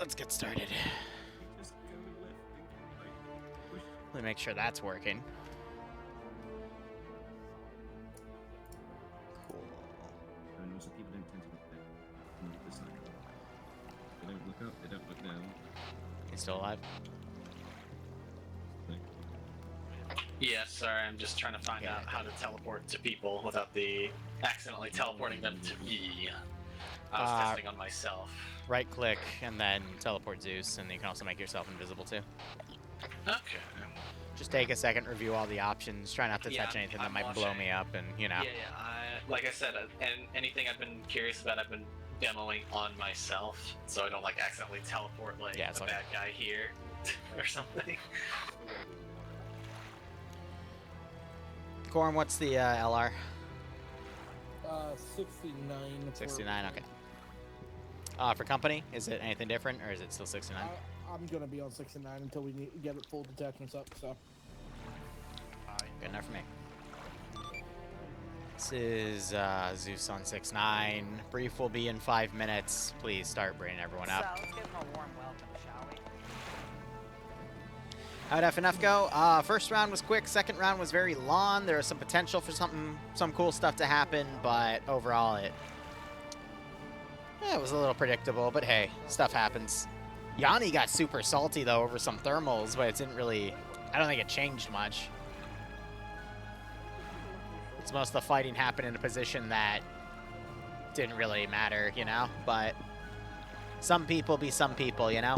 let's get started. Let me make sure that's working. Cool. And also people don't tend to look this side. They don't look up, they don't look down. He's still alive? Yeah, sorry, I'm just trying to find out how to teleport to people without accidentally teleporting them to me. I was testing on myself. Right click and then teleport Zeus, and you can also make yourself invisible too. Okay. Just take a second, review all the options, try not to touch anything that might blow me up, and you know. Yeah. Like I said, and anything I've been curious about, I've been demoing on myself, so I don't like accidentally teleport like a bad guy here or something. Corm, what's the LR? 69. 69, okay. For company, is it anything different, or is it still 69? I'm gonna be on 69 until we get it full detachments up, so. Good enough for me. This is Zeus on 6-9. Brief will be in 5 minutes. Please start bringing everyone up. So, let's give them a warm welcome, shall we? How'd FNF go? First round was quick. Second round was very long. There was some potential for some cool stuff to happen, but overall it was a little predictable. But hey, stuff happens. Yanni got super salty though over some thermals, but it didn't really. I don't think it changed much. It's most of the fighting happened in a position that didn't really matter, you know. But some people be some people, you know.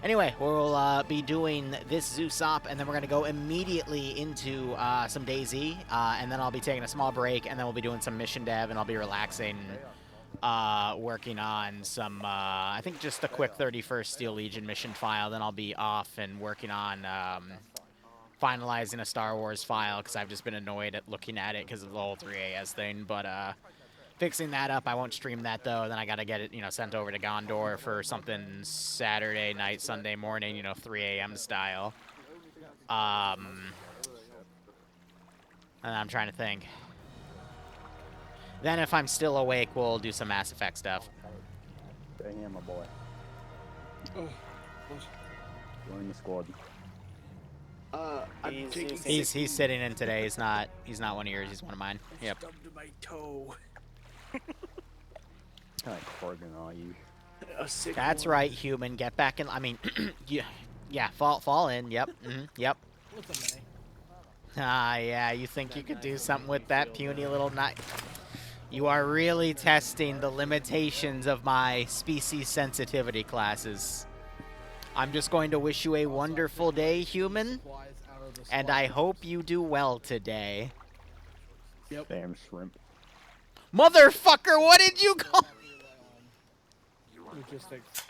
Anyway, we'll be doing this Zeus op, and then we're going to go immediately into some DayZ, and then I'll be taking a small break, and then we'll be doing some mission dev, and I'll be relaxing, working on some, I think just a quick 31st Steel Legion mission file, then I'll be off and working on finalizing a Star Wars file, because I've just been annoyed at looking at it because of the whole 3AS thing, but fixing that up. I won't stream that though. Then I gotta get it, you know, sent over to Gondor for something Saturday night, Sunday morning, you know, 3 a.m. style. And I'm trying to think. Then if I'm still awake, we'll do some Mass Effect stuff. Damn, my boy. Join the squad. He's sitting in today. He's not one of yours. He's one of mine. Yep. Stubbed my toe. Kind of Corgan on you. That's right, human. Get back in. I mean, yeah, fall in. Yep. Yep. Yeah. You think you could do something with that puny little knife? You are really testing the limitations of my species sensitivity classes. I'm just going to wish you a wonderful day, human, and I hope you do well today. Yep. Damn shrimp. Motherfucker, what did you call? Logistics.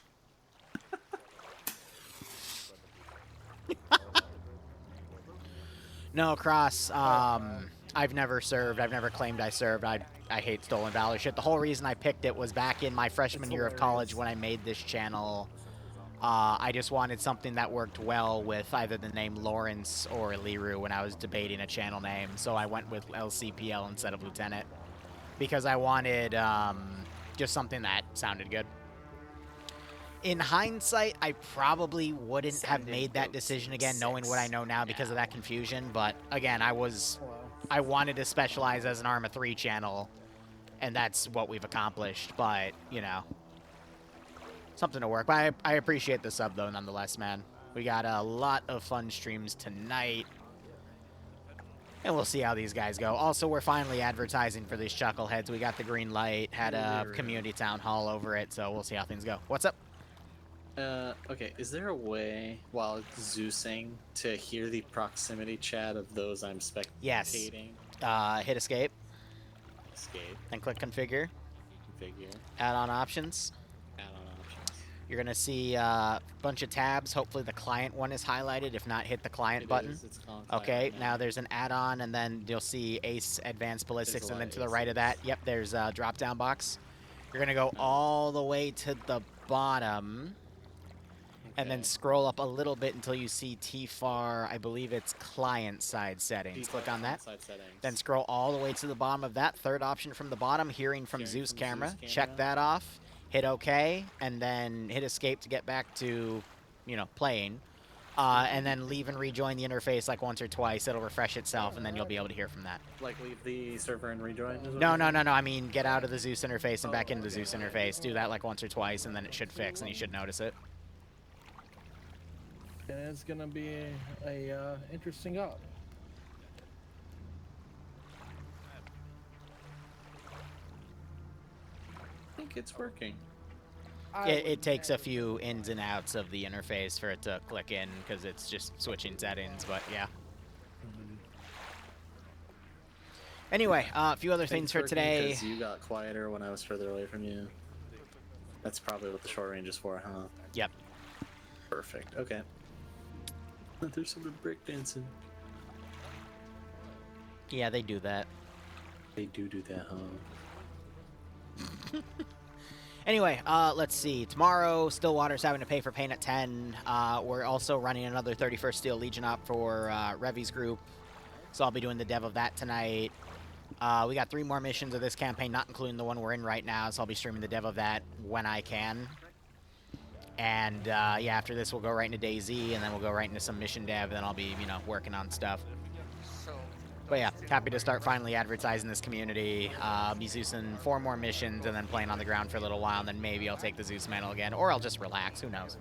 No, Cross. I've never served. I've never claimed I served. I hate Stolen Valor shit. The whole reason I picked it was back in my freshman year of college when I made this channel. I just wanted something that worked well with either the name Lawrence or Liru when I was debating a channel name. So I went with LCPL instead of Lieutenant. Because I wanted just something that sounded good. In hindsight, I probably wouldn't have made that decision again, knowing what I know now because of that confusion. But again, I wanted to specialize as an Arma 3 channel, and that's what we've accomplished. But, you know, something to work. But I appreciate the sub, though, nonetheless, man. We got a lot of fun streams tonight. And we'll see how these guys go. Also, we're finally advertising for these chuckleheads. We got the green light, had a community town hall over it, so we'll see how things go. What's up? Okay, is there a way, while Zeusing, to hear the proximity chat of those I'm spectating? Yes. Hit escape. Escape. Then click configure. Configure. Add-on options. Add-on options. You're going to see a bunch of tabs. Hopefully the client one is highlighted. If not, hit the client button. It's on okay, now there's an add-on, and then you'll see Ace Advanced Ballistics, and then to the right of that, yep, there's a drop-down box. You're going to go all the way to the bottom, and then scroll up a little bit until you see TFAR, I believe it's client-side settings. Click on that. Then scroll all the way to the bottom of that. Third option from the bottom, hearing from Zeus camera. Check that off. hit OK, and then hit escape to get back to, you know, playing. And then leave and rejoin the interface like once or twice. It'll refresh itself, and then you'll be able to hear from that. Like leave the server and rejoin? Is what No, you no, mean? no, no. I mean, get out of the Zeus interface and back into the Zeus interface. Do that like once or twice, and then it should fix, and you should notice it. And it's gonna be a interesting up. I think it's working. It takes a few ins and outs of the interface for it to click in, because it's just switching settings, but yeah. Anyway, a few other things for today. Because you got quieter when I was further away from you. That's probably what the short range is for, huh? Yep. Perfect. Okay. There's some breakdancing. Yeah, they do that. They do that, huh? Anyway, let's see. Tomorrow, Stillwater's having to pay for paint at 10. We're also running another 31st Steel Legion op for Revy's group, so I'll be doing the dev of that tonight. We got 3 more missions of this campaign, not including the one we're in right now, so I'll be streaming the dev of that when I can. And, yeah, after this, we'll go right into DayZ, and then we'll go right into some mission dev, and then I'll be, you know, working on stuff. But yeah, happy to start finally advertising this community. I'll be Zeusing 4 more missions and then playing on the ground for a little while, and then maybe I'll take the Zeus mantle again, or I'll just relax, who knows.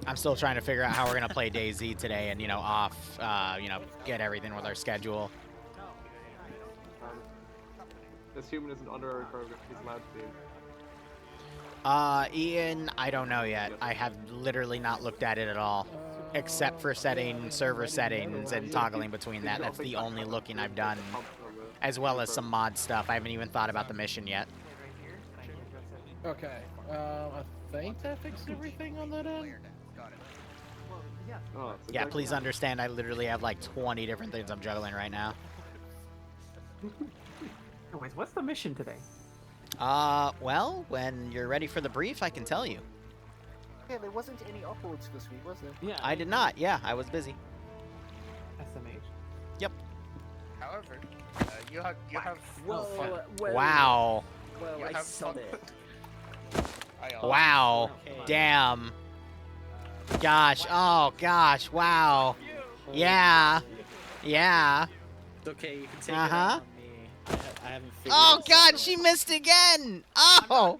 I'm still trying to figure out how we're going to play DayZ today and, you know, you know, get everything with our schedule. This human isn't under our program. He's allowed to be. Ian, I don't know yet. I have literally not looked at it at all, except for setting server settings and toggling between that. That's the only looking I've done, as well as some mod stuff. I haven't even thought about the mission yet. Okay. I think that fixed everything on that end. Oh, Yeah, please understand, I literally have like 20 different things I'm juggling right now. Anyways, what's the mission today? Well, when you're ready for the brief, I can tell you. Yeah, there wasn't any uploads this week, was there? Yeah, I did not. Yeah, I was busy. SMH. Yep. However, you have Well, Wow. well, I saw it. Wow. Damn. Gosh. Oh, gosh. Wow. Yeah. Yeah. It's okay, you can take Uh-huh. it out on me. I haven't figured Oh, out God, several- she missed again. Oh.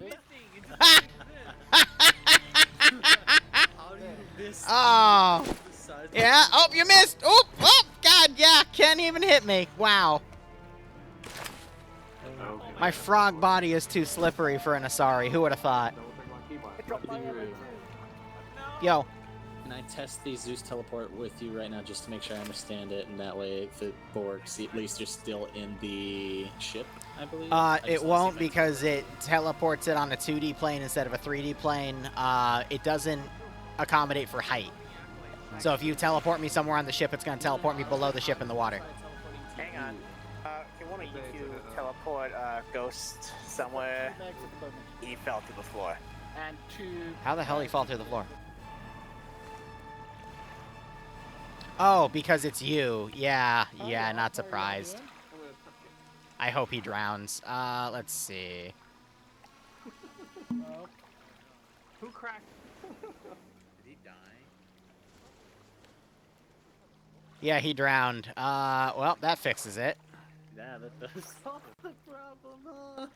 How do you miss Oh. the size of- Yeah. Oh, you missed. Oh, oh, God, yeah. Can't even hit me. Wow. My frog body is too slippery for an Asari. Who would have thought? Yo. Can I test the Zeus teleport with you right now just to make sure I understand it, and that way if it works, at least you're still in the ship, I believe? I just It wanna won't see if I- because it teleports it on a 2D plane instead of a 3D plane. It doesn't accommodate for height. So if you teleport me somewhere on the ship, it's going to teleport me below the ship in the water. Hang on. Can one of you two teleport Ghost somewhere? He fell to the floor. And to How the hell he fall through the floor? Oh, because it's you. Yeah, yeah, not surprised. I hope he drowns. Let's see. who cracked? Did he die? Yeah, he drowned. Well, that fixes it. Yeah, that does solve the problem, huh?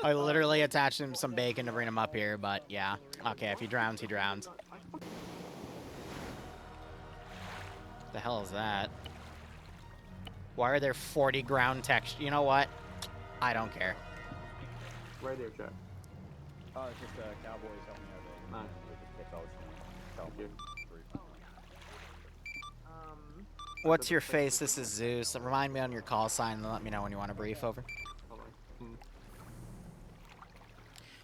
I literally attached him some bacon to bring him up here, but yeah. Okay, if he drowns, he drowns. The hell is that? Why are there 40 ground text? You know what? I don't care. Radio check. Oh, it's just Cowboys helping out. Nice. It's always Thank you. What's your face? This is Zeus. Remind me on your call sign and let me know when you want to brief over. Hold on.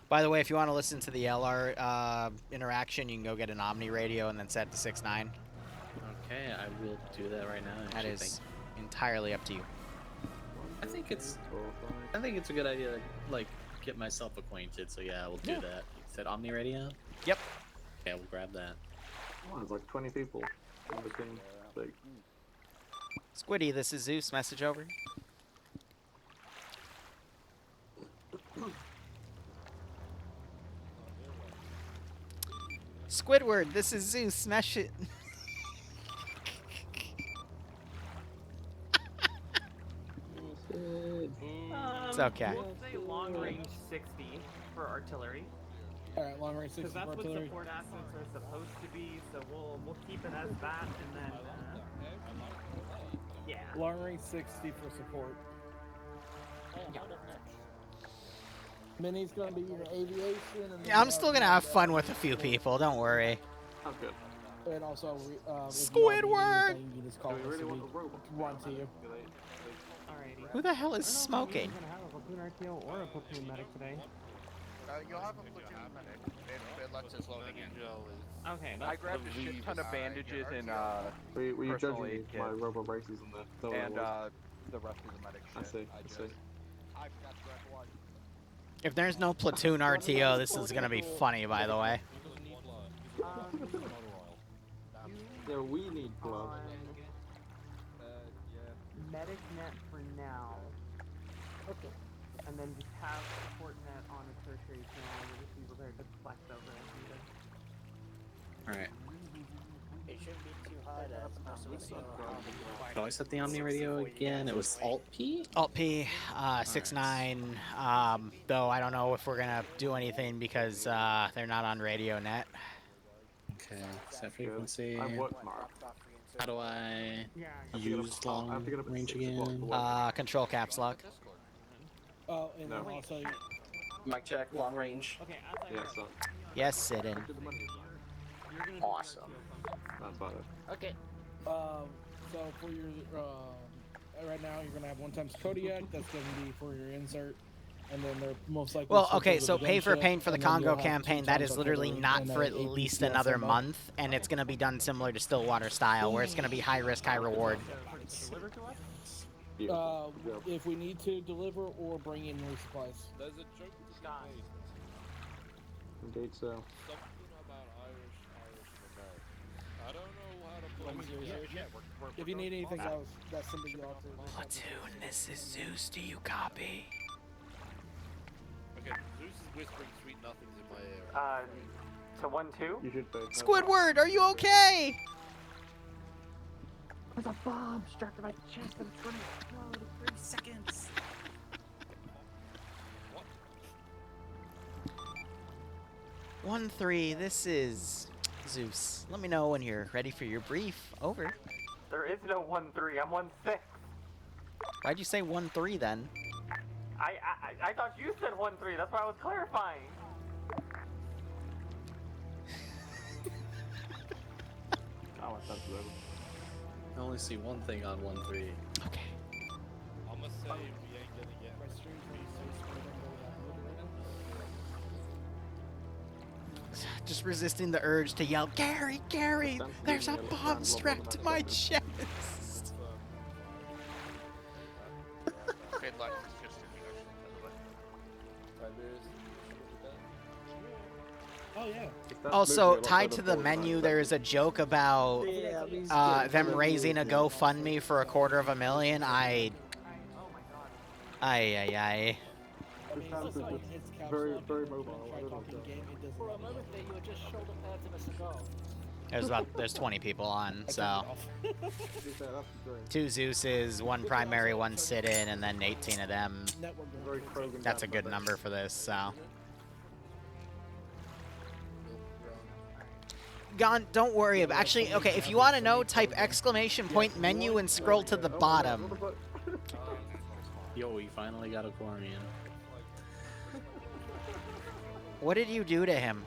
By the way, if you want to listen to the LR interaction, you can go get an Omni radio and then set it to 6.9. Okay, I will do that right now. That actually. is entirely up to you. I think it's a good idea to like get myself acquainted. So yeah, I will do that. You said Omni Radio? Yep. Okay, we'll grab that. There's like 20 people in between. Like, Squiddy, this is Zeus. Message over. Squidward, this is Zeus. Smash it. It's okay. We'll say long range 60 for artillery. Alright, long range 60 Because for that's what artillery. support assets are supposed to be, so we'll keep it as that, and then yeah. Long range 60 for support. Mini's gonna be your aviation. And Yeah, I'm still gonna have fun with a few people. Don't worry. I'm good. And also, Squidward! You just call Do we really us want so a robot? we run to you. Alrighty. Who the hell is I don't know if smoking? we're gonna have a platoon RTO or a platoon medic today. You'll have a platoon medic. It lets us loading in. Okay, I that's grabbed a shit ton of bandages and Were you personal judging aid my kit. robo braces and the and the rest of the medic I shit. see, I see. I forgot to grab one. If there's no platoon RTO, this is gonna be funny, by the way. Yeah, we need gloves. medic net for now. Okay. And then just have support net on a tertiary channel. We'll just be prepared to flex over as needed. Alright. It shouldn't be too hard Oh, I set the Omni radio again. It was Alt P? Alt P, 6-9. Though I don't know if we're gonna do anything because they're not on radio net. Okay, set frequency. I work tomorrow. How do I Yeah. use I long have to get up at range 6 o'clock again? to work. Control caps lock. Oh, and No. then also, Mic check, long range. Okay, as I Yeah, so. Yes, sit in. Did the money. Awesome. That's about it. Okay. so for your, right now you're gonna have 1 times Kodiak, that's gonna be for your insert, and then they're most likely. Well, switch okay, over so to pay for gunship, pain for the and then Congo you'll have 2 campaign. That times is literally artillery, not and then for at 8 least BTS another ammo. month, and it's gonna be done similar to Stillwater style, where it's gonna be high risk, high reward. deliver to us. Beautiful. Yeah. If we need to deliver or bring in resupplies. There's a joke to be made. Indeed so. Something about Irish American. I don't know how to put it. If you need anything else, that's something you have to. Platoon, this is Zeus. Do you copy? Okay, Zeus is whispering sweet nothings in my ear. To 1-2. You should be. Squidward, are you okay? There's a bomb strapped to my chest and it's gonna explode in 3 seconds. 1-3, this is Zeus. Let me know when you're ready for your brief. Over. There is no 1-3. I'm 1-6. Why'd you say 1-3 then? I thought you said 1-3. That's why I was clarifying. Oh, that's absolutely. I only see one thing on 1-3. Okay. I'ma say we ain't gonna get. Just resisting the urge to yell, Gary, Gary, there's a bomb strapped to my chest. Good luck. It's just introduction, by the way. Oh yeah. Also, tied to the menu, there is a joke about them raising a GoFundMe for $250,000. Aye, aye, aye. I mean, sounds it's like it's very, capsule. very Try mobile. I don't talking know. game, it doesn't For a really moment work. there, you were just shoulder pads and a cigar. There's 20 people on, I so turned it off. That's great. 2 Zeuses, 1 primary, 1 sit-in, and then 18 of them. Network Very going. Krogan That's a down good by number for this, so. Gone, don't worry about. Actually, okay, if you want to know, type exclamation point menu and scroll to the bottom. Yo, we finally got a Quarian. What did you do to him?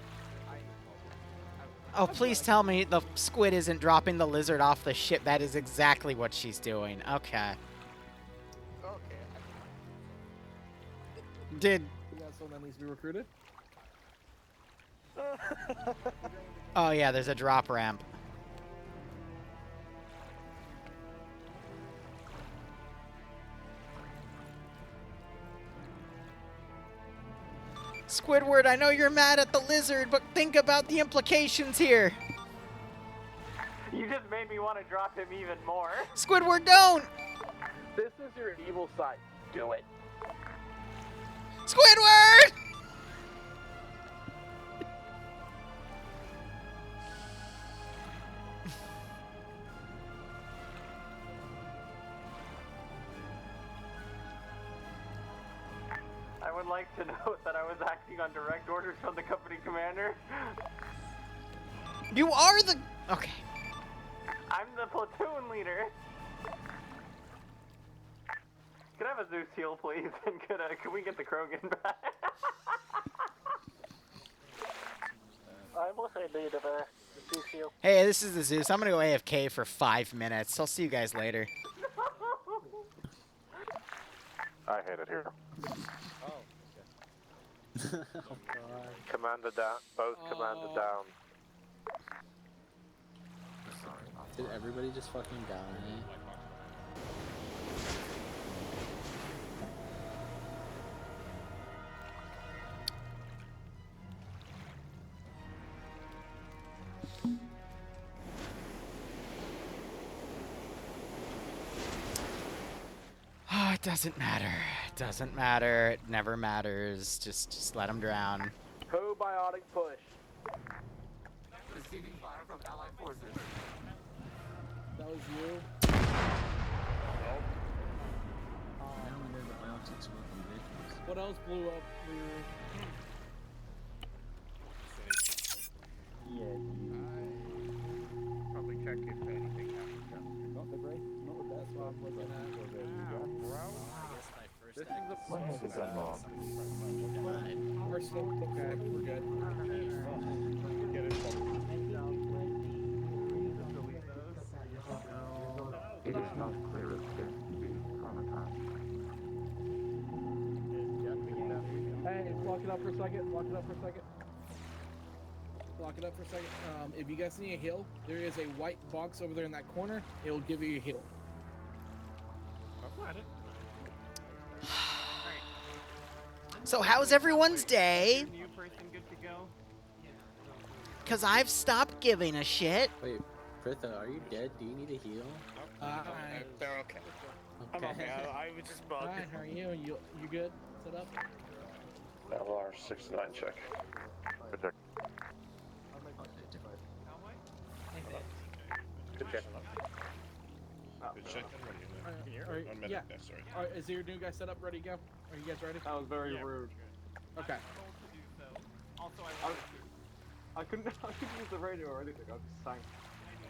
Oh, please tell me the squid isn't dropping the lizard off the ship. That is exactly what she's doing. Okay. Okay. Did. We got someone that needs to be recruited. Oh, yeah, there's a drop ramp. Squidward, I know you're mad at the lizard, but think about the implications here. You just made me want to drop him even more. Squidward, don't! This is your evil side. Do it. Squidward! I would like to note that I was acting on direct orders from the company commander. You are the... Okay. I'm the platoon leader. Can I have a Zeus heal, please? And can we get the Krogan back? I'm also in need of a Zeus heal. Hey, this is the Zeus. I'm gonna go AFK for 5 minutes. I'll see you guys later. I hate it here. Oh, Commander down. Both commander down. Did everybody just fucking die? Oh, it doesn't matter. It doesn't matter. It never matters. Just let him drown. Probiotic push. Receiving fire from allied forces. That was you. What else blew up? Probably check if anything happens. Not the great, not the best one. I'm looking at. This is the plan. Arsenal, okay, we're good. Get it. It is not clear if this will be traumatized. Hey, lock it up for a second. Lock it up for a second. Lock it up for a second. If you guys need a heal, there is a white box over there in that corner. It will give you a heal. So how's everyone's day? New person good to go? Because I've stopped giving a shit. Wait, Pritha, are you dead? Do you need a heal? They're okay. I'm okay. I was just bugged. Hi, how are you? You good? Set up? LR 69 check. Protect. Good check. good check and ready. One minute, Yeah. sorry. Is your new guy set up? Ready to go? Are you guys ready? That was very rude. Okay. Also, I couldn't use the radio or anything. I just sang.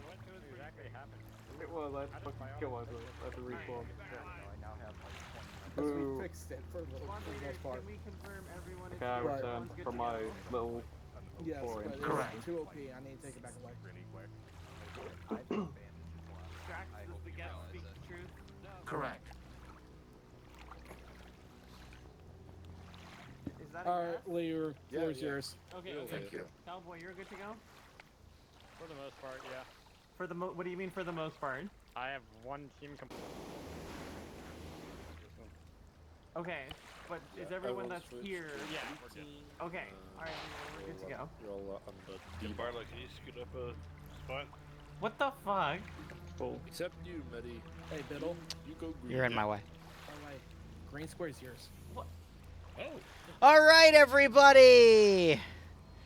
what exactly happened? It was I had to fucking kill myself. I had to respawn. Because Boo. we fixed it for the most part. Can we confirm everyone is Okay, I Right. returned from my little Yes, Boring. but it's too OP. I need to take it back away. Drax, does the guest speak the truth? Correct. Is that a Alright, yes? Liru, floor's yours. Okay, Yeah, okay. thank you. Cowboy, you're good to go? For the most part, yeah. For the what do you mean for the most part? I have one team complete. Okay, but is everyone that's here? Yeah, we're good. Okay, alright, we're good to go. Roll on the Barlow, can you scoot up a spot? What the fuck? Cool. Except you, Meddy. Hey, Biddle. You go green. You're in my way. Alright, green square's yours. Oh. All right, everybody.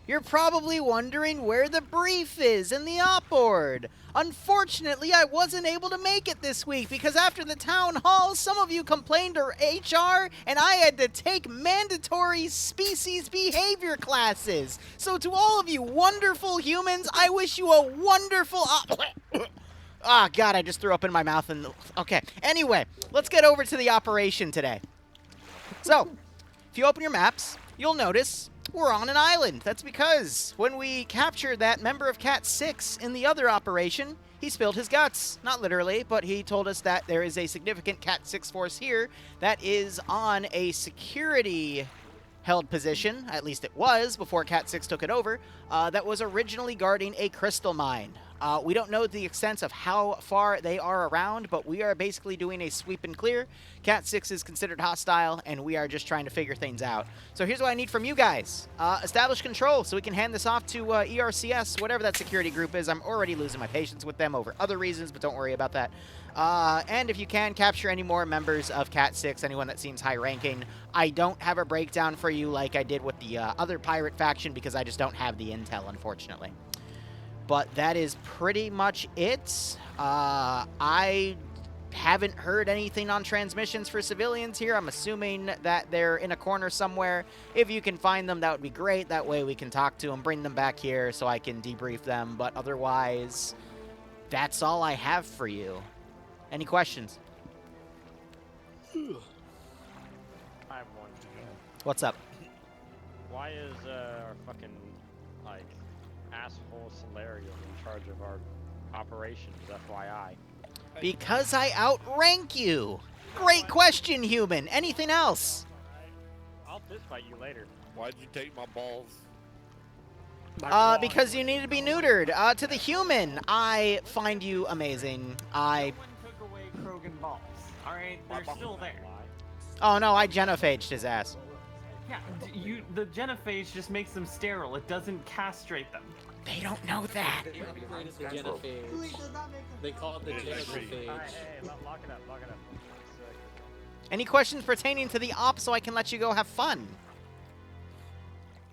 You're probably wondering where the brief is in the op board. Unfortunately, I wasn't able to make it this week because after the town hall, some of you complained to HR and I had to take mandatory species behavior classes. So to all of you wonderful humans, I wish you a wonderful Ah, God, I just threw up in my mouth and okay. Anyway, let's get over to the operation today. So, if you open your maps, you'll notice we're on an island. That's because when we captured that member of Cat 6 in the other operation, he spilled his guts. Not literally, but he told us that there is a significant Cat 6 force here that is on a security held position, at least it was before Cat 6 took it over, that was originally guarding a crystal mine. We don't know the extent of how far they are around, but we are basically doing a sweep and clear. Cat 6 is considered hostile, and we are just trying to figure things out. So here's what I need from you guys. Establish control so we can hand this off to ERCS, whatever that security group is. I'm already losing my patience with them over other reasons, but don't worry about that. And if you can, capture any more members of Cat 6, anyone that seems high-ranking. I don't have a breakdown for you like I did with the other pirate faction because I just don't have the intel, unfortunately. But that is pretty much it. I haven't heard anything on transmissions for civilians here. I'm assuming that they're in a corner somewhere. If you can find them, that would be great. That way we can talk to them, bring them back here so I can debrief them. But otherwise, that's all I have for you. Any questions? I have one. What's up? Why is our fucking, like, asshole Solarium in charge of our operations, FYI? Because I outrank you. Great question, human. Anything else? I'll fistfight you later. Why'd you take my balls? Because you need to be neutered. To the human, I find you amazing. Someone took away Krogan balls. Alright, they're still there. Oh no, I genophaged his ass. Yeah, the genophage just makes them sterile. It doesn't castrate them. They don't know that. They upgraded the genophage. They call it the genophage. Alright, hey, lock it up, lock it up. Any questions pertaining to the op so I can let you go have fun?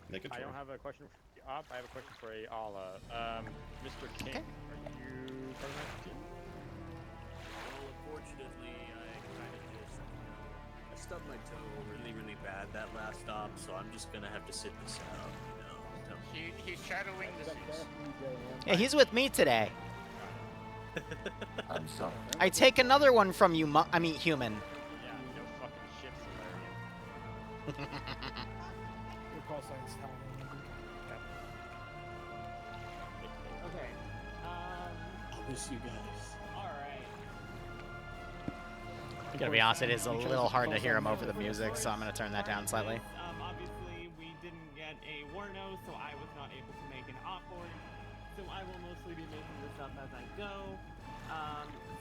Make a I don't have a question for Op, I have a question for Ala. Mr. King, Okay. are you part of that team? Well, unfortunately, I kind of just, I stubbed my toe really bad that last stop, so I'm just gonna have to sit this out, He's shadowing the Zeus. Yeah, he's with me today. I'm sorry. I take another one from you, human. Yeah, no fucking shit, Solarium. Your call sign's telling me. Okay. I miss you guys. Alright. I'm gonna be honest, it is a little hard to hear him over the music, so I'm gonna turn that down slightly. Obviously, we didn't get a Warno, so I was not able to make an op board. So I will mostly be making this up as I go.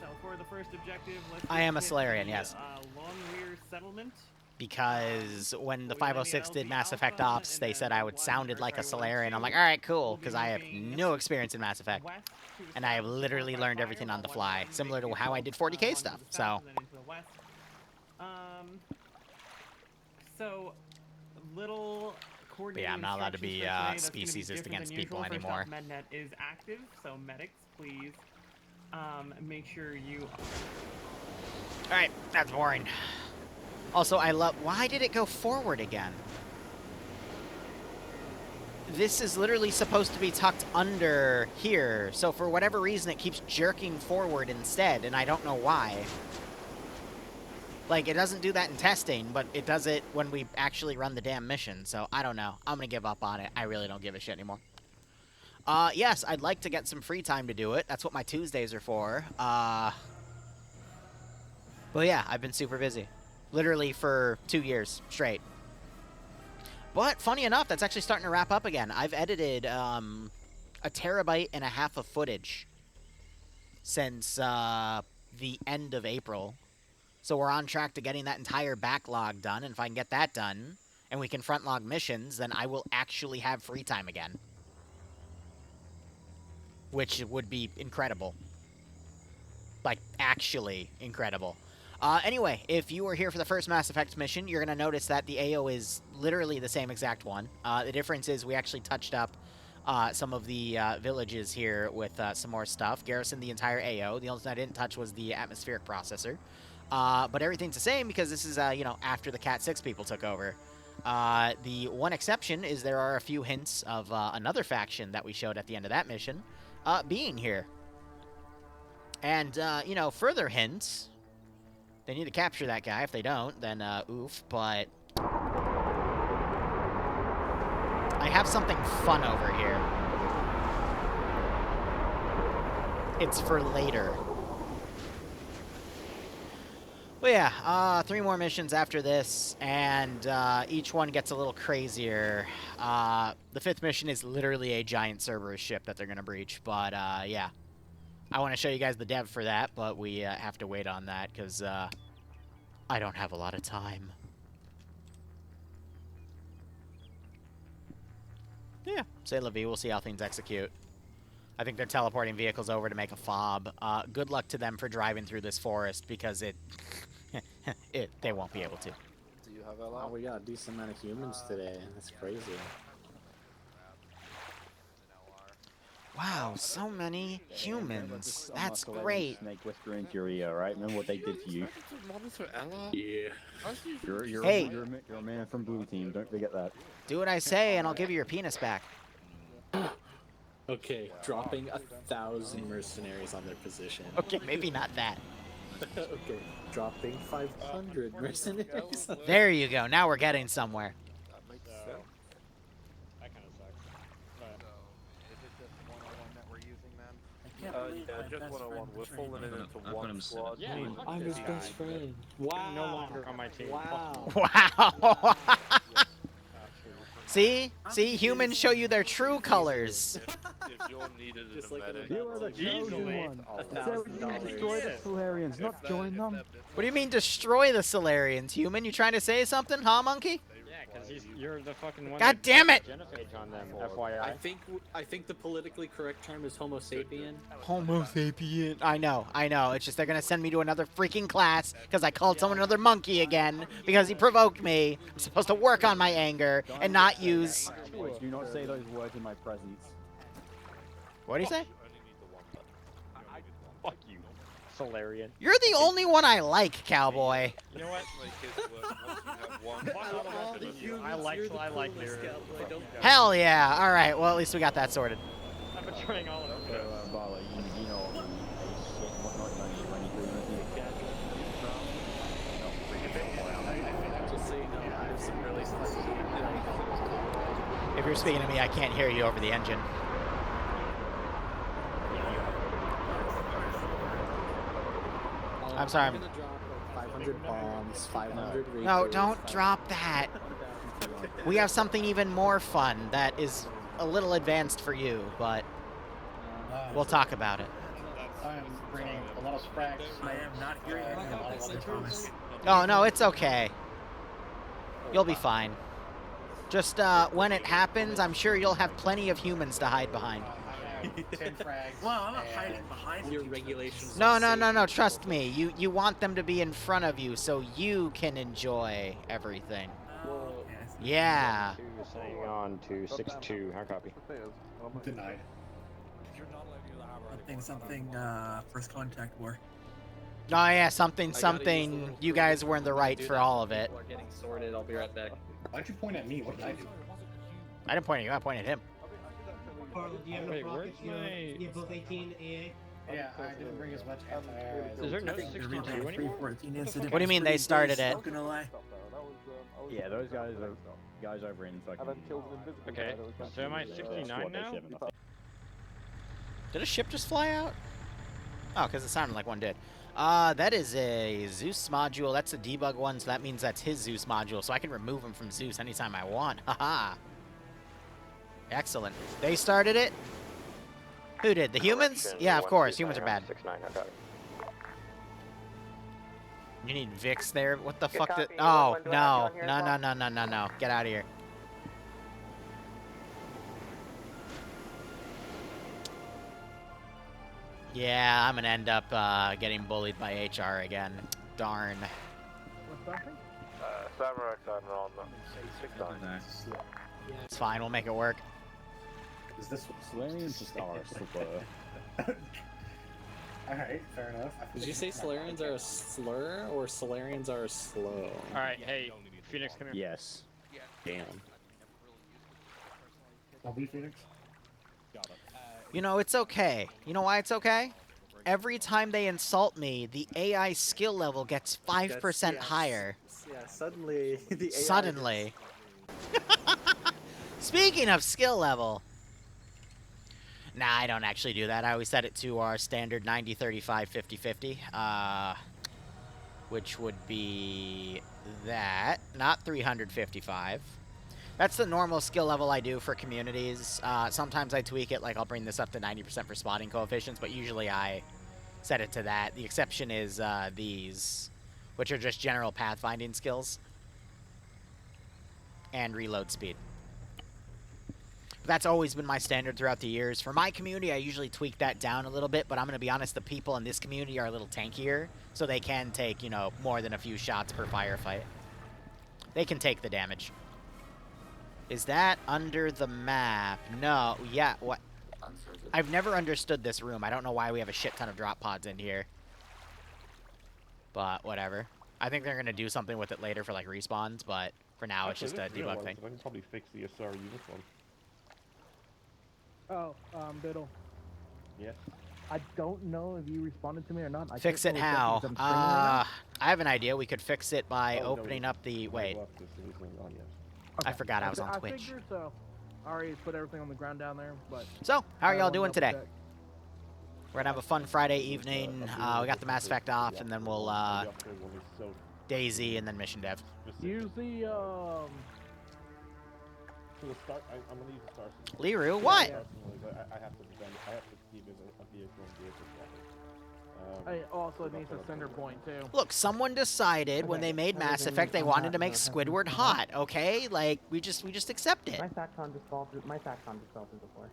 So for the first objective, let's I am a hit Solarian, the, yes. Long Rear Settlement. Because when the 506 did Mass Effect Ops, they said I would sounded like a Solarian. I'm like, alright, cool, because I have no experience in Mass Effect. And I have literally learned everything on the fly, similar to how I did 40k stuff, so... So, little But yeah, I'm not allowed to be speciesist against people anymore. MedNet is active, so medics, please make sure you. Alright, that's boring. Also, I love... Why did it go forward again? This is literally supposed to be tucked under here, so for whatever reason it keeps jerking forward instead, and I don't know why. Like, it doesn't do that in testing, but it does it when we actually run the damn mission, so I don't know. I'm gonna give up on it. I really don't give a shit anymore. Yes, I'd like to get some free time to do it. That's what my Tuesdays are for. But yeah, I've been super busy. Literally for 2 years straight. But, funny enough, that's actually starting to wrap up again. I've edited, a terabyte and a half of footage since, the end of April. So we're on track to getting that entire backlog done, and if I can get that done, and we can front log missions, then I will actually have free time again. Which would be incredible. Like, actually incredible. Anyway, if you were here for the first Mass Effect mission, you're going to notice that the AO is literally the same exact one. The difference is we actually touched up some of the villages here with some more stuff. Garrisoned the entire AO. The only thing I didn't touch was the atmospheric processor. But everything's the same because this is, you know, after the Cat 6 people took over. The one exception is there are a few hints of another faction that we showed at the end of that mission being here. And, you know, further hints... They need to capture that guy. If they don't, then oof. But I have something fun over here. It's for later. But yeah, 3 more missions after this, and each one gets a little crazier. The 5th mission is literally a giant Cerberus ship that they're going to breach, but yeah. I want to show you guys the dev for that, but we have to wait on that, because I don't have a lot of time. Yeah, say la vie, we'll see how things execute. I think they're teleporting vehicles over to make a fob. Good luck to them for driving through this forest, because they won't be able to. Do you have Wow, we got a decent amount of humans today. That's crazy. Wow, so many humans. That's great. Snake whisper into your ear, right? Remember what they did to you? Yeah. Hey. You're a man from Blue Team. Don't forget that. Do what I say, and I'll give you your penis back. Okay, dropping 1,000 mercenaries on their position. Okay, maybe not that. Okay, dropping 500 mercenaries. There you go. Now we're getting somewhere. That makes sense. That kind of sucks. But... Is it just one-on-one that we're using then? Yeah, just one-on-one. We're falling in into one squad. Yeah, I'm his best friend. Wow. No longer on my team. Wow. Wow. See? See? Humans show you their true colors. If you're needed as a medic, You are the chosen one. $1,000. Destroy the Solarians, not join them. What do you mean destroy the Solarians, human? You trying to say something, huh, monkey? Yeah, because you're the fucking one. God damn it! Genophage on them, FYI. I think the politically correct term is Homo sapien. Homo sapien. I know. It's just they're gonna send me to another freaking class because I called someone another monkey again because he provoked me. I'm supposed to work on my anger and not use... Do not say those words in my presence. What do you say? Fuck you, Solarian. You're the only one I like, cowboy. You know what? I like Liru. Hell yeah. All right. Well, at least we got that sorted. I'm betraying all of them. Bala, you know Just so you know, I have some really If you're speaking to me, I can't hear you over the engine. I'm sorry. I'm gonna drop like 500 bombs, 500 No, recruits. don't drop that. We have something even more fun that is a little advanced for you, but we'll talk about it. I am bringing a lot of sprags. I am not hearing I promise. Oh, no, it's okay. You'll be fine. Just when it happens, I'm sure you'll have plenty of humans to hide behind. 10 frags. Well, I'm not hiding behind your regulations. No. Trust me. You want them to be in front of you so you can enjoy everything. Yeah. Saying on to 6-2. How copy? Denied. Something. First contact war. Oh yeah, something. You guys were in the right for all of it. We're getting sorted. I'll be right back. Why'd you point at me? What did I do? I didn't point at you. I pointed at him. Wait, where's my... both 18 AA. Yeah, I didn't bring as much Is there no 62 anymore? What do you mean they started it? Yeah, those guys over in fucking... Okay, so am I 69 now? Did a ship just fly out? Oh, because it sounded like one did. That is a Zeus module. That's a debug one, so that means that's his Zeus module, so I can remove him from Zeus anytime I want. Haha. Excellent. They started it? Who did? The humans? Yeah, of course. Humans are bad. You need Vix there? What the fuck did... Oh, no. No. Get out of here. Yeah, I'm gonna end up getting bullied by HR again. Darn. Samurai on 6-9. It's fine, we'll make it work. Is this Solarians just are super. Alright, fair enough. Did you say Solarians are a slur or Solarians are slow? Alright, hey, Phoenix, come here. Yes. Damn. I'll be Phoenix. You know, it's okay. You know why it's okay? Every time they insult me, the AI skill level gets 5% higher. Yeah, suddenly the AI... Suddenly. Speaking of skill level. Nah, I don't actually do that. I always set it to our standard 90, 35, 50, 50. which would be that, not 355. That's the normal skill level I do for communities. Sometimes I tweak it, like I'll bring this up to 90% for spotting coefficients, but usually I set it to that. The exception is these, which are just general pathfinding skills and reload speed. That's always been my standard throughout the years. For my community, I usually tweak that down a little bit, but I'm going to be honest, the people in this community are a little tankier, so they can take, you know, more than a few shots per firefight. They can take the damage. Is that under the map? No. Yeah, what? I've never understood this room. I don't know why we have a shit ton of drop pods in here. But, whatever. I think they're going to do something with it later for, like, respawns, but for now it's just a debug thing. I can probably fix the SR uniform. Oh, Biddle. Yes? I don't know if you responded to me or not. Fix it how? I have an idea. We could fix it by opening up the... Wait. I forgot I was on Twitch. I figured so. I already put everything on the ground down there, but... So, how are y'all doing today? We're gonna have a fun Friday evening. We got the Mass Effect off, and then we'll, Daisy, and then Mission Dev. Use the, So the start, I'm gonna use the star system. Liru, what? I have to keep it a vehicle and vehicle I also needs a center point too. Look, someone decided when they made Mass Effect they wanted to make Squidward hot, okay? Like, we just accept it. My SATCOM just fell through the floor.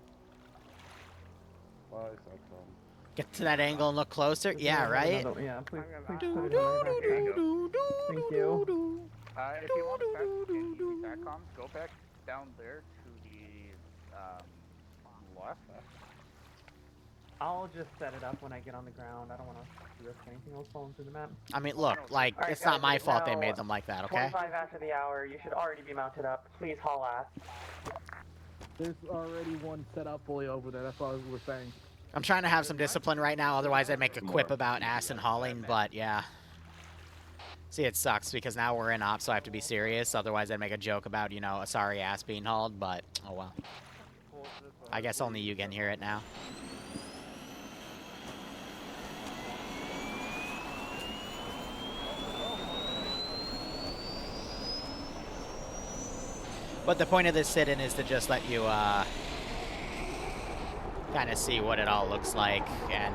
Why SATCOM? Get to that angle and look closer. Yeah, right? Yeah, please put it in my Thank you. If you want to use SATCOM, go back down there to the left. I'll just set it up when I get on the ground. I don't want to risk anything else falling through the map. I mean, look, like, All right, it's not guys, my fault they now, made them like that, okay? 25 after the hour, you should already be mounted up. Please haul ass. There's already one set up fully over there. That's all we're saying. I'm trying to have some discipline right now, otherwise I'd make a quip about ass and hauling, but yeah. See, it sucks because now we're in ops, so I have to be serious. Otherwise I'd make a joke about, you know, a sorry ass being hauled, but oh well. I guess only you can hear it now. But the point of this sit-in is to just let you, kind of see what it all looks like, and,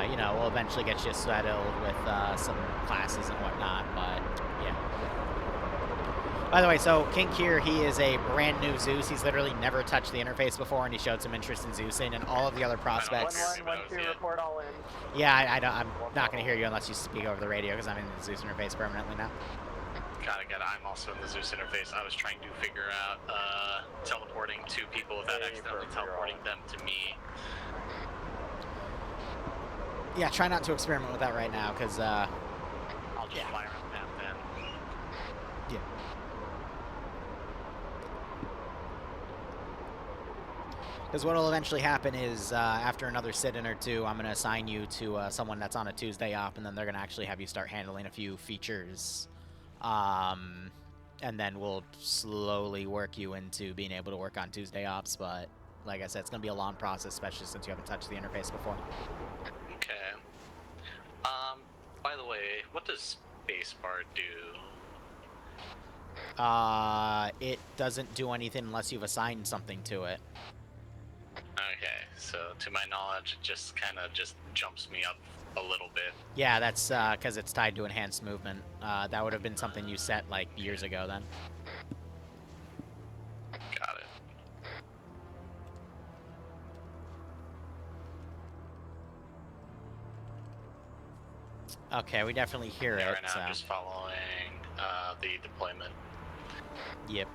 you know, we'll eventually get you settled with, some classes and whatnot, but, yeah. By the way, so Kink here, he is a brand new Zeus. He's literally never touched the interface before, and he showed some interest in Zeusing, and all of the other prospects... 1112, report all in. Yeah, I'm not going to hear you unless you speak over the radio, because I'm in the Zeus interface permanently now. Gotta get it. I'm also in the Zeus interface. I was trying to figure out teleporting to people without accidentally teleporting them to me. Yeah, try not to experiment with that right now, because, I'll just fly around the map then. Yeah. Because what will eventually happen is, after another sit-in or two, I'm going to assign you to someone that's on a Tuesday op, and then they're going to actually have you start handling a few features. And then we'll slowly work you into being able to work on Tuesday ops, but like I said, it's going to be a long process, especially since you haven't touched the interface before. Okay. By the way, what does spacebar do? It doesn't do anything unless you've assigned something to it. Okay, so to my knowledge, it just kind of just jumps me up a little bit. Yeah, that's because it's tied to enhanced movement. That would have been something you set like years ago then. Got it. Okay, we definitely hear Yeah, it. right now I'm just following the deployment. Yep.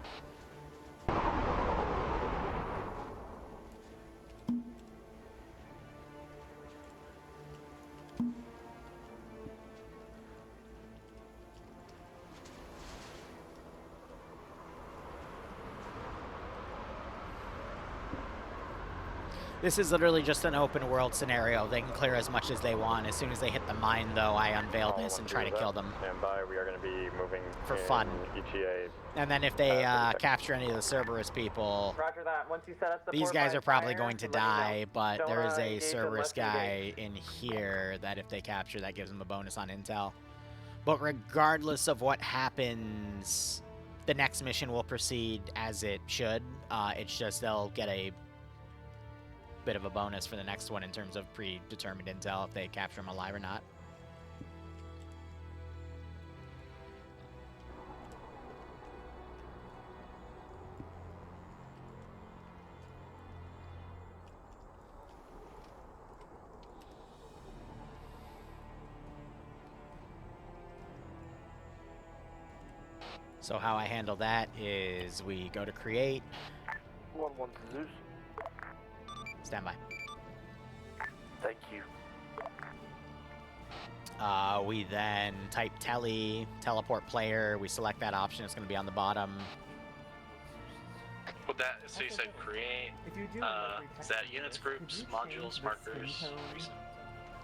This is literally just an open world scenario. They can clear as much as they want. As soon as they hit the mine, though, I unveil this and try to kill them. Stand by. We are going to be moving for fun. ETA. And then if they capture any of the Cerberus people, Roger that. Once you set up the these guys are probably fire, going to let me die, know. but Don't, there is a engage Cerberus unless guy in here that if they capture, that gives them a bonus on intel. But regardless of what happens, the next mission will proceed as it should. It's just they'll get a bit of a bonus for the next one in terms of predetermined intel if they capture him alive or not. So how I handle that is we go to create. 1-1 to Zeus. Stand by. Thank you. We then type teleport player. We select that option. It's going to be on the bottom. Would that, so you said create, If you do is that units, groups, modules, markers, recent?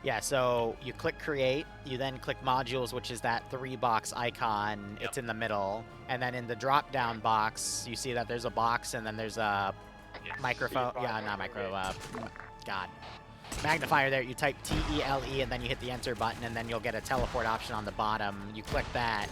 Yeah, so you click create, you then click modules, which is that 3-box icon. It's in the middle. And then in the drop-down box, you see that there's a box and then there's a microphone. Yeah, not micro, God. Magnifier there. You type TELE and then you hit the enter button and then you'll get a teleport option on the bottom. You click that.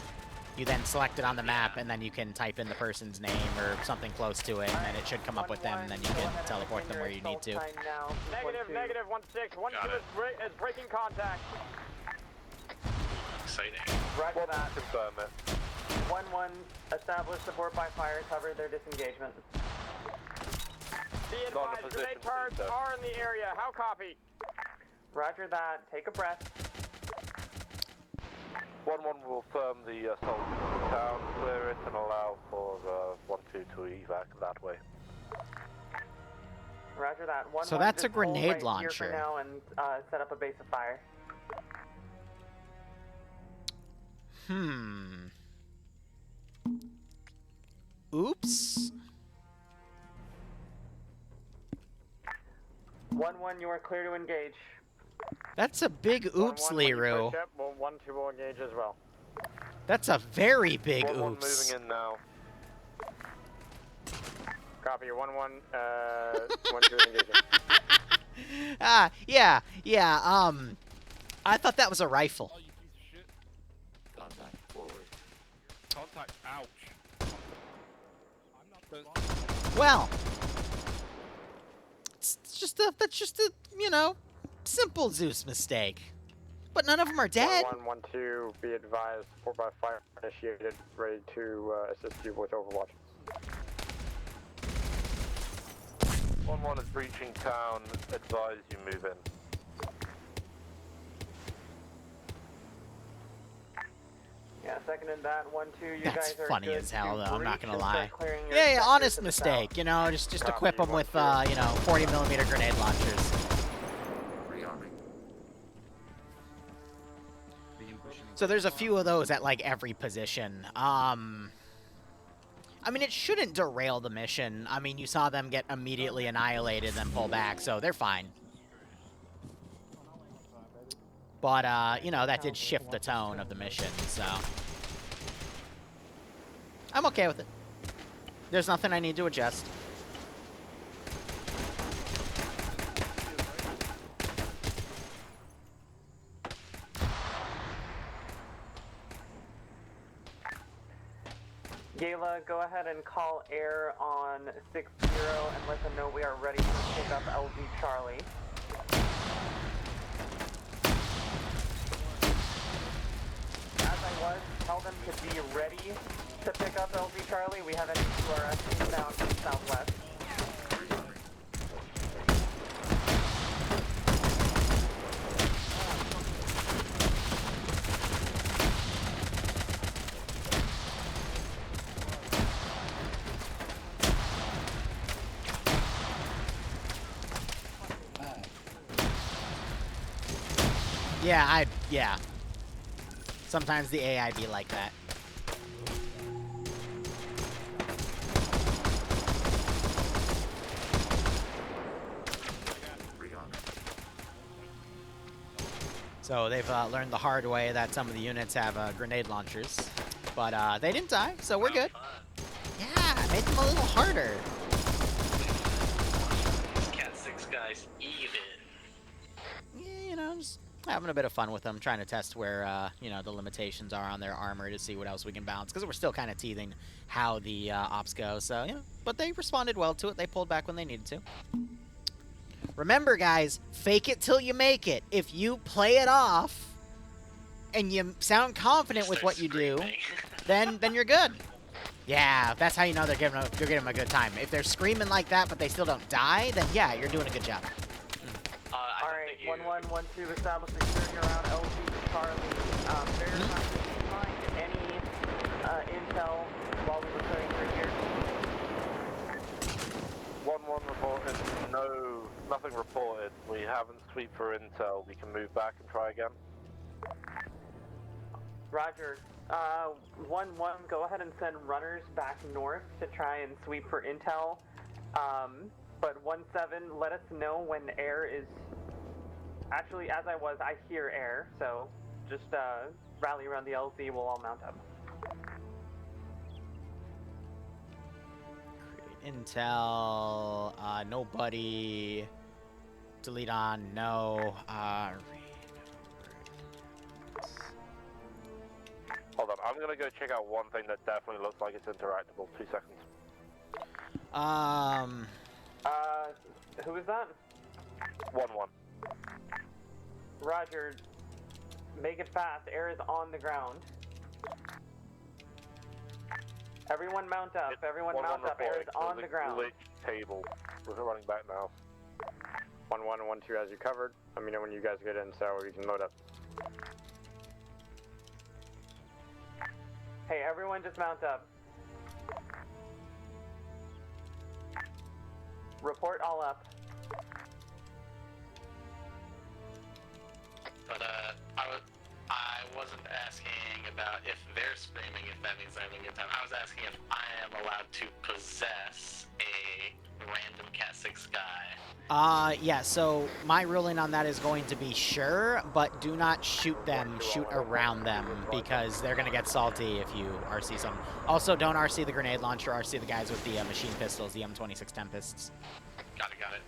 You then select it on the map and then you can type in the person's name or something close to it and then it should come up with them and then you can teleport them where you need to. Negative 1-6. 1-2 is breaking contact. Exciting. Roger that. Confirm it. 1-1, establish support by fire, cover their disengagement. Be advised, grenade cards are in the area. How copy? Roger that. Take a breath. 1-1 will firm the assault down, clear it, and allow for 1-2 to evac that way. Roger that. 1-1, So that's a just hold grenade right launcher. Here for now and set up a base of fire. Oops. 1-1, you are clear to engage. That's a big oops, Liru. 1-2 will engage as well. That's a very big 1-1 oops. moving in now. Copy. 1-1. 1-2 is engaging. Yeah. I thought that was a rifle. Oh, you piece of shit. Contact forward. Contact. Ouch. I'm not Well, that's just a simple Zeus mistake. But none of them are dead. 1-1, 1-2, be advised, support by fire initiated, ready to assist you with Overwatch. 1-1 is breaching town, advise you move in. Yeah, seconded that. 1-2, you That's guys are funny good as hell, to though. I'm not breach gonna and lie. start clearing your Yeah, sector honest to the mistake. south. Just equip them with 40mm grenade launchers. Rearming. So there's a few of those at like every position. I mean, it shouldn't derail the mission. I mean, you saw them get immediately annihilated, then pull back, so they're fine. But, that did shift the tone of the mission, so... I'm okay with it. There's nothing I need to adjust. Gala, go ahead and call air on 6-0 and let them know we are ready to pick up LZ Charlie. As I was, tell them to be ready to pick up LZ Charlie. We have any QRS inbound from southwest. Yeah. Sometimes the AI be like that. So they've learned the hard way that some of the units have grenade launchers. But they didn't die, so we're good. Yeah, made them a little harder. Cat 6 guys even. Yeah, Having a bit of fun with them, trying to test where, you know, the limitations are on their armor to see what else we can balance. Because we're still kind of teething how the ops go. So, you know, but they responded well to it. They pulled back when they needed to. Remember, guys, fake it till you make it. If you play it off and you sound confident with what you do, then you're good. Yeah, that's how you know you're giving them a good time. If they're screaming like that, but they still don't die, then yeah, you're doing a good job. Alright, 1112 establish security around LG Charlie. Verify if you find any intel while we were clearing through here. 1-1 reported. No, nothing reported. We haven't sweep for intel. We can move back and try again. Roger. 1-1, go ahead and send runners back north to try and sweep for intel. But 1-7, let us know when air is... Actually, as I hear air, so just rally around the LZ, we'll all mount up. Intel, nobody. Delete on, no. Hold on, I'm gonna go check out one thing that definitely looks like it's interactable. 2 seconds. Who is that? 1-1. Roger. Make it fast. Air is on the ground. Everyone mount up. Everyone mount up. Air is on the ground. Table. We're running back now. 1-1 and 1-2 as you covered. Let me know when you guys get in so we can load up. Hey, everyone just mount up. Report all up. But I wasn't asking about if they're screaming, if that means they're having a good time. I was asking if I am allowed to possess a random Cat 6 guy. Yeah, so my ruling on that is going to be sure, but do not shoot them, shoot around them, because they're gonna get salty if you RC some. Also, don't RC the grenade launcher, RC the guys with the machine pistols, the M26 Tempests. Got it.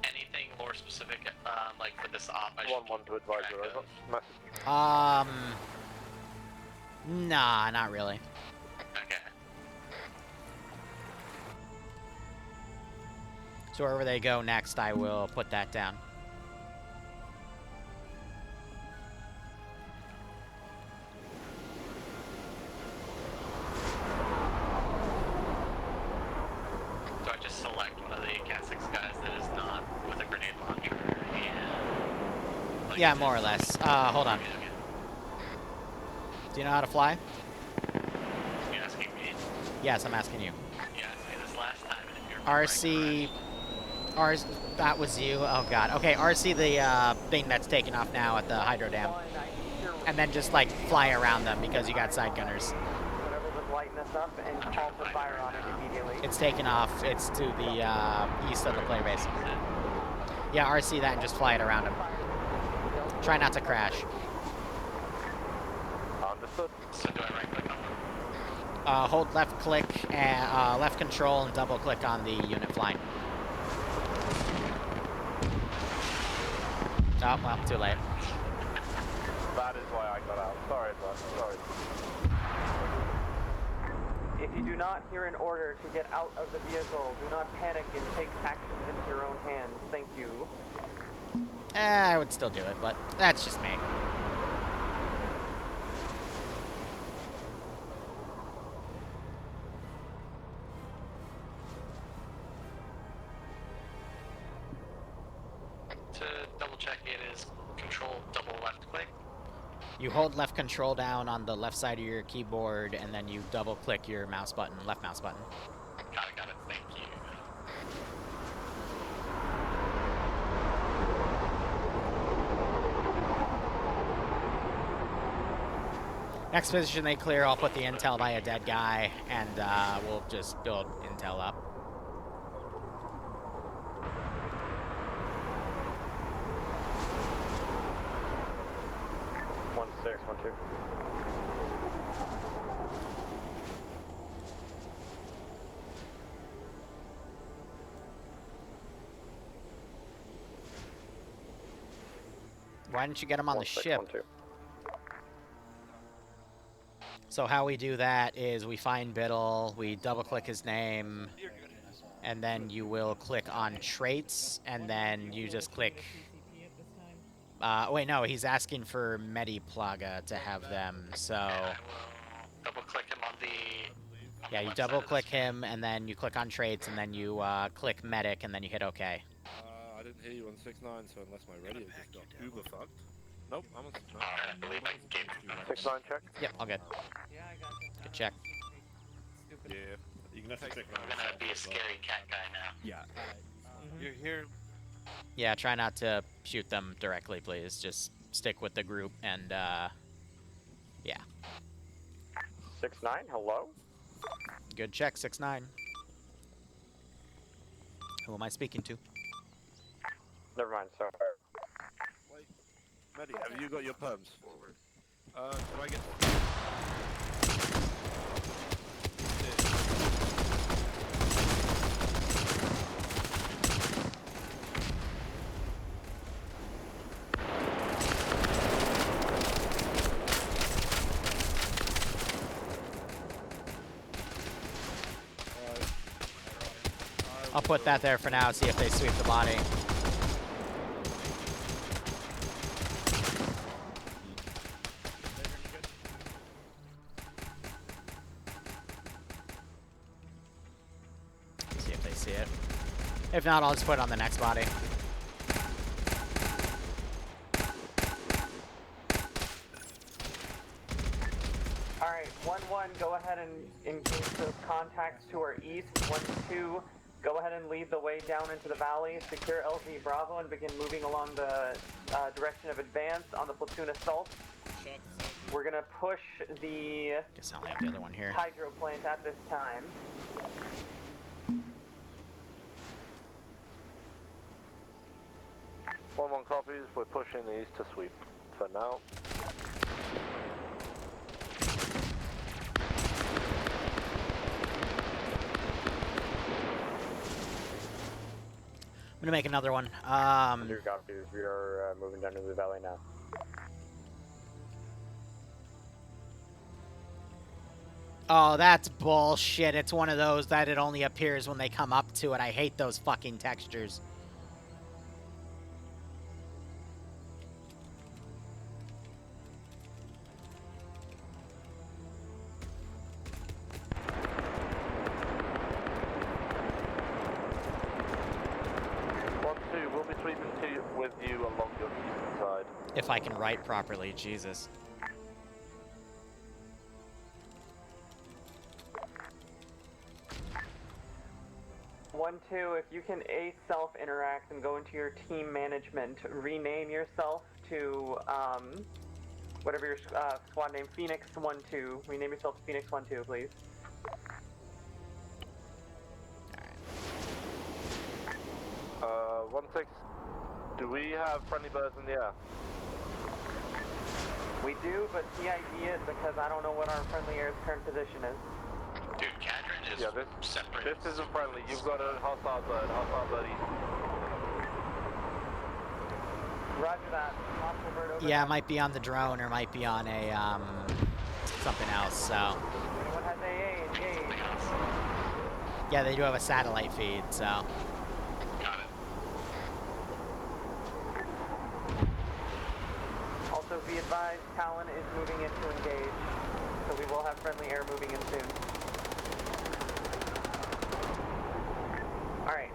Anything lore specific, like for this op, I should 1-1 to advisor, over. Nah, not really. Okay. So wherever they go next, I will put that down. Do I just select one of the Cat 6 guys that is not with a grenade launcher? Yeah, more or less. Hold on. Okay. Do you know how to fly? You asking me? Yes, I'm asking you. Yeah, I say this last time. And if you're RC... that was you? Oh god. Okay, RC the thing that's taking off now at the hydro dam. And then just like fly around them because you got side gunners. Whatever was lighting us up and call for fire on it immediately. It's taking off. It's to the east of the play base. Yeah, RC that and just fly it around him. Try not to crash. Understood. So do I right click on them? Hold left click and left control and double click on the unit flying. Oh, well, too late. That is why I got out. Sorry, bud. Sorry. If you do not hear an order to get out of the vehicle, do not panic and take actions into your own hands. Thank you. I would still do it, but that's just me. To double check, it is control double left click. You hold left control down on the left side of your keyboard, and then you double click your mouse button, left mouse button. Got it, thank you. Next position they clear, I'll put the intel by a dead guy, and we'll just build intel up. Why didn't you get him on the ship? 1612. So how we do that is we find Biddle, we double-click his name, and then you will click on traits, and then you just click... wait, no, he's asking for Mediplaga to have them, so... I will double-click him on the... Yeah, you double-click him, and then you click on traits, and then you click Medic, and then you hit OK. I didn't hear you on 6-9, so unless my radio just got uber fucked. Nope, I'm on 6-9. I believe I gave him 6-9 check? Yep, all good. Yeah, I got you. Good check. Yeah, you can definitely take I'm gonna be a scary cat guy now. Yeah. You're here. Yeah, try not to shoot them directly, please. Just stick with the group, and, yeah. 6-9, hello? Good check, 6-9. Who am I speaking to? Never mind, sorry. Wait, Medi, have you got your perms? Can I get... I'll put that there for now, see if they sweep the body. See if they see it. If not, I'll just put it on the next body. Alright, 1-1, go ahead and engage those contacts to our east. 1-2, go ahead and lead the way down into the valley. Secure LZ Bravo and begin moving along the direction of advance on the platoon assault. We're gonna push the Guess I only have the other one here. hydro plant at this time. One copies, we're pushing the east to sweep for now. I'm gonna make another one. Two copies, we are moving down to the valley now. Oh, that's bullshit. It's one of those that it only appears when they come up to it. I hate those fucking textures. We'll be sweeping with you along your eastern side. If I can write properly, Jesus. One, two, if you can self-interact and go into your team management, rename yourself to, whatever your squad name, Phoenix 1-2. Rename yourself to Phoenix 1-2, please. 1-6, do we have friendly birds in the air? We do, but CID it because I don't know what our friendly air's current position is. Dude, Cadron is separate. This isn't friendly. You've got a hostile bird east. Roger that. Hostile bird over. Yeah, it might be on the drone or might be on a, something else, so. Anyone has AA, engage. Yeah, they do have a satellite feed, so. Got it. Also, be advised, Talon is moving in to engage. So we will have friendly air moving in soon. Alright.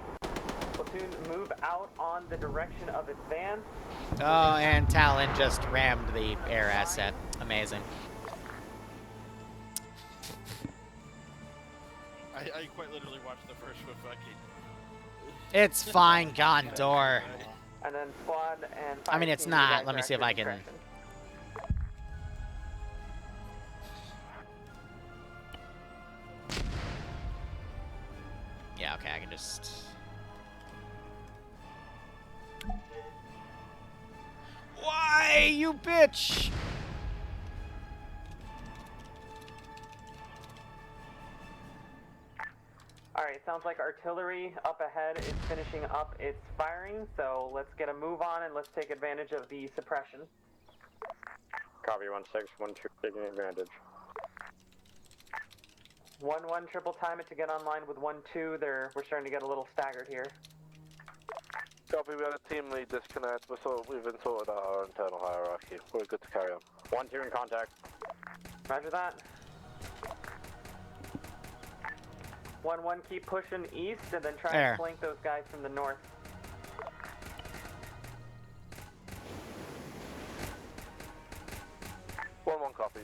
Platoon, move out on the direction of advance. Oh, and Talon just rammed the air asset. Amazing. I quite literally watched the first one fucking... It's fine, Gondor. And then squad and I mean, it's not. Let me see if I can... Yeah, okay, I can just... Why, you bitch? Alright, Alright, sounds like artillery up ahead is finishing up its firing, so let's get a move on and let's take advantage of the suppression. Copy 1-6, 1-2, taking advantage. 1-1, triple time it to get online with 1-2. We're starting to get a little staggered here. Copy, we had a team lead disconnect. We've been sorted out our internal hierarchy. We're good to carry on. 1-2 in contact. Roger that. 1-1, keep pushing east and then try and flank those guys from the north. One copies.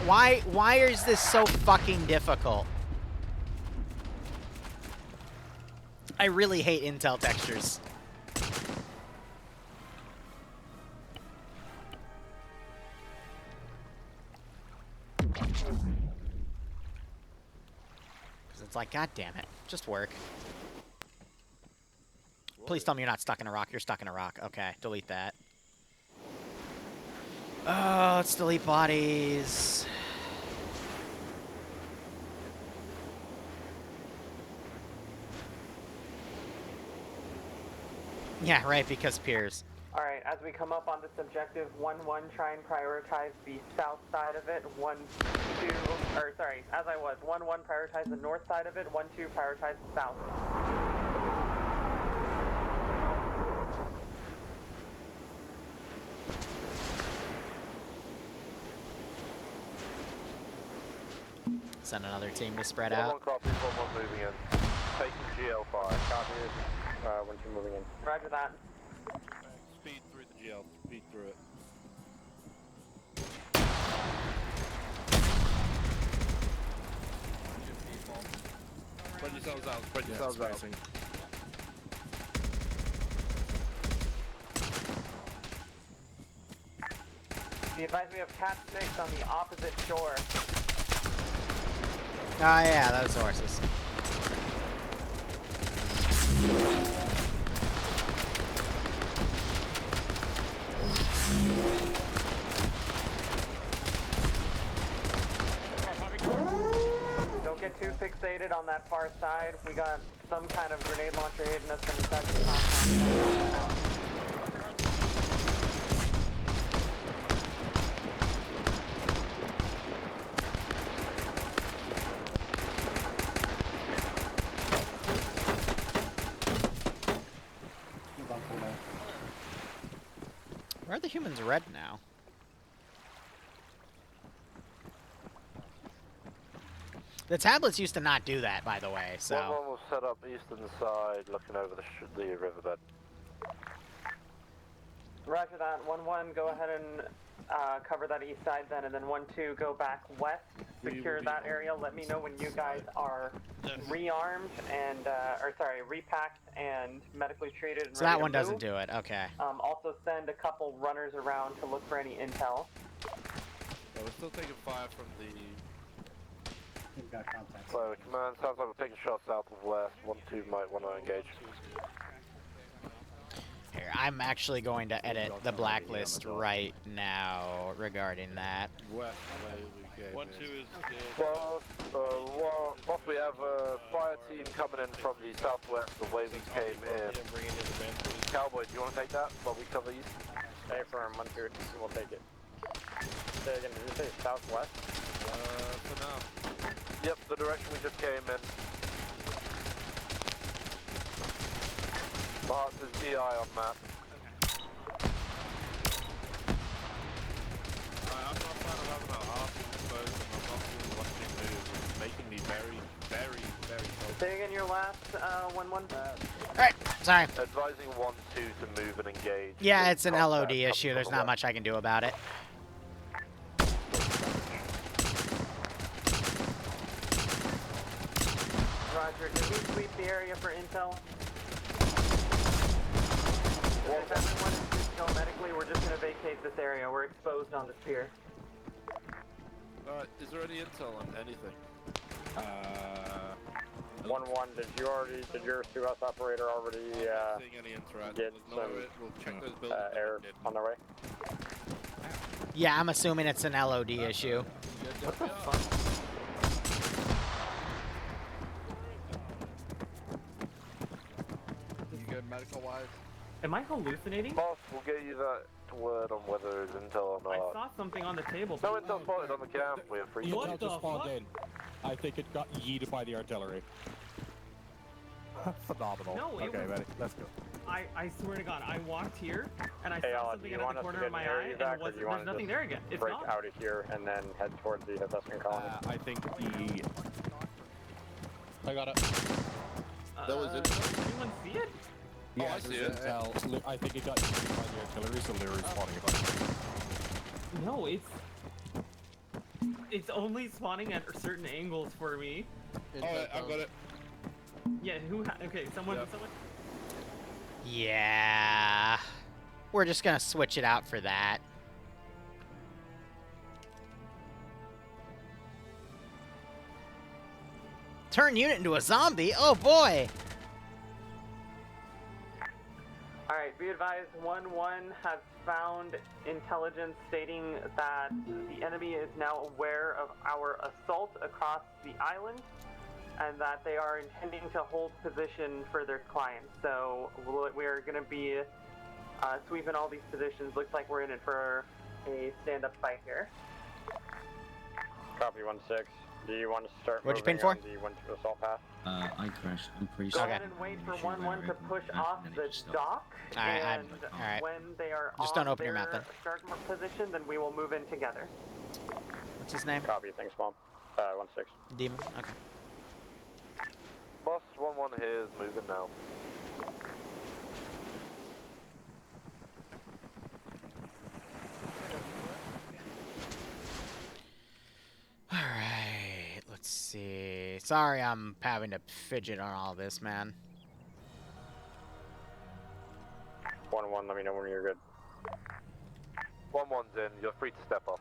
Why is this so fucking difficult? I really hate intel textures. It's like, god damn it, just work. Please tell me you're not stuck in a rock. You're stuck in a rock. Okay, delete that. Oh, let's delete bodies. Yeah, right, because peers. Alright, as we come up on this objective, 1-1, try and prioritize the south side of it. 1-2, or sorry, as I was, 1-1, prioritize the north side of it. 1-2, prioritize the south. Send another team to spread out. One copy, one moving in. Taking GL5. Copy. 1-2 moving in. Roger that. Speed through the GL. Speed through it. Spread yourselves out. Spread yourselves out. Be advised we have Cat 6 on the opposite shore. Oh yeah, those horses. Don't get too fixated on that far side. We got some kind of grenade launcher hitting us from inside the compound. Why are the humans red now? The tablets used to not do that, by the way, so... 1-1 will set up eastern side, looking over the riverbed. Roger that. 1-1, go ahead and cover that east side then, and then 1-2, go back west, secure that area. Let me know when you guys are rearmed and, repacked and medically treated and so ready that to one doesn't move. do it, okay. Also send a couple runners around to look for any intel. Yeah, we're still taking fire from the... We've got contact. So, command, sounds like we're taking shots south of west. 1-2 might want to engage. Here, I'm actually going to edit the blacklist right now regarding that. West, 1-2 is... Well, boss, we have a fire team coming in from the southwest, the way we came in. Cowboy, do you want to take that while we cover east? Stay firm, 1-2, we'll take it. Say again, did you say southwest? For now. Yep, the direction we just came in. Mark is DI on map. I'm not trying to have about half exposed and I'm not really watching moves. It's making me very, very, very cold. Say again your last 1-1. Alright, sorry. Advising 1-2 to move and engage. Yeah, it's an LOD issue. There's not much I can do about it. Roger, did we sweep the area for intel? If everyone is still medically, we're just going to vacate this area. We're exposed on this pier. Alright, is there any intel on anything? Did your Suez operator already I'm not seeing any interaction. get There's no some we'll check those buildings. air on their way? Yeah, I'm assuming it's an LOD issue. What the fuck? You good medical-wise? Am I hallucinating? Boss, we'll get you that word on whether there's intel or I not. saw something on the table. No intel spotted on the camp. We have free. What the fuck? I think it got yeeted by the artillery. Phenomenal. No, it okay, was- ready. Let's go. I swear to God, I walked here and I Hey, saw do something you out want of the us to corner of get my an air eye, and evac, or it wasn't, do you want there's to nothing just there again. It's break gone. out of here and then head towards the assessment colony? I think the... I got it. That was it. Does anyone see it? Yeah, I see there's it. intel. I think it got yeeted by the artillery, so Liru's spawning it. No, it's only spawning at certain angles for me. Alright, I got it. Yeah, okay, someone. Yeah. We're just gonna switch it out for that. Turn unit into a zombie? Oh boy! Alright, be advised, 1-1 has found intelligence stating that the enemy is now aware of our assault across the island and that they are intending to hold position for their clients. So we're going to be sweeping all these positions. Looks like we're in it for a stand-up fight here. Copy 1-6. Do you want to start What'd you moving pin for? on the 1-2 assault path? I crashed. I'm pretty Go sure. ahead and wait for 1-1 to push off the dock, Alright, and when they are just on don't open your their map then. start position, then we will move in together. What's his name? Copy, thanks, Mom. 1-6. Demon? Okay. Boss, 1-1 here is moving now. Alright, let's see. Sorry I'm having to fidget on all this, man. 1-1, let me know when you're good. 1-1's in. You're free to step off.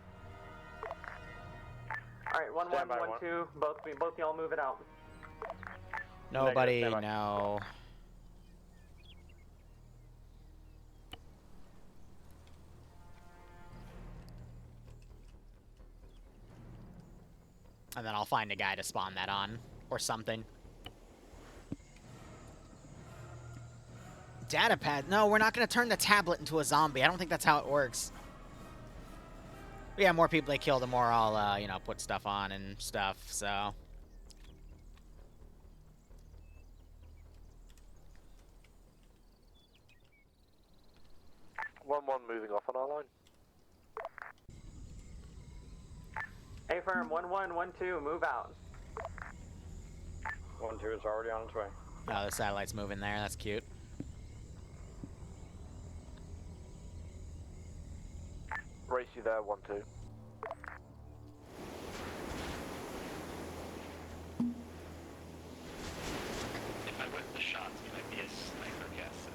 Alright, 1-1, Stand by, 1-2, both y'all move it out. Nobody, Negative, stand by. no. And then I'll find a guy to spawn that on, or something. Datapad? No, we're not going to turn the tablet into a zombie. I don't think that's how it works. But yeah, more people they kill, the more I'll, you know, put stuff on and stuff, so... 1-1 moving off on our line. A firm, 1-1, 1-2, move out. 1-2 is already on its way. Oh, the satellite's moving there. That's cute. Race you there, 1-2. If I whip the shots, can I be a sniper guess?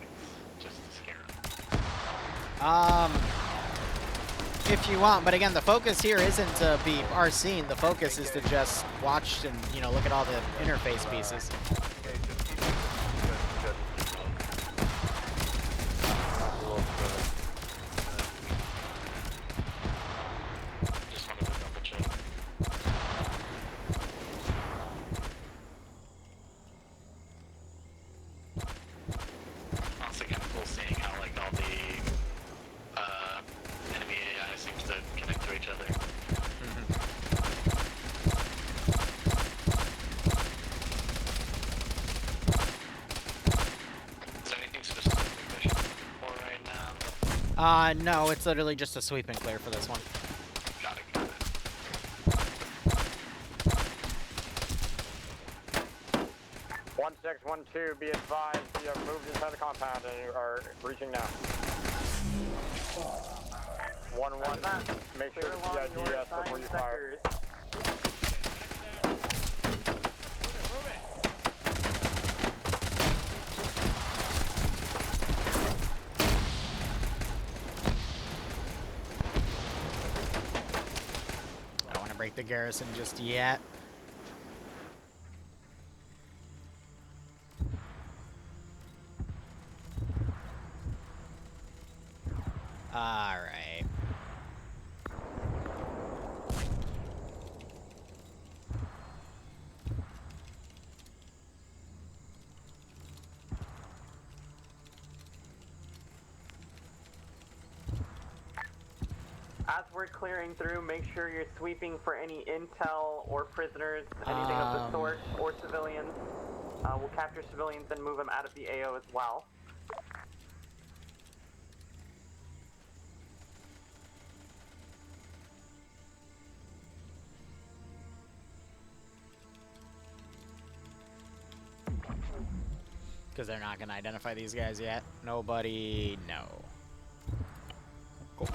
Just to scare him. If you want, but again, the focus here isn't to be RCing. The focus is to just watch and, you know, look at all the interface pieces. Just wanted to double check. Also kind of cool seeing how like all the enemy AI seems to connect to each other. Is there anything specific mission for right now? No, it's literally just a sweep and clear for this one. Got it, got it. 1-6-1-2, be advised, you have moved inside the compound and you are reaching now. 1-1, make sure to CIDS before you fire. I don't want to break the garrison just yet. Alright. As we're clearing through, make sure you're sweeping for any intel or prisoners, anything of the sort, or civilians. We'll capture civilians and move them out of the AO as well. Because they're not going to identify these guys yet. Nobody, no. Cool.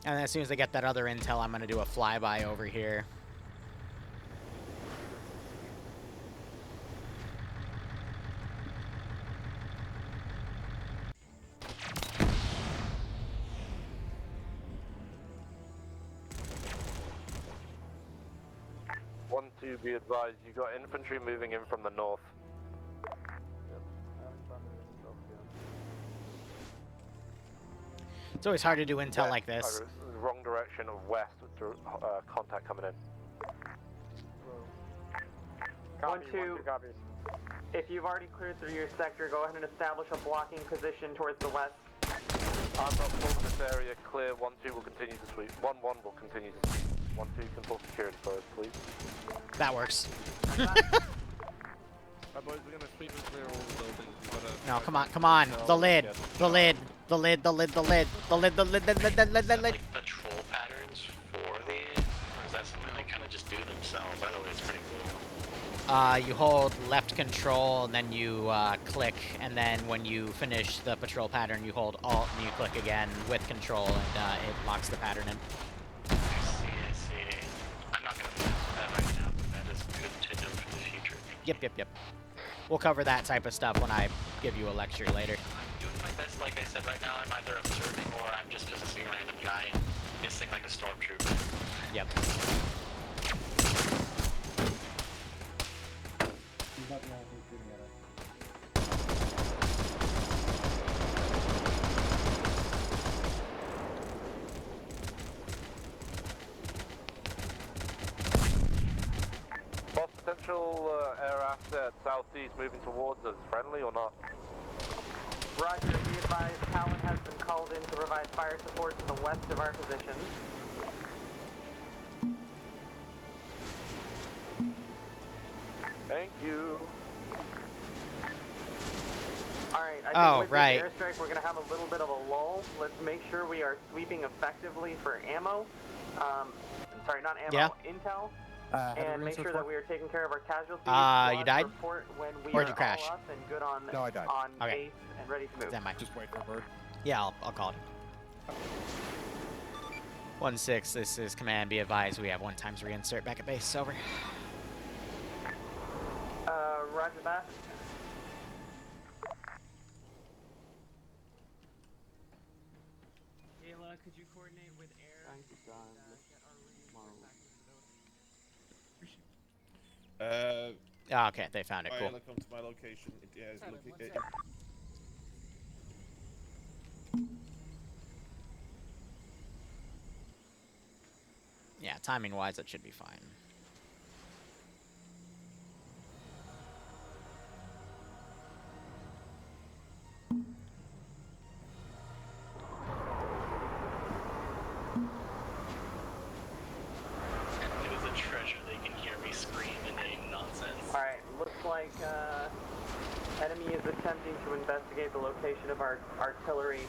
And then as soon as they get that other intel, I'm going to do a flyby over here. To be advised, you got infantry moving in from the north. It's always hard to do intel like this. Iris, wrong direction of west with contact coming in. One, two. If you've already cleared through your sector, go ahead and establish a blocking position towards the west. I'm not pulling this area clear. 1-2 will continue to sweep. 1-1 will continue to sweep. 1-2 can pull security for us, please. That works. Boys, we're gonna sweep and clear all the buildings. No, come on, come on. The lid. The lid. The lid, the lid, the lid. The lid, the lid, the lid, the lid, the lid. Like patrol patterns for the, or is that something they kind of just do themselves? By the way, it's pretty cool. You hold left control, and then you click, and then when you finish the patrol pattern, you hold Alt, and you click again with control, and it locks the pattern in. I see. I'm not going to mess with that right now, but that is good to know for the future. Yep. We'll cover that type of stuff when I give you a lecture later. I'm doing my best, like I said, right now. I'm either observing or I'm just possessing a random guy, missing like a stormtrooper. Yep. Potential air asset southeast moving towards us. Friendly or not? Roger, be advised, Talon has been called in to provide fire support to the west of our position. Thank you. Alright, I think with right. this airstrike we're going to have a little bit of a lull. Let's make sure we are sweeping effectively for ammo. Sorry, not ammo, Yeah. intel. And make sure that we are taking care of our casualties. You died? Report when we Or are did you crash? all up and good on, No, I died. on Okay. base and ready to move. That might. Just wait for a bird. Yeah, I'll call it. 1-6, this is command. Be advised, we have 1 times reinsert back at base. Over. Roger that. Ayla, could you coordinate with Air? Thank you, John. Okay, they found it. Cool. Ayla, come to my location. It is looking. Yeah, timing-wise, that should be fine. It is a treasure they can hear me scream inane nonsense. Alright, looks like enemy is attempting to investigate the location of our artillery.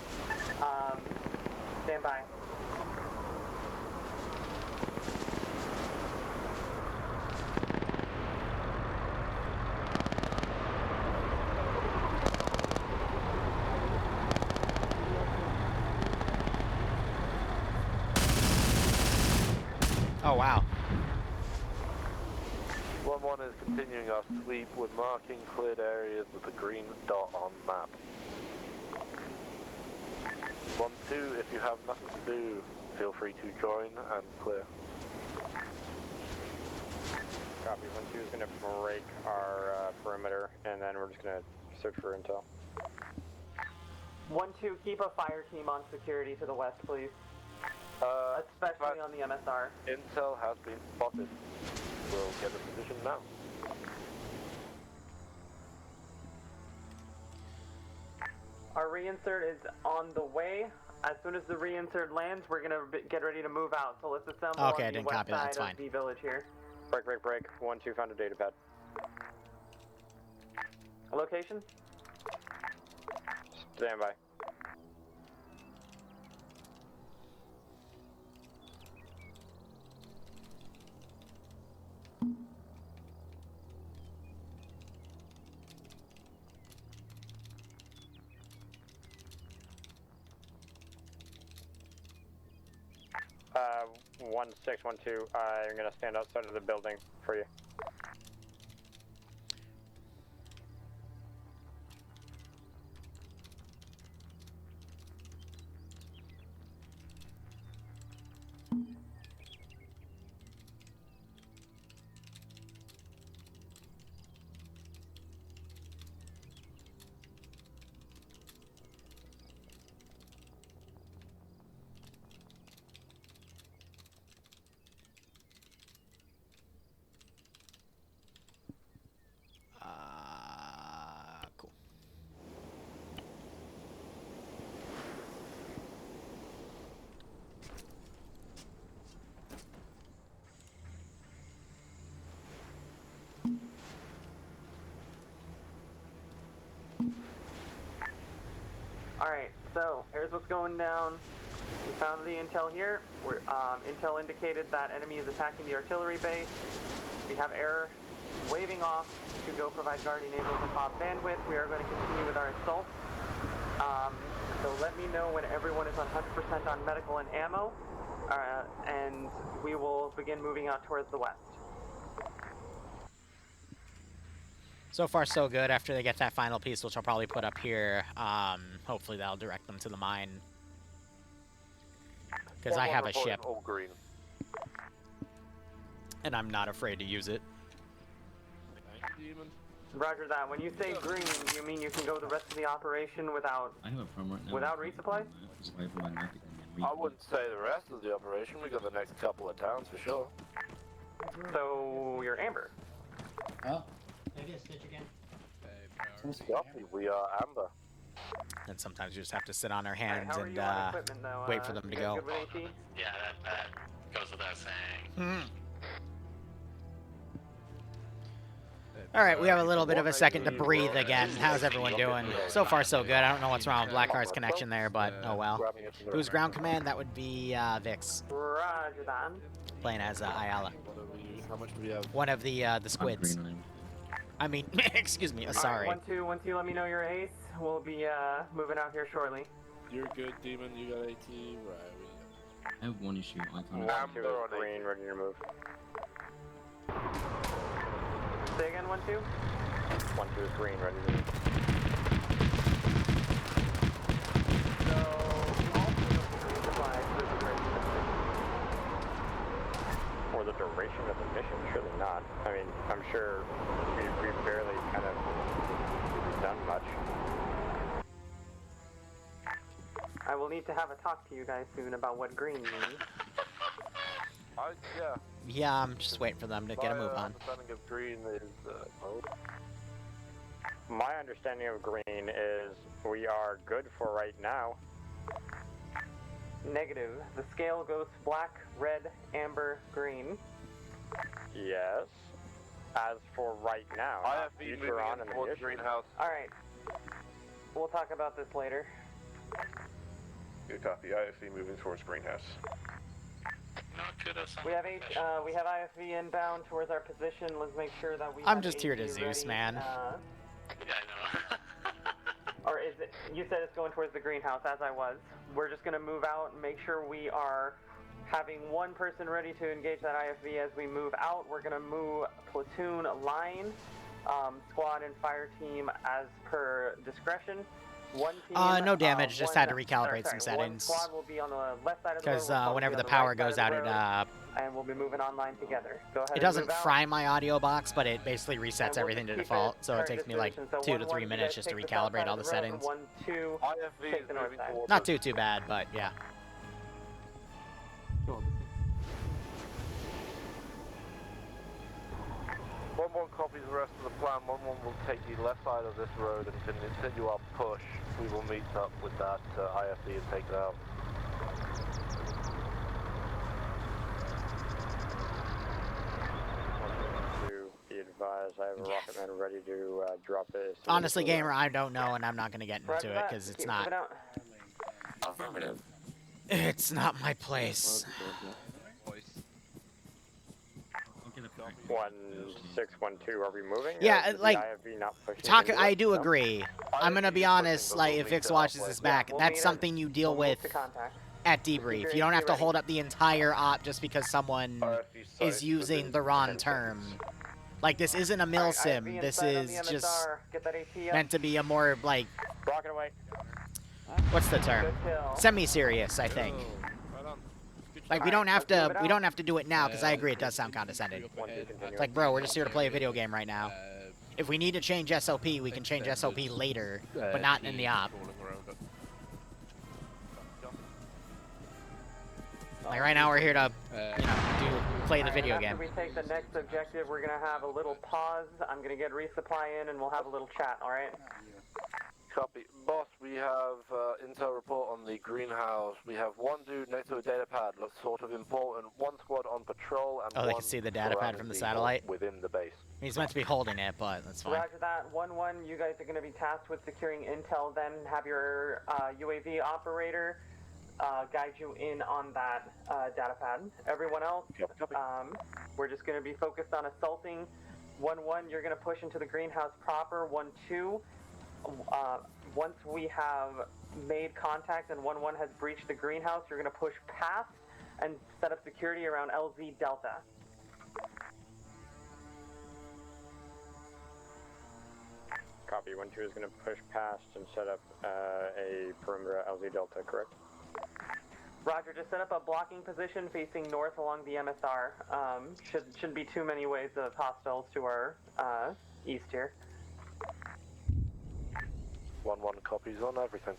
Stand by. Oh, wow. 1-1 is continuing our sweep. We're marking cleared areas with a green dot on map. 1-2, if you have nothing to do, feel free to join and clear. Copy. 1-2 is going to break our perimeter, and then we're just going to search for intel. 1-2, keep a fire team on security to the west, please. Especially on the MSR. Intel has been spotted. We'll get the position now. Our reinsert is on the way. As soon as the reinsert lands, we're gonna get ready to move out. So let's assemble Okay, I on the didn't west copy that, side it's of fine. the village here. Break. 1-2 found a data pad. Location? Stand by. Uh, 1612, I'm gonna stand outside of the building for you. Cool. Alright, so here's what's going down. We found the intel here. Intel indicated that enemy is attacking the artillery base. We have error waving off to go provide guardian angels and pop bandwidth. We are going to continue with our assault. So let me know when everyone is 100% on medical and ammo, and we will begin moving out towards the west. So far, so good. After they get that final piece, which I'll probably put up here, hopefully that'll direct them to the mine. Because I have a ship. All green. And I'm not afraid to use it. Roger that. When you say green, you mean you can go the rest of the operation without I have a problem right now. without resupply? I wouldn't say the rest of the operation. We got the next couple of towns for sure. So you're amber. Oh. Maybe a stitch again. Copy. We are amber. And sometimes you just have to sit on our Alright, hands how are and you on equipment, though? wait for them to You go. guys good with AT? Yeah, that goes without saying. Alright, we have a little bit of a second to breathe again. How's everyone doing? So far, so good. I don't know what's wrong with Blackheart's connection there, but oh well. Who's ground command? That would be Vix. Roger that. Playing as Ayala. How much do we have? One of the squids. I mean, excuse me, sorry. Alright, 1-2, once you let me know your ace, we'll be moving out here shortly. You're good, Demon. You got AT. Right. I have one issue. I can't. Amber on green, ready to move. Say again, 1-2? 1-2 is green, ready to move. So, also resupply for the duration of the mission. For the duration of the mission, surely not. I mean, I'm sure we've barely kind of done much. I will need to have a talk to you guys soon about what green means. Yeah. Yeah, I'm just waiting for them to get a move on. My understanding of green is mode. My understanding of green is we are good for right now. Negative. The scale goes black, red, amber, green. Yes. As for right now, IFV moving on in towards greenhouse. Alright. We'll talk about this later. Good copy. IFV moving towards greenhouse. We have IFV inbound towards our position. Let's make sure that we. I'm just here to Zeus, ready. man. Yeah, I know. Or is it? You said it's going towards the greenhouse, as I was. We're just gonna move out and make sure we are having one person ready to engage that IFV as we move out. We're gonna move platoon, line, squad, and fire team as per discretion. One team, No damage, just had to one recalibrate some settings. One squad will be on the left side of the road. Because one squad will whenever be the on power right side goes of the out, road, and we'll be moving online together. Go ahead it and doesn't move out. fry my audio box, but it basically resets And we'll everything to just keep default, it so it current takes me like disposition. So 2 to 3 1-1, minutes you just to guys take the south recalibrate side all of the the road, settings. 1-2, IFV take is the north moving side. towards Not us. too bad, but yeah. One copies the rest of the plan. 1-1 will take the left side of this road and continue our push. We will meet up with that IFV and take it out. To be advised, I have a rocket man ready to drop it. Honestly, gamer, I don't know, and I'm not going to get into it, because it's not... It's not my place. 1612, are we moving? Yeah, Is the like, IFV not pushing into I it? do No? agree. I'm gonna be honest, like, if Vix watches this back, that's something you deal with at debrief. You don't have to hold up the entire op just because someone is using the wrong term. Like, this isn't a mill sim. This is just meant to be a more, like, Rocket away. what's the term? Semi-serious, I think. Like, we don't have to do it now, because I agree it does sound condescending. It's like, bro, we're just here to play a video game right now. If we need to change SOP, we can change SOP later, but not in the op. Like, right now we're here to, you know, play the video game. After we take the next objective, we're going to have a little pause. I'm going to get resupply in, and we'll have a little chat, all right? Copy. Boss, we have intel report on the greenhouse. We have one dude next to a data pad, looks sort of important. One squad on patrol, and they can see the data pad from the satellite? Within the base. He's meant to be holding it, but that's fine. Roger that. 1-1, you guys are going to be tasked with securing intel, then have your UAV operator guide you in on that data pad. Everyone else, we're just going to be focused on assaulting. 1-1, you're going to push into the greenhouse proper. 1-2, once we have made contact and 1-1 has breached the greenhouse, you're going to push past and set up security around LZ Delta. Copy. 1-2 is going to push past and set up a perimeter at LZ Delta, correct? Roger, just set up a blocking position facing north along the MSR. Shouldn't be too many waves of hostiles to our east here. 1-1 copies on everything.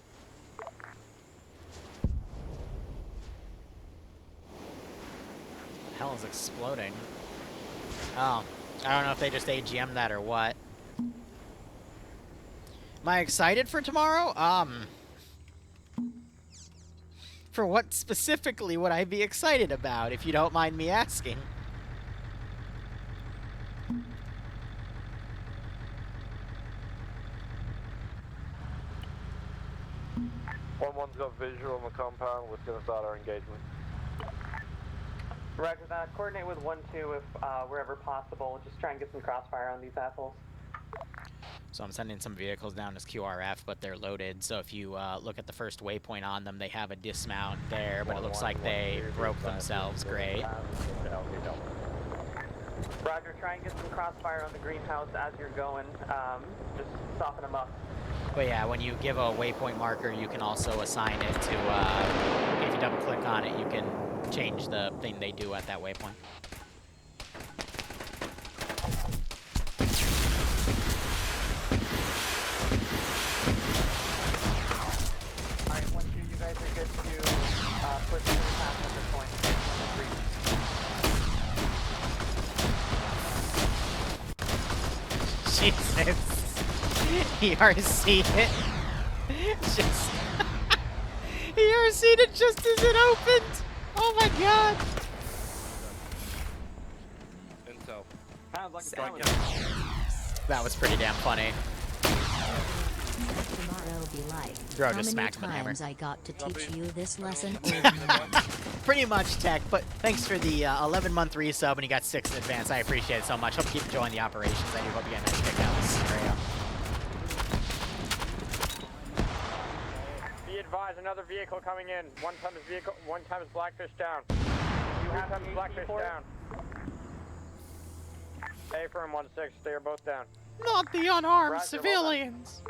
The hell is exploding? Oh, I don't know if they just AGM'd that or what. Am I excited for tomorrow? For what specifically would I be excited about, if you don't mind me asking? One's got visual on the compound. We're going to start our engagement. Roger that. Coordinate with 1-2 if wherever possible. Just try and get some crossfire on these assholes. So I'm sending some vehicles down as QRF, but they're loaded. So if you look at the first waypoint on them, they have a dismount there, but it looks like they broke themselves. Great. Roger, try and get some crossfire on the greenhouse as you're going. Just soften them up. But yeah, when you give a waypoint marker, you can also assign it to, if you double click on it, you can change the thing they do at that waypoint. Alright, 1-2, you guys are good to push into the path at this point. Jesus. ERC it. Just ERC'd it just as it opened. Oh my god. Intel. That was pretty damn funny. Tomorrow be like, Bro how just many smacked him with a hammer. times I got to teach you this lesson? Pretty much, Tech, but thanks for the 11-month resub, and you got 6 in advance. I appreciate it so much. Hope you keep enjoying the operations. I do hope you get a nice kick out of this scenario. Be advised, another vehicle coming in. One time is Blackfish down. You have time is Blackfish down. A-firm 1-6, they are both down. Not the unarmed Roger, civilians.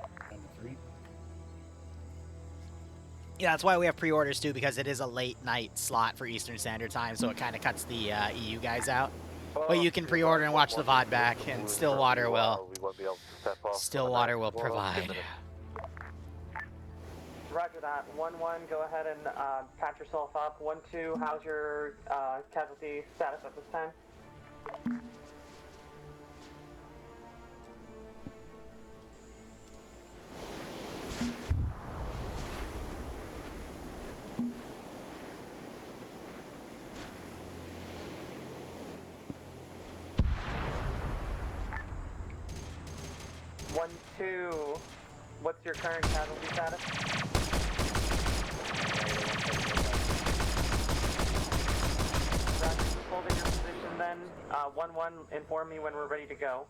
Yeah, that's why we have pre-orders too, because it is a late night slot for Eastern Standard Time, so it kind of cuts the EU guys out. But you can pre-order and watch the VOD back, and Stillwater will. Stillwater will provide. Roger that. 1-1, go ahead and patch yourself up. 1-2, how's your casualty status at this time? One, two. What's your current casualty status? Roger, just holding your position then. 1-1, inform me when we're ready to go.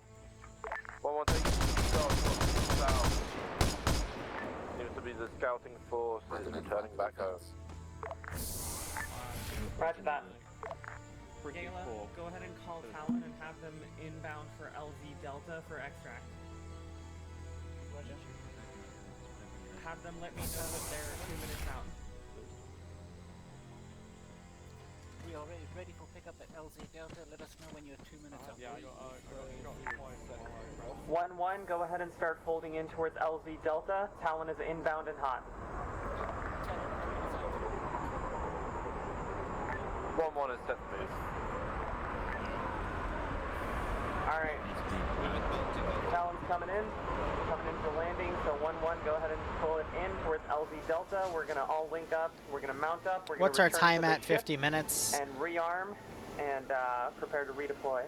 1-1, take south. Seems to be the scouting force is returning back home. Roger that. Gala, go ahead and call Talon and have them inbound for LZ Delta for extract. Have them let me know that they're 2 minutes out. We are ready for pickup at LZ Delta. Let us know when you're 2 minutes out. Yeah, I got 1-1, go ahead and start folding in towards LZ Delta. Talon is inbound and hot. 1-1 is set to move. Alright. Talon's coming in for landing, so 1-1, go ahead and pull it in towards LZ Delta. We're gonna all link up, we're gonna mount up, we're What's gonna our return time to the at? ship 50 minutes. and rearm and prepare to redeploy.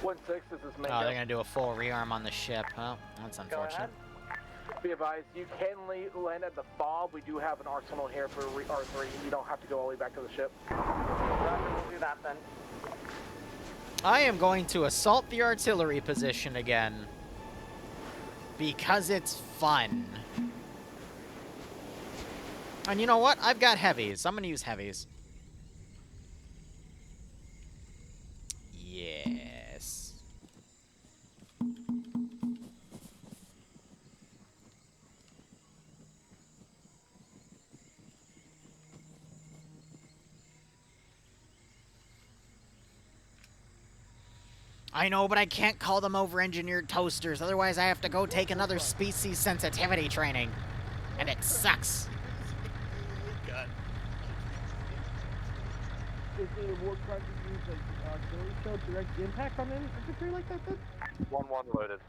1-6, this is main. Oh, they're gonna do a full rearm on the ship. Well, that's unfortunate. Be advised, you can land at the FOB. We do have an arsenal here for R3. You don't have to go all the way back to the ship. Roger, we'll do that then. I am going to assault the artillery position again. Because it's fun. And you know what? I've got heavies. I'm gonna use heavies. Yes. I know, but I can't call them over-engineered toasters. Otherwise, I have to go take another species sensitivity training. And it sucks. God. Is it a war crime to use like artillery shell direct impact on infantry like that then? 1-1 loaded.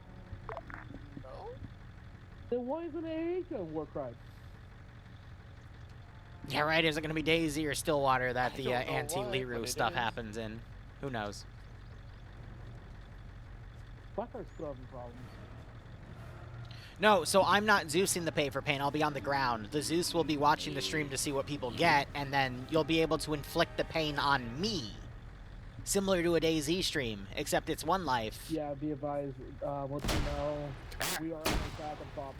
No. Then why isn't it a war crime? Yeah, right. Is it going to be Daisy or Stillwater that the anti-Liru stuff happens in? Who knows? Blackheart's still having problems. No, so I'm not Zeusing the pay for pain. I'll be on the ground. The Zeus will be watching the stream to see what people get, and then you'll be able to inflict the pain on me. Similar to a DayZ stream, except it's one life. Yeah, be advised, once you know, we are on the back of Bob.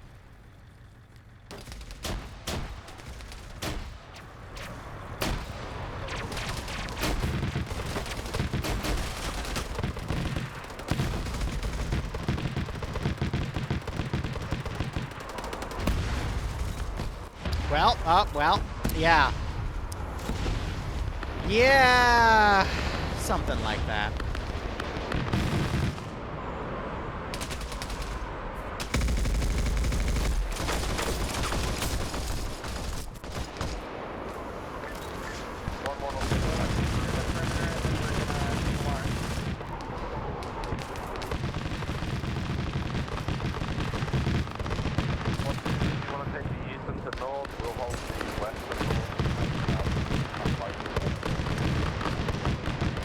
Well, well, yeah. Yeah, something like that.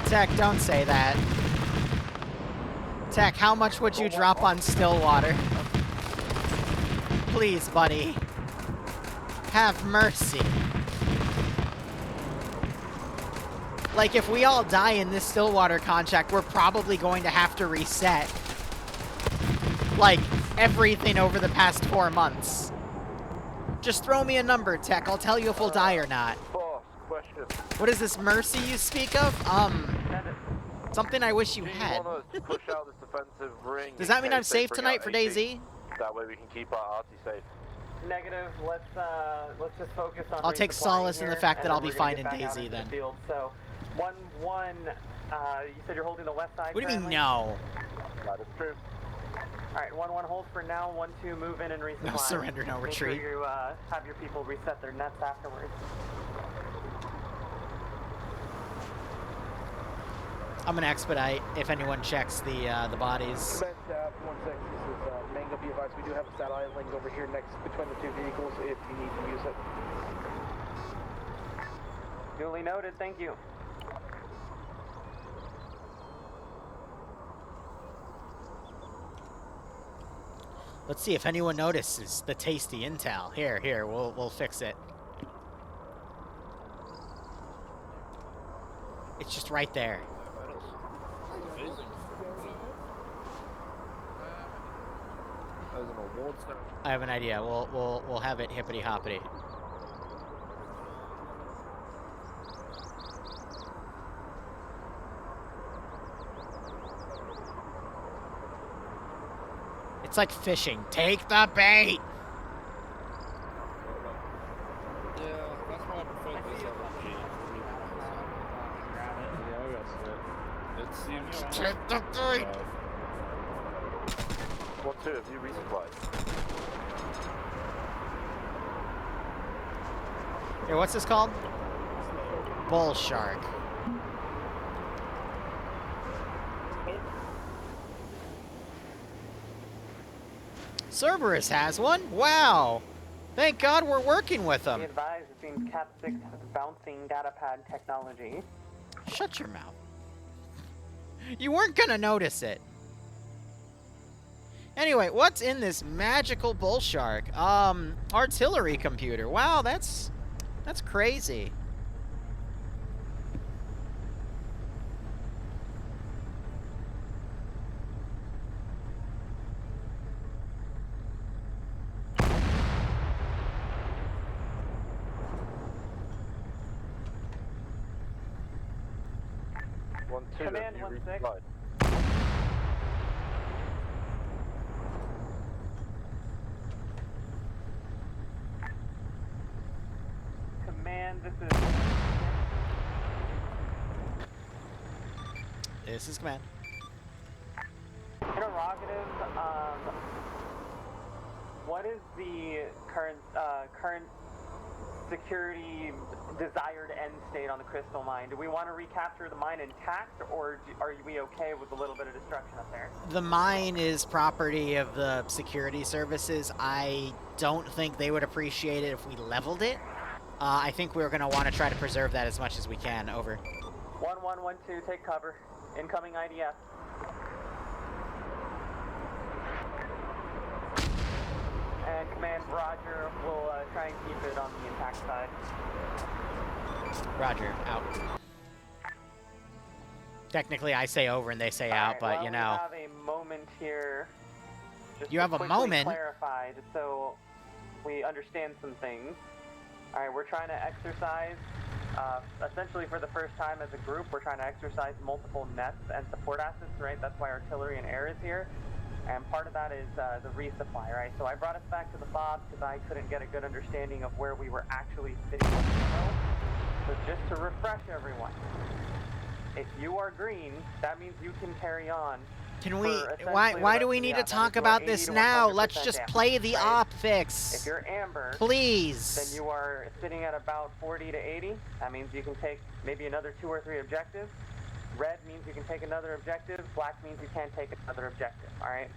Tech, don't say that. Tech, how much would you drop on Stillwater? Please, buddy. Have mercy. Like, if we all die in this Stillwater contract, we're probably going to have to reset. Like, everything over the past 4 months. Just throw me a number, Tech. I'll tell you if we'll die or not. What is this mercy you speak of? Something I wish you had. Push out this defensive ring. Does that mean I'm safe tonight for DayZ? That way we can keep our arty safe. Negative. Let's just focus on. I'll take resupplying solace in the here, fact that and I'll then be we're gonna finding get back out Daisy into the then. field. So, 1-1. You said you're holding the west side. What do you mean currently? no? That is true. All right, 1-1 hold for now. 1-2 move in and resupply. No surrender, no Make retreat. Sure you have your people reset their nets afterwards. I'm gonna expedite if anyone checks the bodies. Command staff, 1-6, this is Mango. Be advised, we do have a satellite link over here next between the two vehicles if you need to use it. Duly noted. Thank you. Let's see if anyone notices the tasty intel. Here, we'll fix it. It's just right there. I have an idea. We'll have it hippity hoppity. It's like fishing. Take the bait. Yeah, that's why I prefer this RPG. Yeah, It seems. Take the bait. 1-2, have you resupplied? Here, what's this called? Bull shark. Cerberus has one? Wow! Thank God we're working with them. Be advised, it seems Cat 6 has bouncing data pad technology. Shut your mouth. You weren't gonna notice it. Anyway, what's in this magical bull shark? Artillery computer. Wow, that's crazy. Command 1-6. Command, This is command. Interrogative, what is the current security desired end state on the crystal mine? Do we want to recapture the mine intact, or are we okay with a little bit of destruction up there? The mine is property of the security services. I don't think they would appreciate it if we leveled it. I think we're going to want to try to preserve that as much as we can. Over. 1112, take cover. Incoming IDF. And command, Roger. We'll try and keep it on the intact side. Roger, out. Technically, I say over and they say out, Right, but well, you know. We have a moment here. Just You to have a quickly moment? Clarified, so we understand some things. All right, we're trying to exercise. Essentially, for the first time as a group, we're trying to exercise multiple nets and support assets, right? That's why artillery and air is here. And part of that is the resupply, right? So I brought us back to the VODS because I couldn't get a good understanding of where we were actually sitting on the ammo. So just to refresh everyone, if you are green, that means you can carry on. Can we? Why do we need to talk about this now? Let's just play the op fix. If you're amber, please. Then you are sitting at about 40 to 80. That means you can take maybe another 2 or 3 objectives. Red means you can take another objective. Black means you can't take another objective. All right.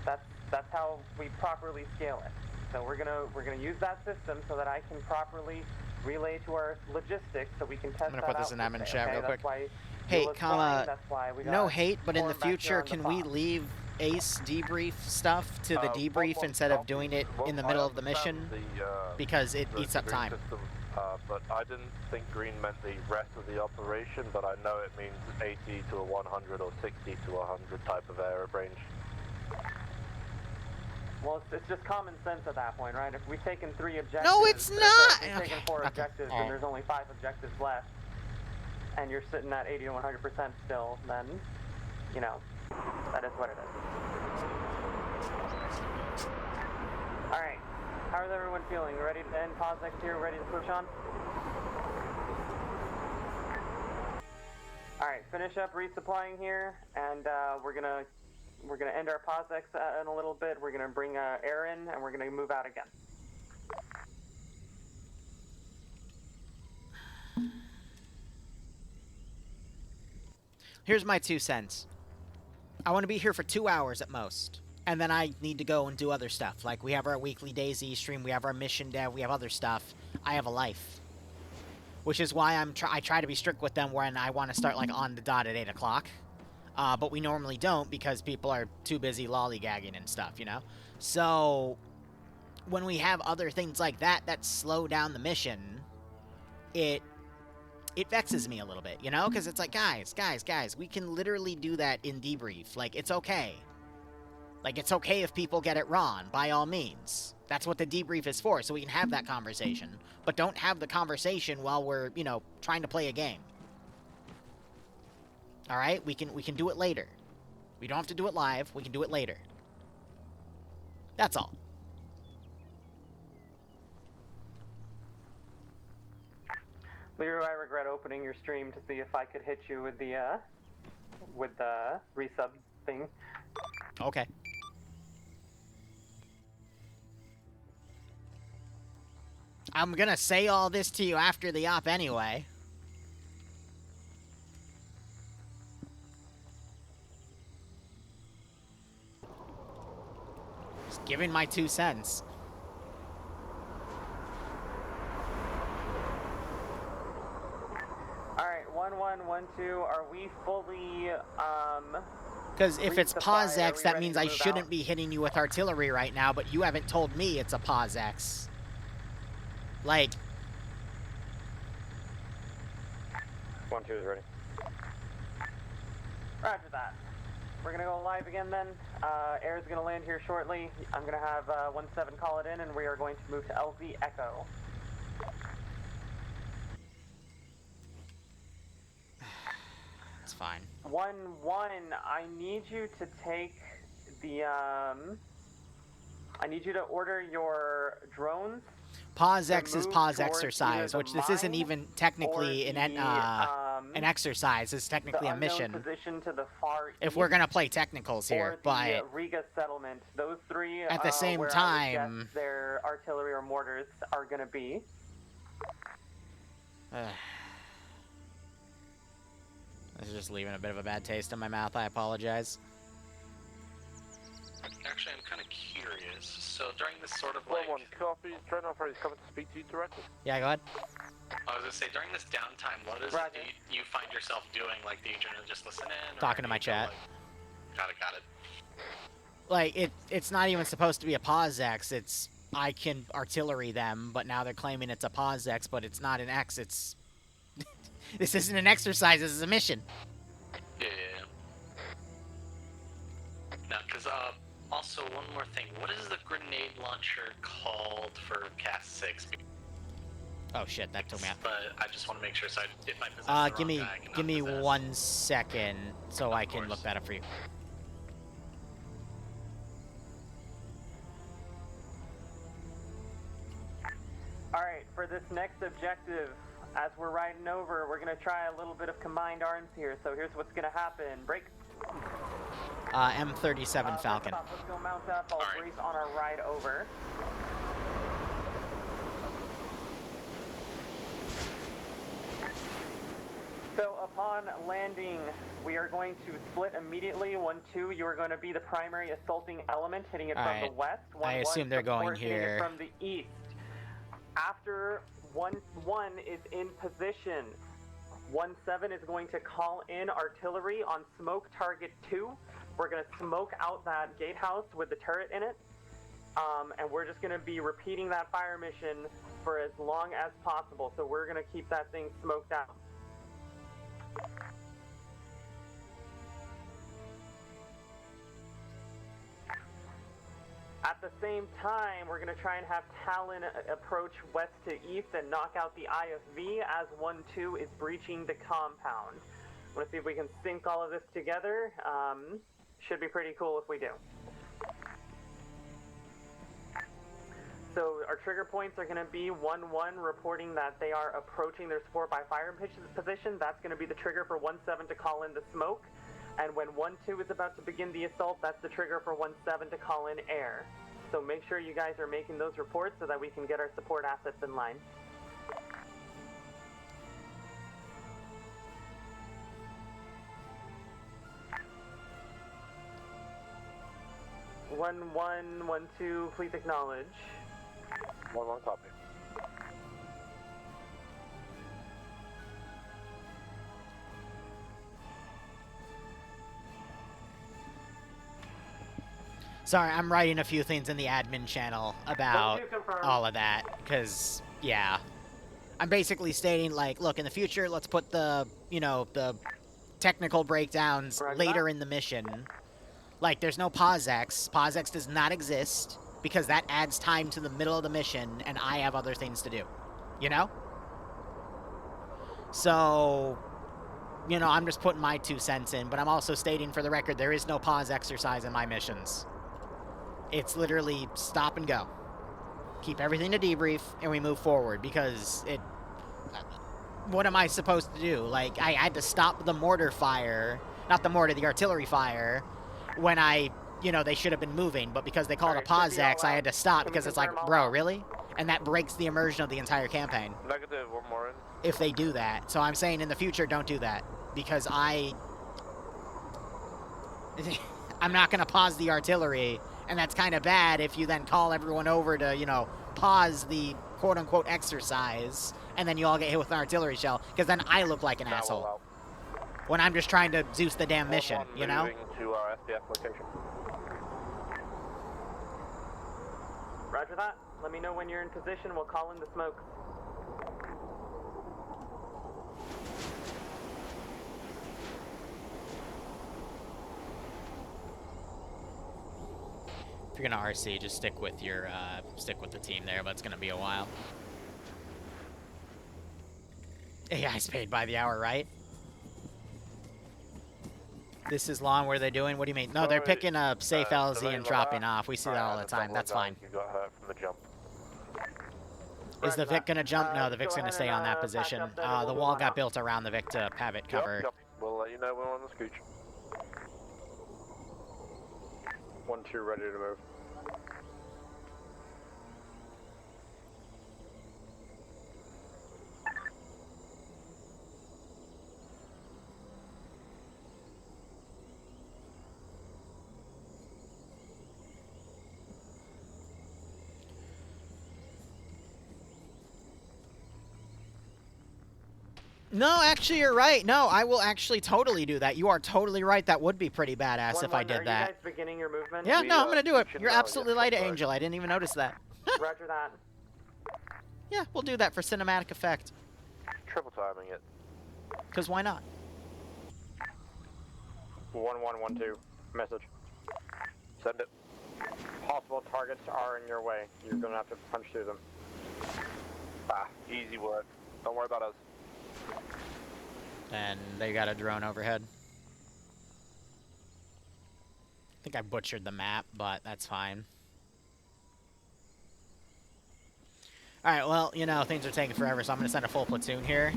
That's how we properly scale it. So we're gonna use that system so that I can properly relay to our logistics so we can test. I'm gonna put this in admin chat real quick. Why Hey, comma, that's why we no got hate, but in the Storm back here future, on the can we box. leave Ace debrief stuff to the debrief instead of doing it in the middle of the mission? Because it eats up time. System, but I didn't think green meant the rest of the operation, but I know it means 80 to a 100 or 60 to 100 type of air range. Well, it's just common sense at that point, right? If we've taken 3 objectives... No, it's not! If we've taken 4 objectives and there's only 5 objectives left, and you're sitting at 80 to 100% still, then, you know, that is what it is. Alright, how How's everyone feeling? Ready to end pause next year? Ready to push on? Alright, finish up resupplying here, and we're gonna end our POSEX in a little bit. We're gonna bring air in, and we're gonna move out again. Here's my 2 cents. I want to be here for 2 hours at most. And then I need to go and do other stuff. Like, we have our weekly DayZ stream, we have our mission dev, we have other stuff. I have a life. Which is why I try to be strict with them when I want to start, like, on the dot at 8 o'clock. But we normally don't because people are too busy lollygagging and stuff, you know? So, when we have other things like that slow down the mission, it vexes me a little bit, you know? Because it's like, guys, we can literally do that in debrief. Like, it's okay. Like, it's okay if people get it wrong, by all means. That's what the debrief is for, so we can have that conversation. But don't have the conversation while we're, you know, trying to play a game. Alright? We can do it later. We don't have to do it live, we can do it later. That's all. Liru, I regret opening your stream to see if I could hit you with the resub thing. Okay. I'm gonna say all this to you after the op anyway. Just giving my 2 cents. Alright, 1112, are we fully, Because if it's POSEX, that ready means to I move shouldn't out? be hitting you with artillery right now, but you haven't told me it's a POSEX. Like... 1-2 is ready. Roger that. We're gonna go live again then. Air's gonna land here shortly. I'm gonna have 17 call it in, and we are going to move to LZ Echo. It's fine. 1-1, I need you to take the, I need you to order your drones. POSEX is move pause towards exercise, either the which this isn't mine even technically or an exercise. It's technically the a mission. Position to the far If we're gonna play technicals here, or the, but Riga settlement. Those three at the same where I would time, guess their artillery or mortars are gonna be. This is just leaving a bit of a bad taste in my mouth. I apologize. Actually, I'm kind of curious. So during this sort of like... 1-1, copy. Train operator is coming to speak to you directly. Yeah, go ahead. I was gonna say, during this downtime, what is it you find yourself doing? Like, do you generally just listen in? Or Talking to do my you go, chat. Like... Got it. Like, it's not even supposed to be a POSEX. It's, I can artillery them, but now they're claiming it's a POSEX, but it's not an X. It's... This isn't an exercise, this is a mission. Yeah. Now, because, also, one more thing. What is the grenade launcher called for Cast 6? Oh shit, that took me out. But I just want to make sure so I did my possess Give me 1 second so I can look that up for you. Alright, for this next objective, as we're riding over, we're gonna try a little bit of combined arms here. So here's what's gonna happen. Break. M37 Falcon. Let's go mount up. I'll brace on our ride over. So upon landing, we are going to split immediately. 1-2, you are going to be the primary assaulting element, hitting it from the west. 1-1, I assume they're going hitting it here. from the east. After 1-1 is in position, 1-7 is going to call in artillery on smoke target 2. We're going to smoke out that gatehouse with the turret in it. And we're just going to be repeating that fire mission for as long as possible. So we're going to keep that thing smoked out. At the same time, we're going to try and have Talon approach west to east and knock out the IFV as 1-2 is breaching the compound. I want to see if we can sync all of this together. Should be pretty cool if we do. So our trigger points are going to be 1-1 reporting that they are approaching their support by fire position. That's going to be the trigger for 1-7 to call in the smoke. And when 1-2 is about to begin the assault, that's the trigger for 1-7 to call in air. So make sure you guys are making those reports so that we can get our support assets in line. One, 1-2, please acknowledge. 1-1, copy. Sorry, I'm writing a few things in the admin channel about all of that, because, yeah. I'm basically stating, like, look, in the future, let's put the, you know, the technical breakdowns later in the mission. Like, there's no POSX. POSX does not exist, because that adds time to the middle of the mission, and I have other things to do. You know? So, you know, I'm just putting my 2 cents in, but I'm also stating for the record, there is no pause exercise in my missions. It's literally stop and go. Keep everything to debrief, and we move forward, because it... What am I supposed to do? Like, I had to stop the mortar fire, not the mortar, the artillery fire, when you know, they should have been moving, but because they called a POSX, I had to stop, because it's like, bro, really? And that breaks the immersion of the entire campaign. Negative, one more in. If they do that. So I'm saying in the future, don't do that, because I'm not going to pause the artillery, and that's kind of bad if you then call everyone over to, you know, pause the quote-unquote exercise, and then you all get hit with an artillery shell, because then I look like an asshole. When I'm just trying to Zeus the damn mission, you know? Moving to our SDF location. Roger that. Let me know when you're in position. We'll call in the smoke. If you're gonna RC, just stick with the team there, but it's gonna be a while. AI's paid by the hour, right? This is long. What are they doing? What do you mean? No, they're picking up safe LZ and dropping off. We see that all the time. That's fine. You got hurt from the jump. Is the Vic gonna jump? No, the Vic's gonna stay on that position. The wall got built around the Vic to have it cover. Yep. We'll let you know when we're on the scooch. 1-2 ready to move. No, actually, you're right. No, I will actually totally do that. You are totally right. That would be pretty badass if I did that. Are you guys beginning your movement? Yeah, no, I'm going to do it. You're absolutely right, Angel. I didn't even notice that. Roger that. Yeah, we'll do that for cinematic effect. Triple timing it. Because why not? 1-1-1-2. Message. Send it. Possible targets are in your way. You're going to have to punch through them. Easy work. Don't worry about us. And they got a drone overhead. I think I butchered the map, but that's fine. Alright, well, you know, things are taking forever, so I'm going to send a full platoon here.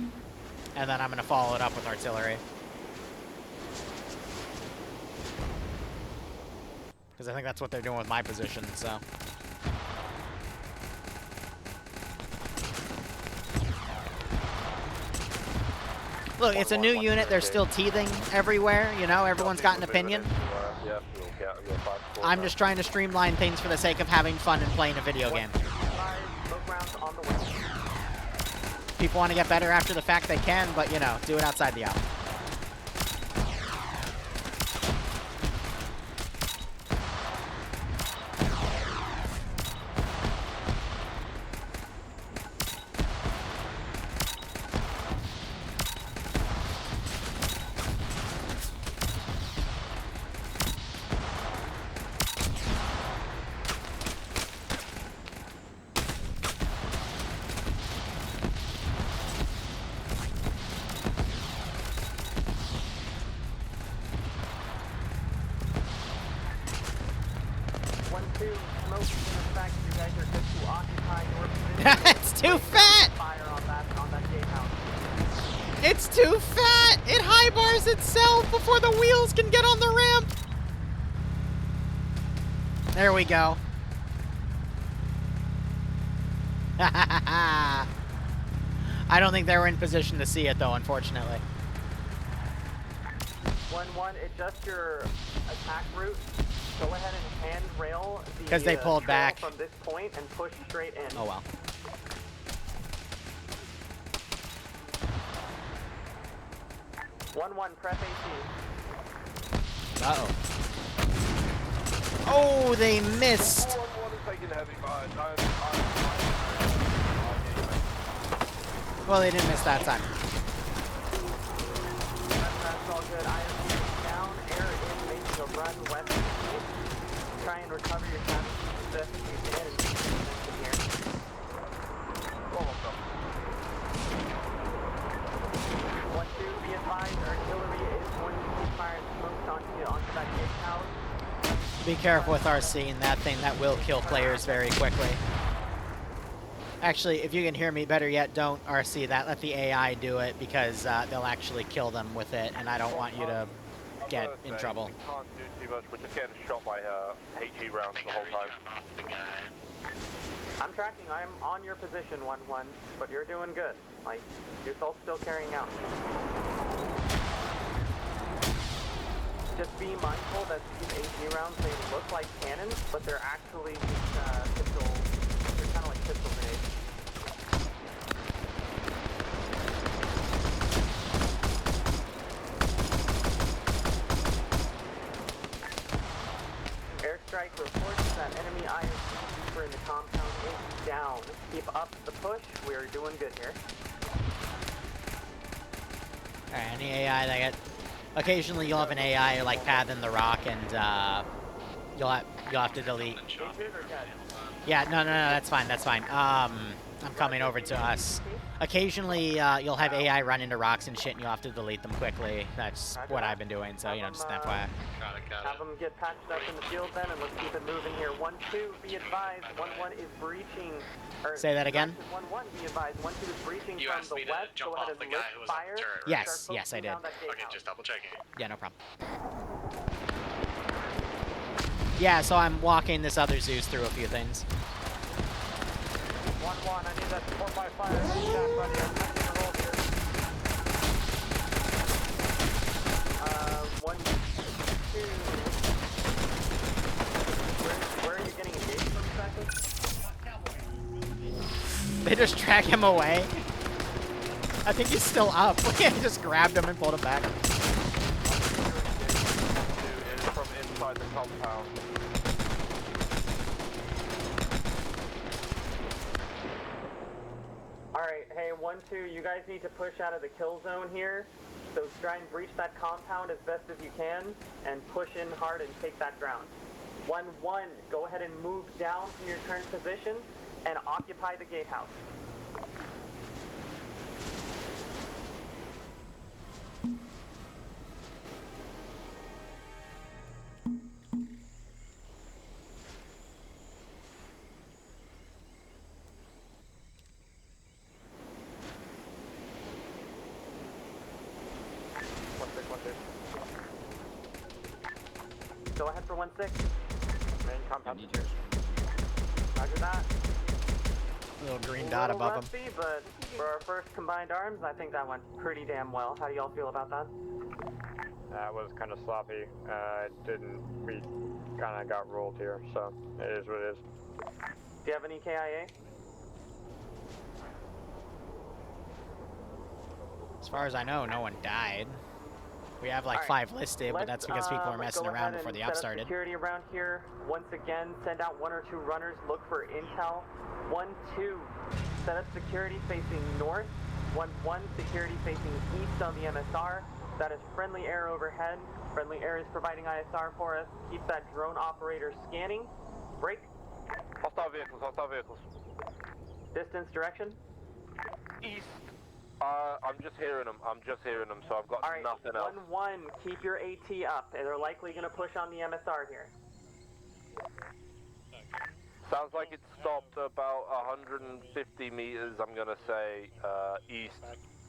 And then I'm going to follow it up with artillery. Because I think that's what they're doing with my position, so... Look, it's a new unit. They're still teething everywhere, you know? Everyone's got an opinion. I'm just trying to streamline things for the sake of having fun and playing a video game. People want to get better after the fact, they can, but, you know, do it outside the hour. It's too fat! Fire on that gatehouse. It's too fat! It high bars itself before the wheels can get on the ramp! There we go. I don't think they were in position to see it though, unfortunately. 1-1, adjust your attack route. Go ahead and handrail the 'Cause they pulled trail back. from this point and push straight in. Oh well. 1-1, press AC. Uh-oh. Oh, they missed! Well, they didn't miss that time. That's all good. I am down, air in, making a run west and east. Try and recover your time as best as you can and keep momentum here. 1-2, be advised, artillery is going to keep firing smokes onto that gatehouse. Be careful with RC and that thing. That will kill players very quickly. Actually, if you can hear me, better yet, don't RC that. Let the AI do it, because they'll actually kill them with it, and I don't want you to get in trouble. We can't do too much. We're just getting shot by HE rounds the whole time. I'm tracking. I'm on your position, 1-1, but you're doing good. Like, your assault's still carrying out. Just be mindful that these HE rounds, they look like cannons, but they're actually pistol. They're kind of like pistol grenades. Airstrike reports that enemy ISP keeper in the compound is down. Keep up the push. We're doing good here. Alright, any AI that get... Occasionally you'll have an AI like path in the rock, and you'll have to delete. Yeah, no, that's fine, that's fine. I'm coming over to us. Occasionally you'll have AI run into rocks and shit, and you'll have to delete them quickly. That's what I've been doing, so you know, just an FYI. Have them get patched up in the field then, and let's keep it moving here. 1-2, be advised, 1-1 is breaching. Say that again? 1-1, be advised, 1-2 is breaching from the west. Go ahead and lift fire. Yes, yes, I did. Okay, just double checking. Yeah, no problem. Yeah, so I'm walking this other Zeus through a few things. 1-1, I need that support by fire. Attack, buddy. I'm not gonna roll here. 1-2. Where are you getting engaged from exactly? They just drag him away. I think he's still up. I just grabbed him and pulled him back. It is from inside the compound. Alright, hey, 1-2, you guys need to push out of the kill zone here. So try and breach that compound as best as you can, and push in hard and take that ground. 1-1, go ahead and move down from your current position, and occupy the gatehouse. Go ahead for 1-6. Main compound. Roger that. Little green dot above him. Rusty, but for our first combined arms, I think that went pretty damn well. How do y'all feel about that? That was kind of sloppy. We kind of got rolled here, so it is what it is. Do you have any KIA? As far as I know, no one died. We have like 5 listed, but that's because people are messing around before the op started. Security around here. Once again, send out 1 or 2 runners. Look for intel. 1-2. Set up security facing north. 1-1. Security facing east on the MSR. That is friendly air overhead. Friendly air is providing ISR for us. Keep that drone operator scanning. Break. Hostile vehicles, hostile vehicles. Distance, direction. East. I'm just hearing them. So I've got nothing else. 1-1, keep your AT up. They're likely going to push on the MSR here. Sounds like it stopped about 150 meters, I'm gonna say, east.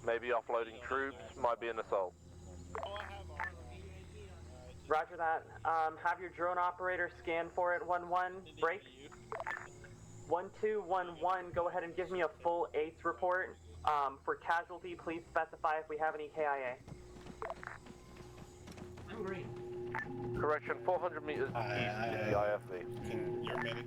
Maybe offloading troops, might be an assault. Roger that. Have your drone operator scan for it, 1-1, break. 1211, go ahead and give me a full ACE report. For casualty, please specify if we have any KIA. I'm green. Correction, 400 meters east in the IFV. You're ready.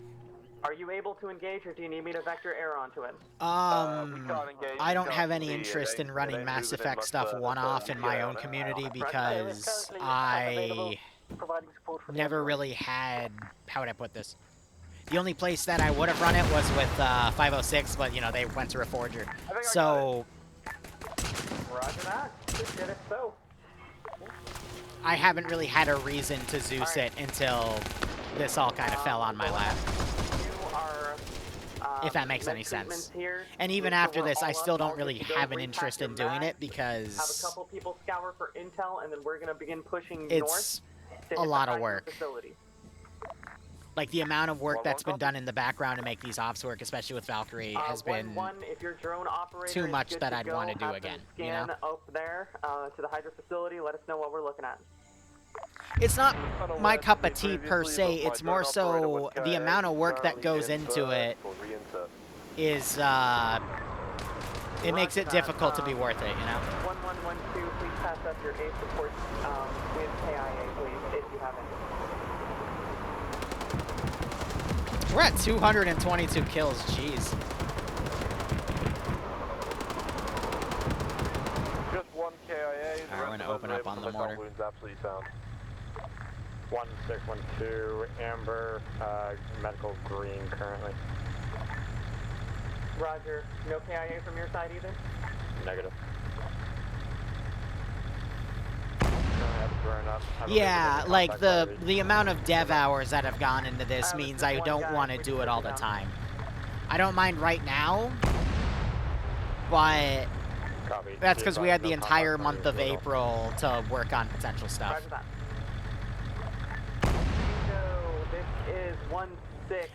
Are you able to engage, or do you need me to vector air onto it? I don't have any interest in running Mass Effect stuff one-off in my own community because I never really had, how would I put this? The only place that I would have run it was with 506, but, you know, they went to Reforger. So... Roger that. Just did it so. I haven't really had a reason to Zeus it until this all kind of fell on my lap. If that makes any sense. And even after this, I still don't really have an interest in doing it because... Have a couple people scour for intel, and then we're going to begin pushing north. It's a lot of work. Facility. Like, the amount of work that's been done in the background to make these ops work, especially with Valkyrie, has been if your drone operator too much that I'd want to do again, you know? Up there to the Hydra facility, let us know what we're looking at. It's not my cup of tea per se, it's more so the amount of work that goes into it is, it makes it difficult to be worth it, you know? 1112, please pass up your ACE reports with KIA, please, if you have any. We're at 222 kills, jeez. Just one KIA. Alright, we're gonna open up on the mortar. Absolutely sound. 1612, Amber, medical green currently. Roger. No KIA from your side either? Negative. Yeah, like the amount of dev hours that have gone into this means I don't want to do it all the time. I don't mind right now, but that's because we had the entire month of April to work on potential stuff.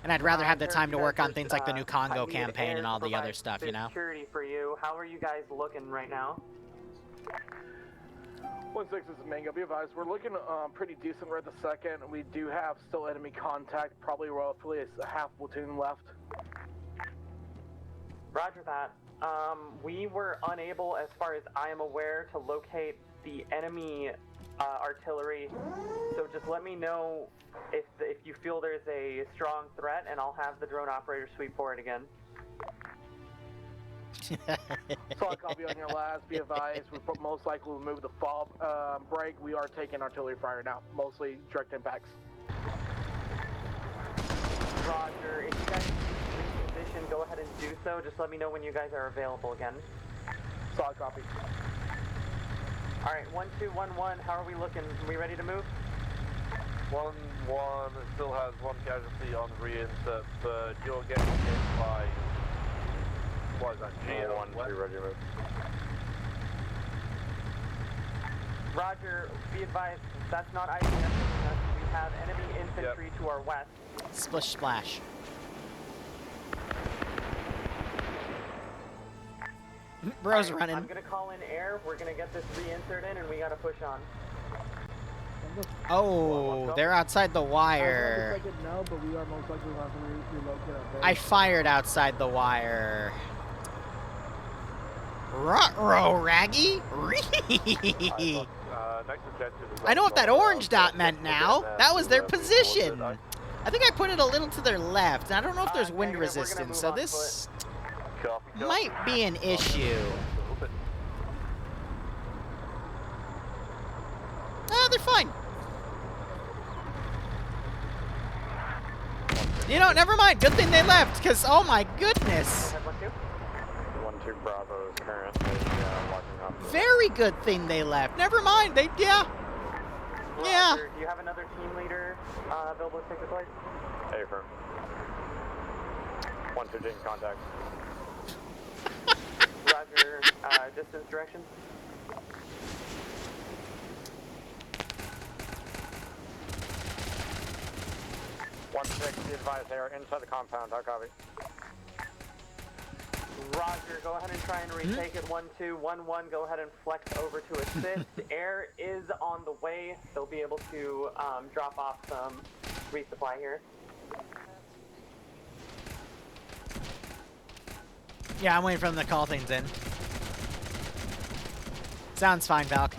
And I'd rather have the time to work on things like the new Congo campaign and all the other stuff, you know? Security for you. How are you guys looking right now? 1-6, this is Mango. Be advised, we're looking pretty decent right this second. We do have still enemy contact, probably roughly a half platoon left. Roger that. We were unable, as far as I am aware, to locate the enemy artillery. So just let me know if you feel there's a strong threat, and I'll have the drone operator sweep for it again. Solid copy on your last. Be advised, we most likely will move the fob break. We are taking artillery fire now, mostly direct impacts. Roger. If you guys reposition, go ahead and do so. Just let me know when you guys are available again. Solid copy. All right, 1211. How are we looking? Are we ready to move? 1-1 still has one casualty on reinsert, but you're getting hit by. What is that? G1, ready to move. Roger, be advised, that's not IDF. We have enemy infantry to our west. Splish splash. Bro's running. I'm gonna call in air, we're gonna get this reinsert in, and we gotta push on. Oh, they're outside the wire. I fired outside the wire. Ruh-roh, Raggy! I know what that orange dot meant now. That was their position. I think I put it a little to their left. I don't know if there's wind resistance, so this might be an issue. Ah, they're fine. You know, never mind. Good thing they left, because, oh my goodness. 1-2 Bravo is currently walking off. Very good thing they left. Never mind. They, yeah. Yeah. Roger, do you have another team leader available to take the place? Hey, firm. 1-2 taking contact. Roger, distance direction. 1-6, be advised they are inside the compound. How copy? Roger, go ahead and try and retake it. 1-2, 1-1, go ahead and flex over to assist. Air is on the way. They'll be able to drop off some resupply here. Yeah, I'm waiting for them to call things in. Sounds fine, Valk.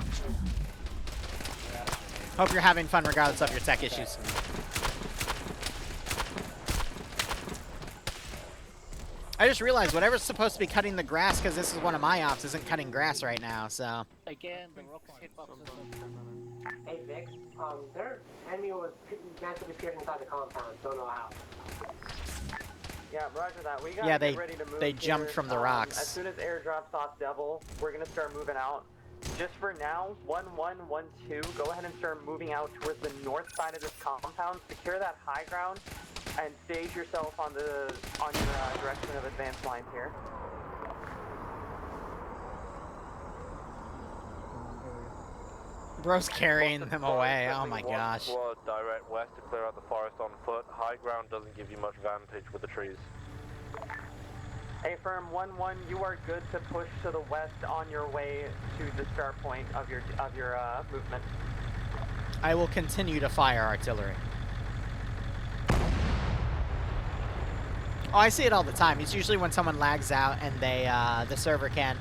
Hope you're having fun regardless of your tech issues. I just realized whatever's supposed to be cutting the grass, because this is one of my ops, isn't cutting grass right now, so... Again, the rock hitboxes. Hey Vic, their enemy was massively appeared inside the compound, don't know how. Yeah, roger that. We gotta Yeah, get ready to move they jumped here. from the rocks. As soon as air drops off Devil, we're gonna start moving out. Just for now, 1-1, 1-2, go ahead and start moving out towards the north side of this compound. Secure that high ground and stage yourself on your direction of advanced lines here. Bro's carrying them away. Oh my gosh. Squad direct west to clear out the forest on foot. High ground doesn't give you much vantage with the trees. A firm 1-1, you are good to push to the west on your way to the start point of your movement. I will continue to fire artillery. Oh, I see it all the time. It's usually when someone lags out and they the server can't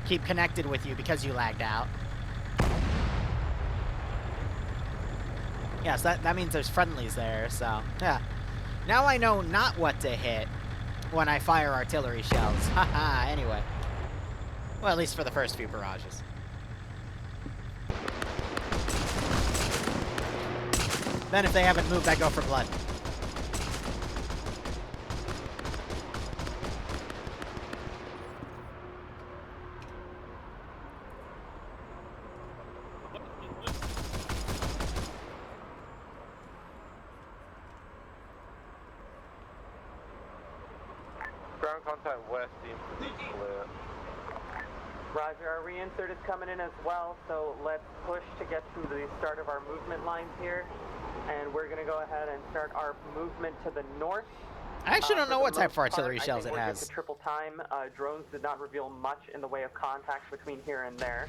keep connected with you because you lagged out. Yes, that means there's friendlies there, so yeah. Now I know not what to hit when I fire artillery shells. Haha, anyway. Well, at least for the first few barrages. Then if they haven't moved, I go for blood. Ground contact west seems to be clear. Roger, our reinsert is coming in as well, so let's push to get to the start of our movement lines here. And we're going to go ahead and start our movement to the north. I actually don't know what type of part, artillery shells it we're has. good to triple time. Drones did not reveal much in the way of contact between here and there.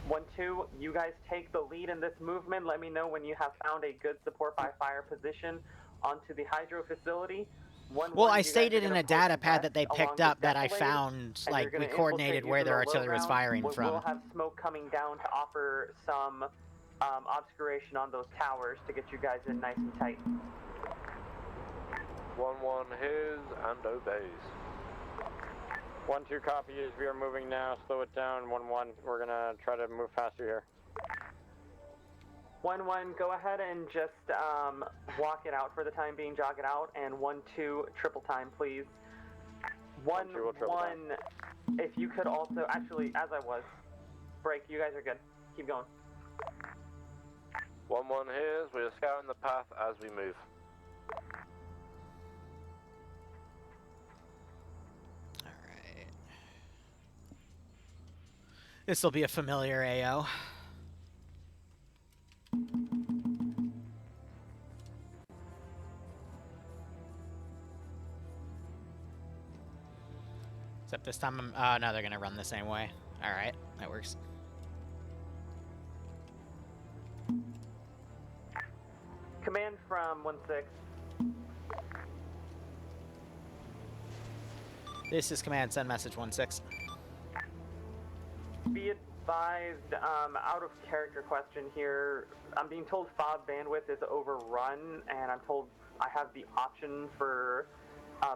1-2, you guys take the lead in this movement. Let me know when you have found a good support by fire position onto the hydro facility. Well, I stated in a data pad that they picked up that I found, like, we coordinated where their artillery was firing from. We'll have smoke coming down to offer some obscuration on those towers to get you guys in nice and tight. 1-1 hears and obeys. 1-2 copy is we are moving now. Slow it down. 1-1. We're gonna try to move faster here. 1-1, go ahead and just walk it out for the time being, jog it out, and 1-2 triple time, please. 1-1, if you could also, actually, as I was, break, you guys are good. Keep going. 1-1 hears, we are scouting the path as we move. Alright. This will be a familiar AO. Except this time, no, they're gonna run the same way. Alright, that works. Command from 1-6. This is command, send message 1-6. Be advised, out of character question here. I'm being told FOB bandwidth is overrun, and I'm told I have the option for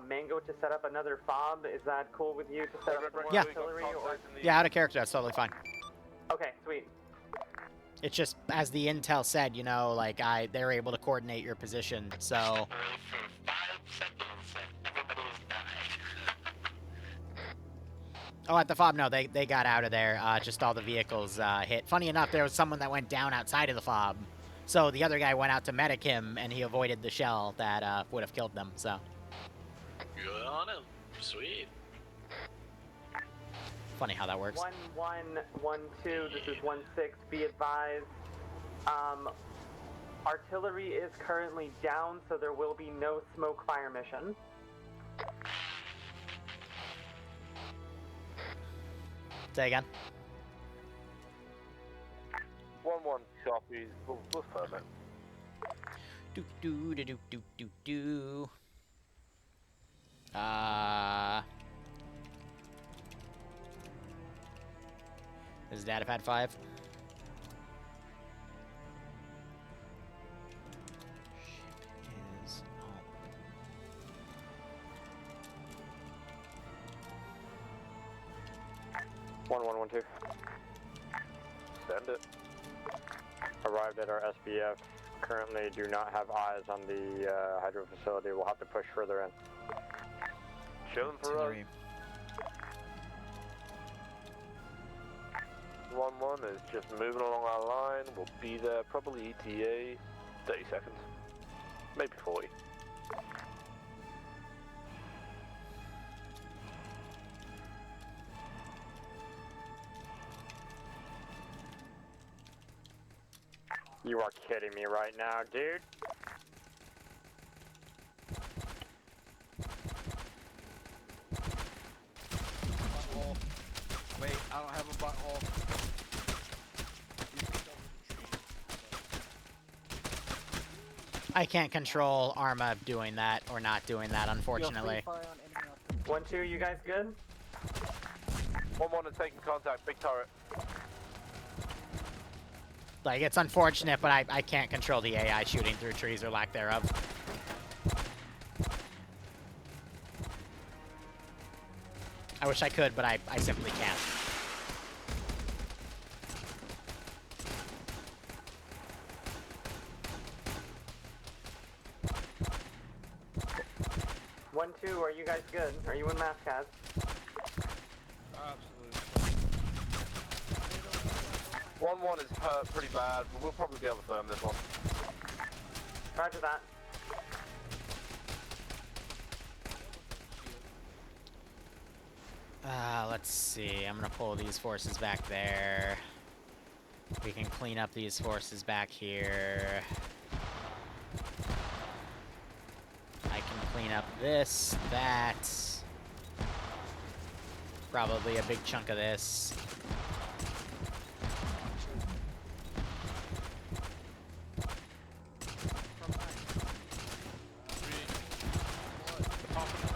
Mango to set up another FOB. Is that cool with you to set up more artillery? Or... Yeah, out of character, that's totally fine. Okay, sweet. It's just, as the intel said, you know, like, they're able to coordinate your position, so... Oh, at the FOB, no, they got out of there. Just all the vehicles hit. Funny enough, there was someone that went down outside of the FOB. So the other guy went out to medic him, and he avoided the shell that would have killed them, so... Good on him. Sweet. Funny how that works. 1-1, 1-2, this is 1-6, be advised. Artillery is currently down, so there will be no smoke fire mission. Say again. 1-1 copies. We'll firm it. Do do do do do do do. Is data pad 5? Is 1112. Send it. Arrived at our SBF. Currently do not have eyes on the hydro facility. We'll have to push further in. Chilling for us. 1-1 is just moving along our line. We'll be there probably ETA 30 seconds. Maybe 40. You are kidding me right now, dude. Butthole. Wait, I don't have a butthole. I can't control Arma doing that or not doing that, unfortunately. 1-2, you guys good? 1-1 is taking contact. Big turret. Like, it's unfortunate, but I can't control the AI shooting through trees or lack thereof. I wish I could, but I simply can't. One, two, are you guys good? Are you in mass cast? Absolutely. 1-1 is hurt pretty bad, but we'll probably be able to firm this one. Roger that. Let's see. I'm gonna pull these forces back there. We can clean up these forces back here. I can clean up this, that. Probably a big chunk of this.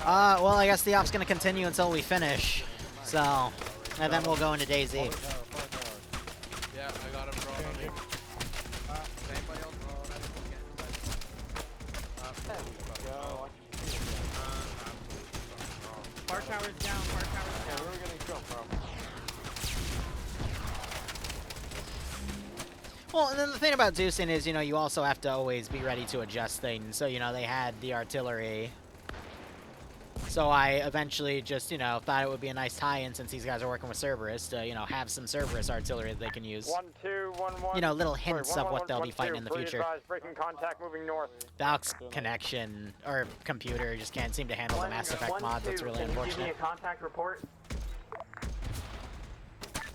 Well, I guess the op's gonna continue until we finish. So, and then we'll go into Day Z. Yeah, I got him drawn on me. Anybody else? Far tower's down, far tower's down. We're getting jumped, bro. Well, and then the thing about Zeusing is, you know, you also have to always be ready to adjust things. So, you know, they had the artillery. So I eventually just, you know, thought it would be a nice tie-in since these guys are working with Cerberus to, you know, have some Cerberus artillery that they can use. 1-2, 1-1. You know, little hints of what they'll be fighting in the future. Breaking contact, moving north. Valk's connection, or computer, just can't seem to handle the Mass Effect mods. That's really unfortunate. Give me a contact report.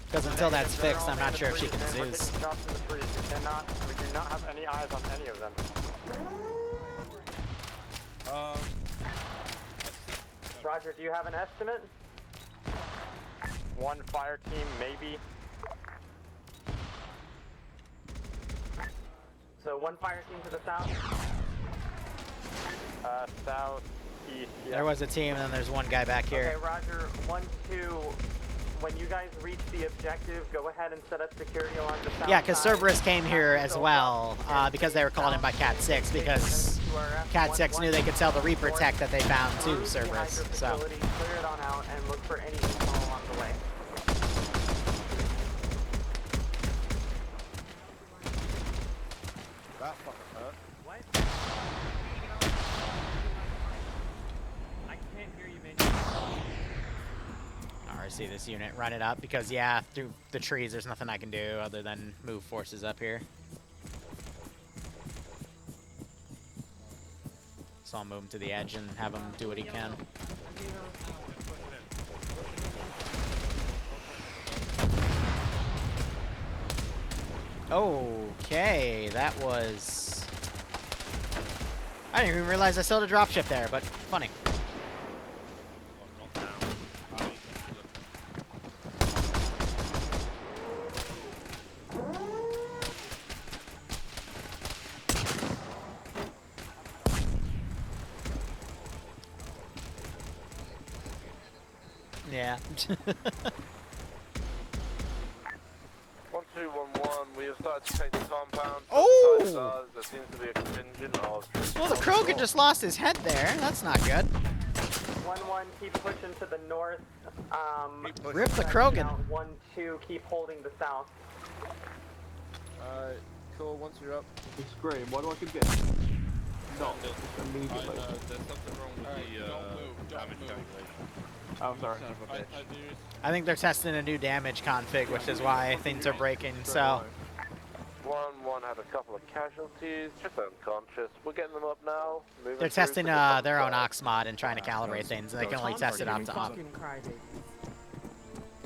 Because until that's fixed, I'm not sure if she can Zeus. We do not have any eyes on any of them. Roger, do you have an estimate? One fire team, maybe. So one fire team to the south? Southeast. Yeah. There was a team, and then there's one guy back here. Okay, Roger. 1-2. When you guys reach the objective, go ahead and set up security along the south. Yeah, because side. Cerberus came here as well, because they were called in by Cat 6, because Cat 6 knew they could sell the Reaper tech that they found to Cerberus. So. Clear it on out and look for any info along the way. That fucking hurt. What? I can't hear you, man. RC this unit, run it up, because yeah, through the trees there's nothing I can do other than move forces up here. So I'll move him to the edge and have him do what he can. Okay, that was I didn't even realize I still had a dropship there, but funny. Yeah. 1211, we have started to take the compound. Oh! There seems to be a contingent of... Well, the Krogan just lost his head there. That's not good. 1-1, keep pushing to the north. Rip the Krogan. 1-2, keep holding the south. Alright, cool, once you're up. It's great. What do I keep getting? No, just immediately. There's something wrong with the damage calculation. Oh, sorry. I think they're testing a new damage config, which is why things are breaking, so... 1-1 had a couple of casualties, just unconscious. We're getting them up now. Moving They're through testing to the their own front Ox mod and trying to calibrate things, and they can only test it up to up.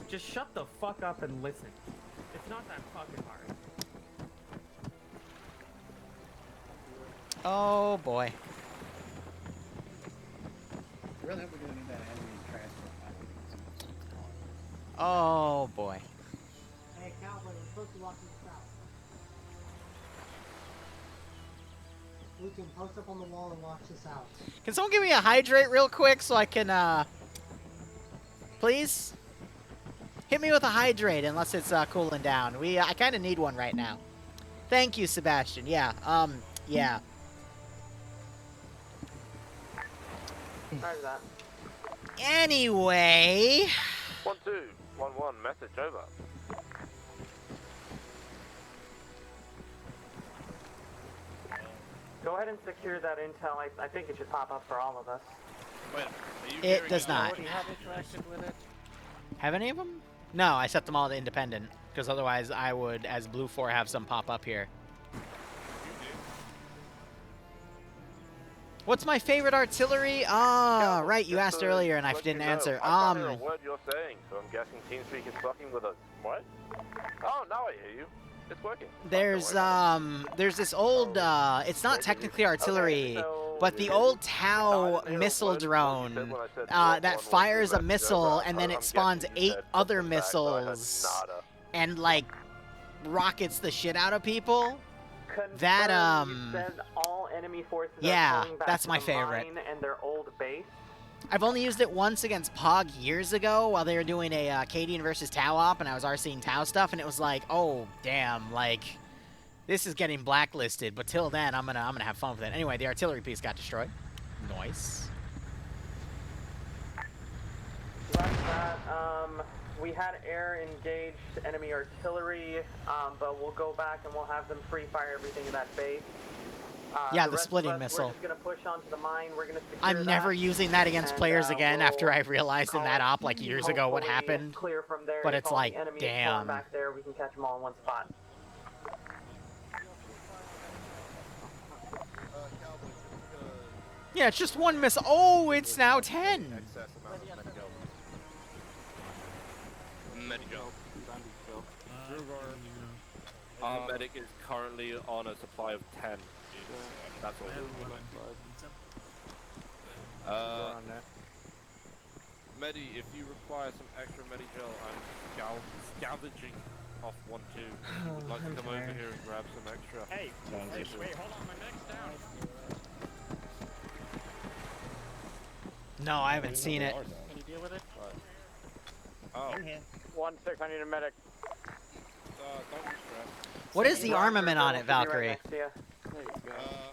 Just shut the fuck up and listen. It's not that fucking hard. Oh boy. Really hope we're gonna need that enemy transfer. Oh boy. Hey, Cowboy, we're supposed to walk to the south. Lucan, post up on the wall and watch the south. Can someone give me a hydrate real quick so I can, please? Hit me with a hydrate unless it's, cooling down. I kind of need one right now. Thank you, Sebastian. Yeah, yeah. Roger that. Anyway... 1-2, 1-1, message over. Go ahead and secure that intel. I think it should pop up for all of us. Wait, It does not. have interaction with it? Have any of them? No, I set them all to independent, because otherwise I would, as Blue 4, have some pop up here. What's my favorite artillery? Ah, right, you asked earlier and I didn't answer. I can't hear a word you're saying, so I'm guessing TeamSpeak is fucking with us. What? Oh, now I hear you. It's working. There's this old, it's not technically artillery, but the old Tau missile drone that fires a missile and then it spawns 8 other missiles and, like, rockets the shit out of people. That, You said all enemy forces yeah, are pulling back that's to my the favorite. mine and their old base. I've only used it once against Pog years ago while they were doing a Cadian versus Tau op, and I was RCing Tau stuff, and it was like, oh damn, like this is getting blacklisted. But till then, I'm gonna have fun with it. Anyway, the artillery piece got destroyed. Nice. Like that, we had air engaged enemy artillery, but we'll go back and we'll have them free fire everything in that base. Yeah, the rest splitting of us, missile. We're just gonna push onto the mine. We're gonna secure I'm never using that against and, players again we'll after I realized in that op like years ago what hopefully happened. Clear from there. But If it's all like, the enemy is damn. pulling back there, we can catch them all in one spot. Yeah, it's just one missile. Oh, it's now 10. Medic. Our medic is currently on a supply of 10. That's all. Medi, if you require some extra Medigel, I'm scavenging off 1-2. Would like to come over here and grab some extra. Hey, wait, hold on, my neck's down. No, I haven't seen it. Can you deal with it? Oh. 1-6, I need a medic. Don't be stressed. What is the armament on it, Valkyrie?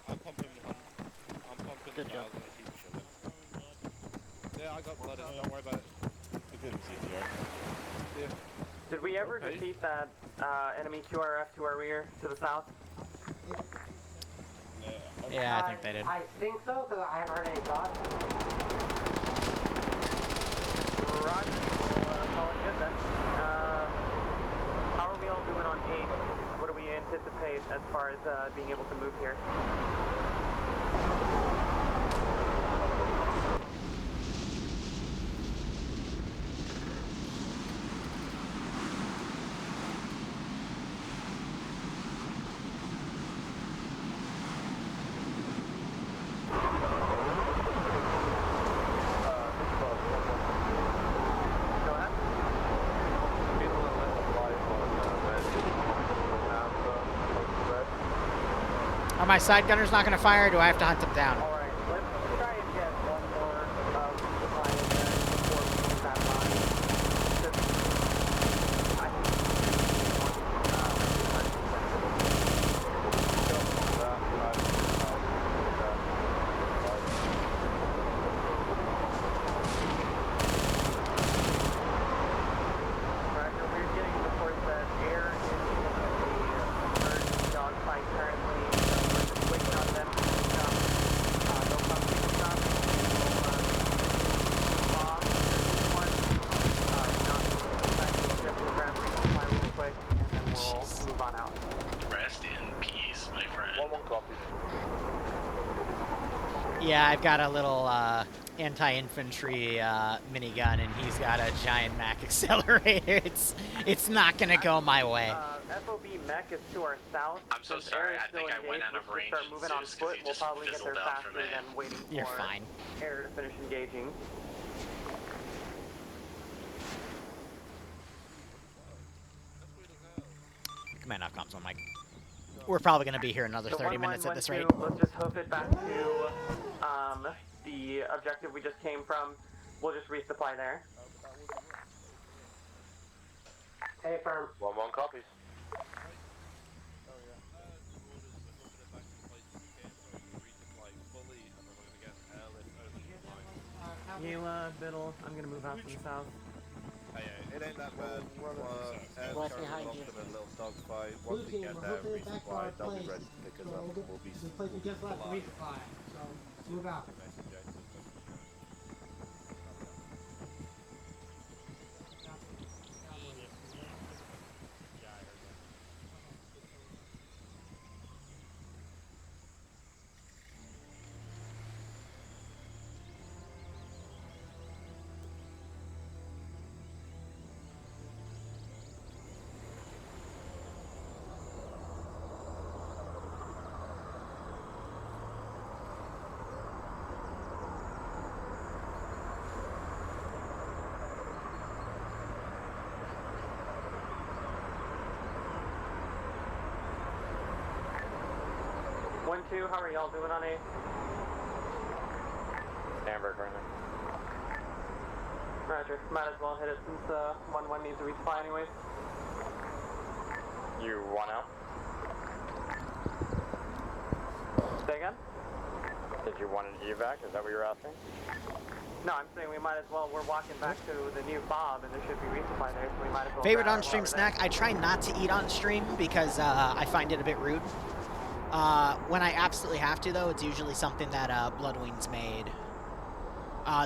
I'm pumping Good job. Yeah, I got blood. Don't worry about it. Yeah. Did we ever defeat that enemy QRF to our rear, to the south? Yeah, I think they did. I think so, because I haven't heard any thoughts. Roger. Call it good then. How are we all doing on 8? What do we anticipate as far as being able to move here? Are my side gunners not going to fire, or do I have to hunt them down? Alright, let's try and get one more supply in there before we move that line. Just, I think Roger, we're getting reports that air is in the emergency dogfight currently, so we're just waiting on them to stop. They'll probably stop and we'll bomb this one. Not back to the ship, we'll grab resupply really quick, and then we'll move on out. Rest in peace, my friend. One copy. Yeah, I've got a little anti-infantry minigun, and he's got a giant Mac accelerator. It's not gonna go my way. FOB mech is to our south. I'm so Since sorry, air is I still think I went engaged, out of let's range just start moving on Zeus 'cause foot. he We'll just probably get there fizzled out for faster me. than waiting You're for fine. air to finish engaging. Command off comms on Mike. We're probably gonna be here another So 30 minutes at this rate. 1112, let's just hoof it back to the objective we just came from. We'll just resupply there. Hey, firm. 1-1 copies. You, Biddle, I'm gonna move out from the south. It ain't that bad. Right behind you. A little dogfight. Blue Once we team, get we're there, hoping back to our resupply, they'll be place. ready to pick us So up. we'll get We'll be the place we just left to resupply. So move out. One, two, how are y'all doing on A? Amber currently. Roger, might as well hit it since 1-1 needs a resupply anyways. You want out? Say again? Did you want an evac? Is that what you're asking? No, I'm saying we might as well, we're walking back to the new fob and there should be resupply there, so we might as well Favorite grab on-stream while we're snack? I try not to eat on stream because I find it a bit rude. When I absolutely have to, though, it's usually something that Bloodwing's made.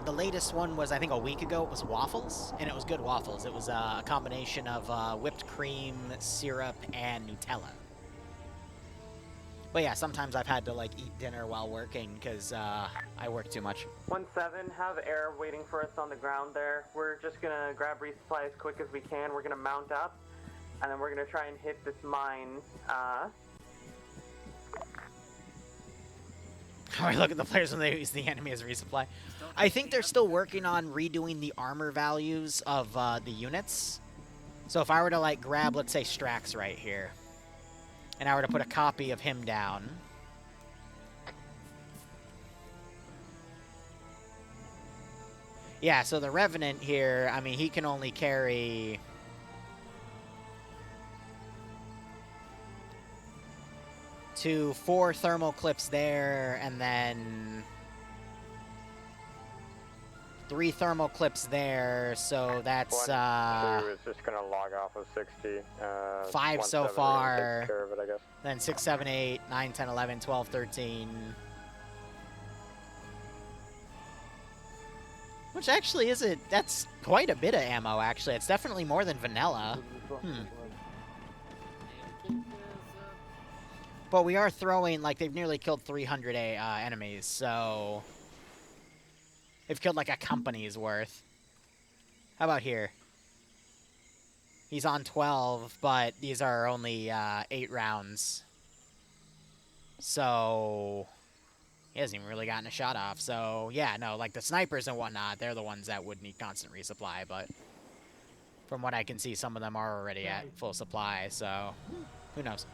The latest one was, I think, a week ago. It was waffles, and it was good waffles. It was a combination of whipped cream, syrup, and Nutella. But yeah, sometimes I've had to, like, eat dinner while working because I work too much. 1-7, have air waiting for us on the ground there. We're just gonna grab resupply as quick as we can. We're gonna mount up, and then we're gonna try and hit this mine. I look at the players when they use the enemy as resupply. I think they're still working on redoing the armor values of the units. So if I were to, like, grab, let's say, Strax right here, and I were to put a copy of him down. Yeah, so the Revenant here, I mean, he can only carry... to 4 thermal clips there, and then 3 thermal clips there, so that's 2 is just gonna log off of 60. 5 so 17 far. takes care of it, I guess. Then 6, 7, 8, 9, 10, 11, 12, 13. Which actually isn't, that's quite a bit of ammo, actually. It's definitely more than vanilla. But we are throwing, like, they've nearly killed 300 enemies, so... They've killed, like, a company's worth. How about here? He's on 12, but these are only 8 rounds. So... He hasn't even really gotten a shot off, so... Yeah, no, like, the snipers and whatnot, they're the ones that would need constant resupply, but... From what I can see, some of them are already at full supply, so... Who knows?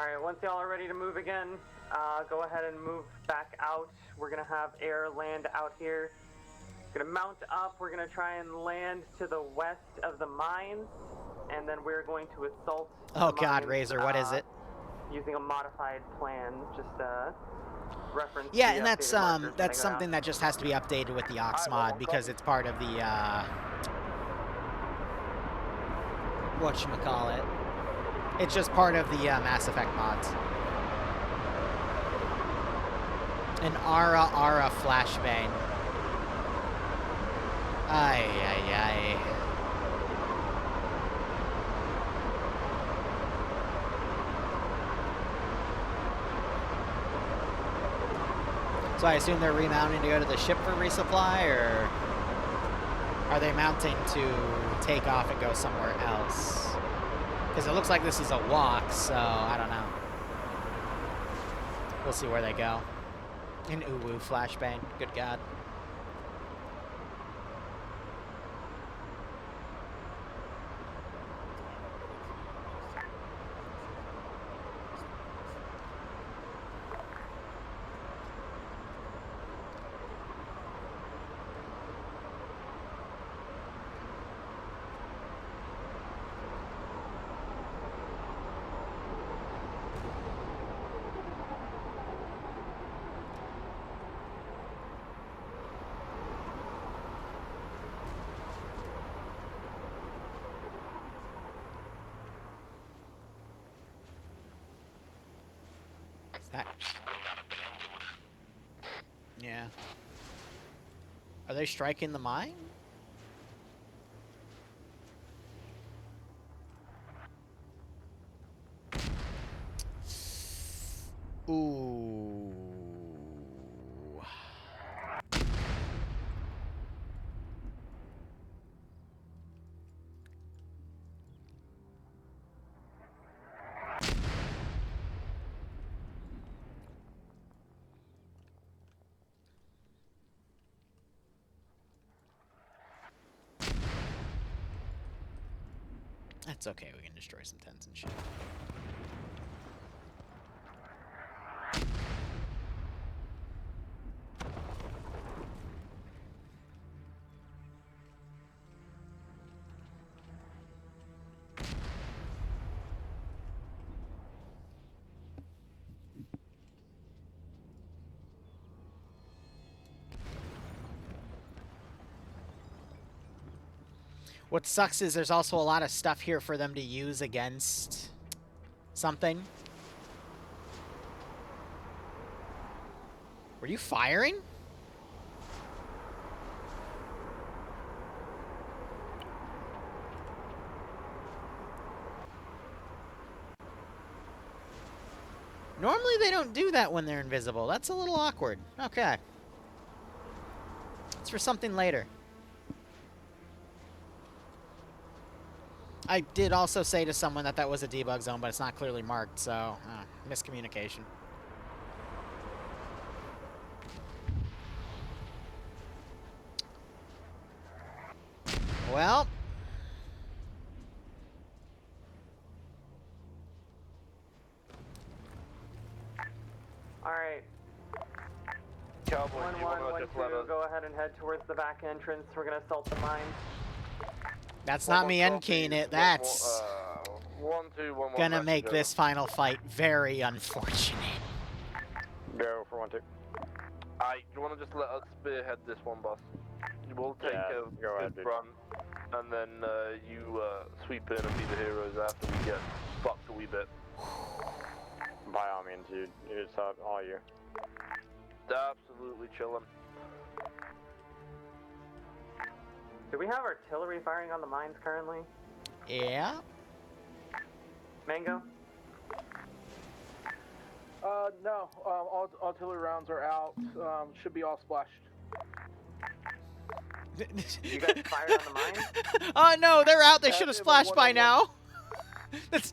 Alright, once y'all are ready to move again, go ahead and move back out. We're gonna have air land out here. Gonna mount up, we're gonna try and land to the west of the mines, and then we're going to assault Oh the God, mines, Razor, what is it? using a modified plan, just reference Yeah, the and that's updated markers when they that's go something down. that just has to be updated with the Ox mod because it's part of the whatchamacallit. It's just part of the Mass Effect mods. An Ara flashbang. Ay ay ay. So I assume they're remounting to go to the ship for resupply, or are they mounting to take off and go somewhere else? Because it looks like this is a walk, so I don't know. We'll see where they go. An Uwu flashbang, good God. Yeah. Are they striking the mine? Ooh. That's okay, we can destroy some tents and shit. What sucks is there's also a lot of stuff here for them to use against something. Were you firing? Normally they don't do that when they're invisible. That's a little awkward. Okay. It's for something later. I did also say to someone that that was a debug zone, but it's not clearly marked, so miscommunication. Well. Alright. Cowboy, do you want to just let us... Go ahead and head towards the back entrance. We're gonna assault the mines. That's not me end-keying it. That's gonna make this final fight very unfortunate. Go for 1-2. Alright, you want to just let us spearhead this one, boss? We'll take the front, and then you sweep in and be the heroes after we get fucked a wee bit. By all means, it's all you. Absolutely chillin'. Do we have artillery firing on the mines currently? Yeah. Mango? No. All artillery rounds are out. Should be all splashed. You guys fired on the mines? Oh no, they're out. They should have splashed by now. That's.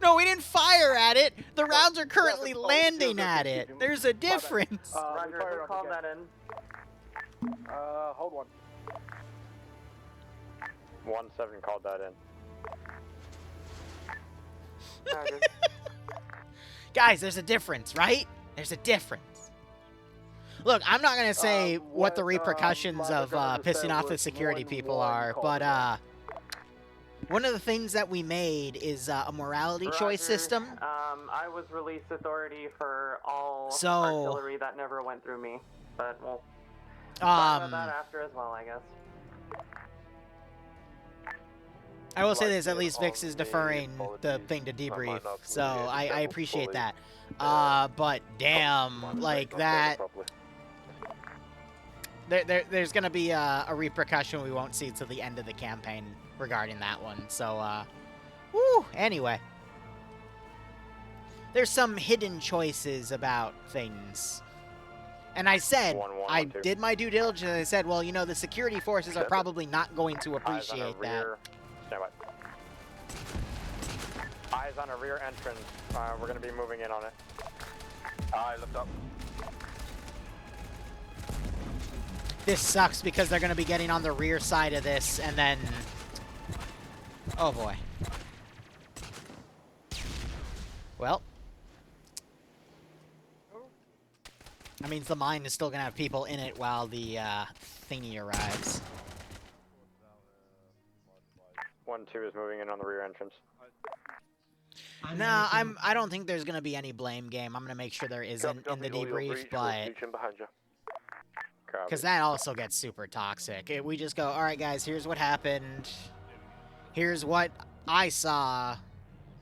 No, we didn't fire at it. The rounds are currently landing at it. There's a difference. Roger, who called that in? Hold on. 1-7 called that in. Guys, there's a difference, right? There's a difference. Look, I'm not gonna say what the repercussions of pissing off the security people are, but one of the things that we made is a morality choice system. I was released authority for all So- artillery that never went through me, but we'll talk about that after as well, I guess. I will say this, at least Vix is deferring the thing to debrief, so I appreciate that. But damn, like that... There's gonna be a repercussion we won't see till the end of the campaign regarding that one, so, woo, anyway. There's some hidden choices about things. And I said, I did my due diligence, I said, well, you know, the security forces are probably not going to appreciate that. Stand by. Eyes on a rear entrance. We're going to be moving in on it. I lift up. This sucks because they're going to be getting on the rear side of this, and then... Oh, boy. Well. That means the mine is still going to have people in it while the thingy arrives. 1-2 is moving in on the rear entrance. No, I don't think there's gonna be any blame game. I'm gonna make sure there isn't in the debrief, but because that also gets super toxic. We just go, all right, guys, here's what happened. Here's what I saw.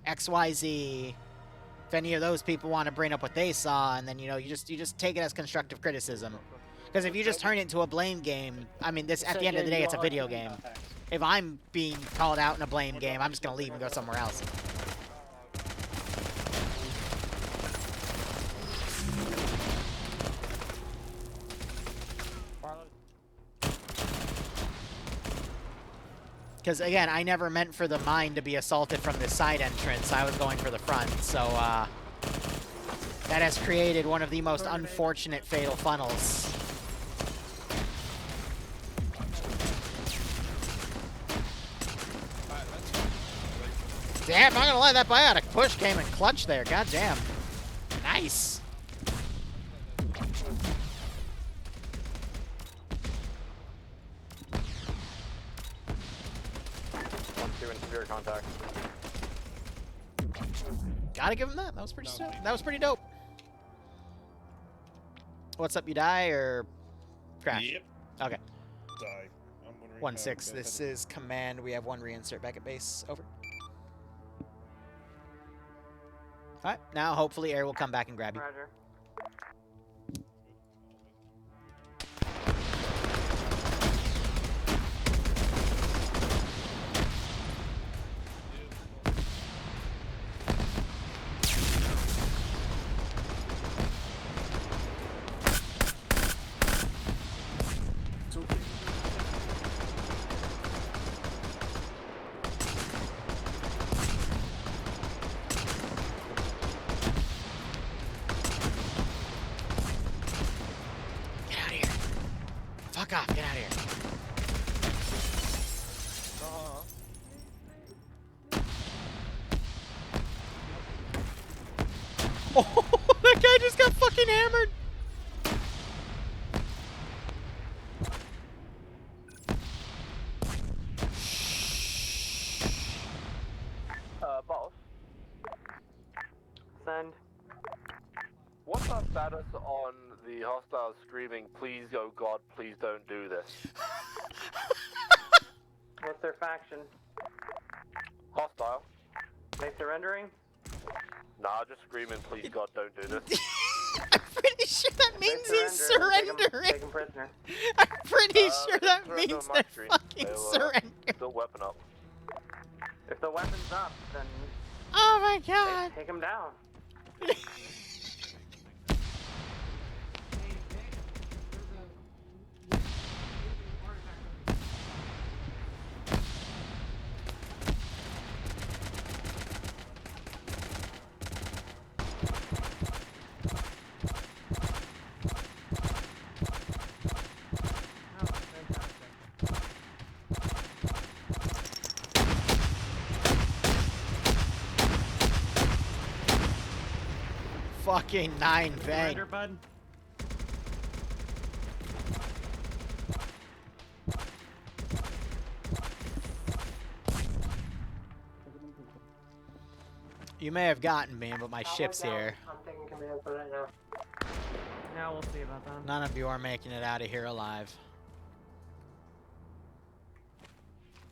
XYZ. If any of those people want to bring up what they saw, and then you know, you just take it as constructive criticism. Because if you just turn it into a blame game, I mean, this at the end of the day, it's a video game. If I'm being called out in a blame game, I'm just gonna leave and go somewhere else. Because, again, I never meant for the mine to be assaulted from the side entrance. I was going for the front, so, that has created one of the most unfortunate fatal funnels. Damn, I'm not gonna lie, that biotic push came in clutch there. God damn. Nice. Severe contact. Gotta give him that. That was pretty dope. That was pretty dope. What's up? You die or crash? Yep. Okay. Die. I'm 1-6. This is command. We have one reinsert back at base. Over. All right. Now, hopefully, air will come back and grab you. Roger. Fuck off. Get out of here. Oh, that guy just got fucking hammered. Boss. Send. What's our status on the hostiles screaming, please, oh God, please don't do this? What's their faction? Hostile. They surrendering? Nah, just screaming, please, God, don't do this. I'm pretty sure that means he's surrendering. Take him prisoner. I'm pretty sure that means they're fucking surrendering. Still weapon up. If the weapon's up, then... Oh my god. Take him down. fucking 9 thing. Surrender, bud. You may have gotten me, but my ship's here. I'm taking command for that now. Now we'll see about that. None of you are making it out of here alive.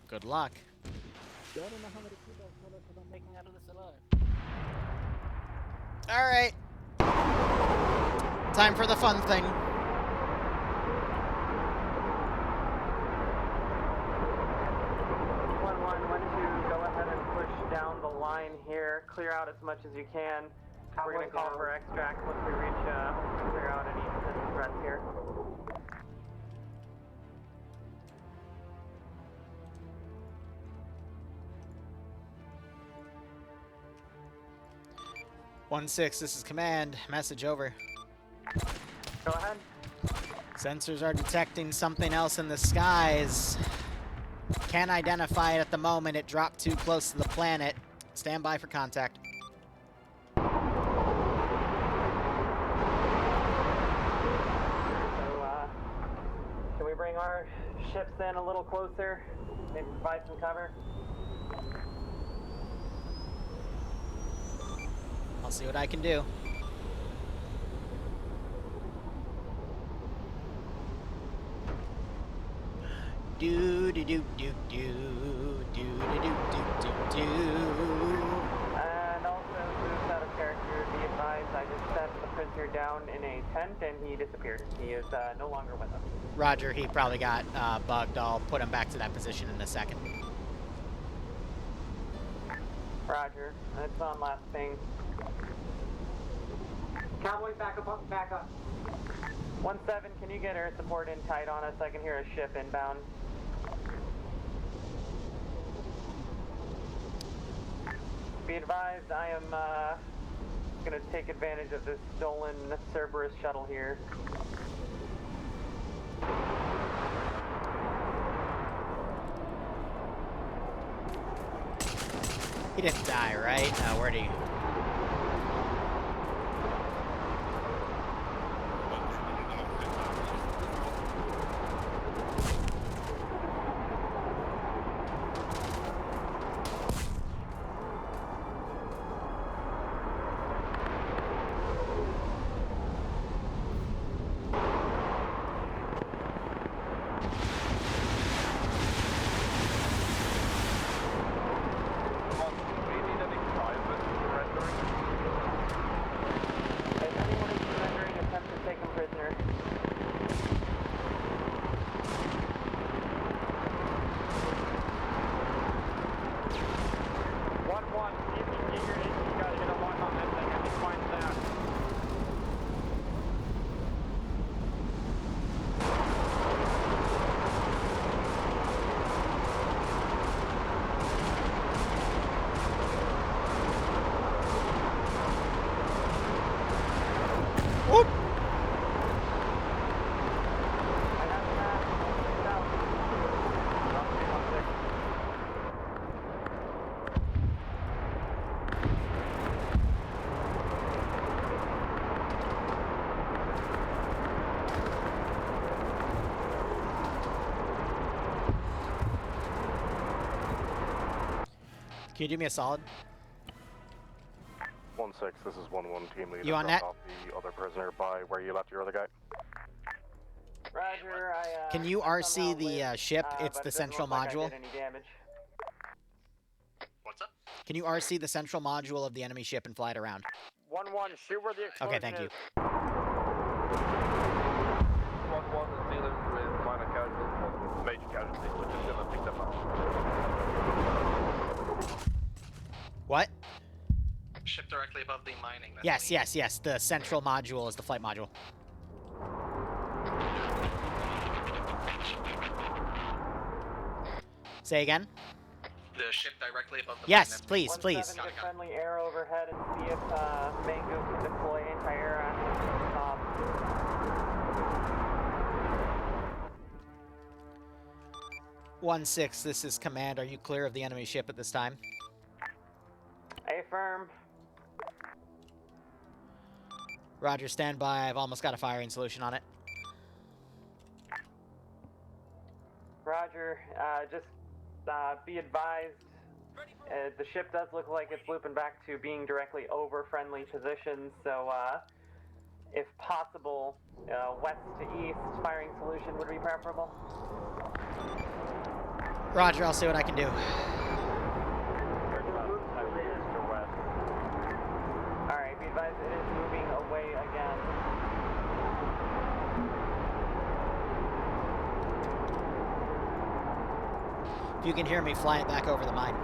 Good luck. Don't know how many people are not making out of this alive. Alright. Time for the fun thing. Go ahead and push down the line here. Clear out as much as you can. We're going to call for extract once we reach, clear out any potential threats here. One 6, this is command. Message over. Go ahead. Sensors are detecting something else in the skies. Can't identify it at the moment. It dropped too close to the planet. Stand by for contact. So, can we bring our ships in a little closer? Maybe provide some cover? I'll see what I can do. Do do do do do do do do do do. And also, Zeus out of character, be advised, I just set the prisoner down in a tent and he disappeared. He is no longer with us. Roger, he probably got bugged. I'll put him back to that position in a second. Roger. That's on last thing. Cowboys, back up, back up. 1-7, can you get air support in tight on us? I can hear a ship inbound. Be advised, I am going to take advantage of this stolen Cerberus shuttle here. He didn't die, right? Where'd he? Can you do me a solid? 1-6, this is 1-1 team leader. You on net? Off the other prisoner by where you left your other guy. Roger, Can you RC the ship? It's but the it doesn't central look like I module. did any damage. What's up? Can you RC the central module of the enemy ship and fly it around? 1-1, shoot where the explosion Okay, thank you. is. 1-1 is dealing with minor casualties, well, major casualties, we're just gonna pick them up. What? Ship directly above the mining. That's Yes, yes, yes. The central module is the flight module. Say again? The ship directly above the Yes, mine. please, please. 1-7, get friendly air overhead and see if Mango can deploy anti-air assets from the top. One 6, this is command. Are you clear of the enemy ship at this time? Affirm. Roger, stand by. I've almost got a firing solution on it. Roger. Just be advised. The ship does look like it's looping back to being directly over friendly positions, so if possible, west to east firing solution would be preferable. Roger, I'll see what I can do. Alright, be advised it is moving away again. If you can hear me, fly it back over the mine.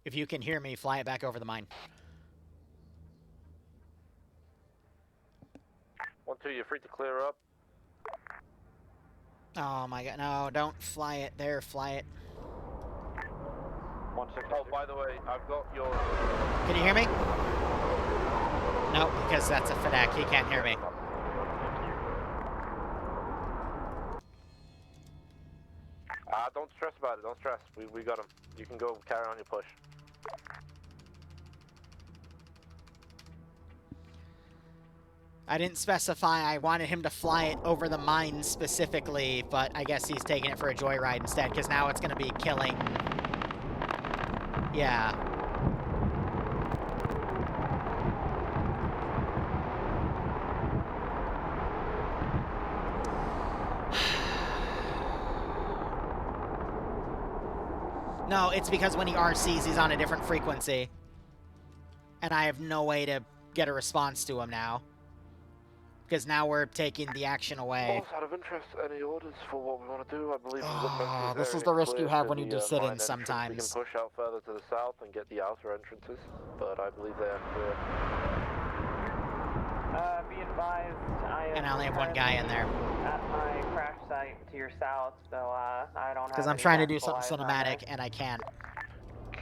If you can hear me, fly it back over the mine. 1-2, you're free to clear up. Oh my god, no, don't fly it there, fly it. Oh, by the way, I've got your... Can you hear me? No, because that's a FNAC, he can't hear me. Don't stress about it, don't stress. We got him. You can go carry on your push. I didn't specify I wanted him to fly it over the mine specifically, but I guess he's taking it for a joyride instead, because now it's going to be killing. Yeah. No, it's because when he RCs, he's on a different frequency. And I have no way to get a response to him now. Because now we're taking the action away. Out of interest, any orders for what we want to do? I believe we've got most of this is the risk you have when you do sit-ins sometimes. We can push out further to the south and get the outer entrances, but I believe they are clear. Be advised, And I only have one guy in there. At my crash site to your south, so I don't have. Because I'm trying to do something cinematic and I can't.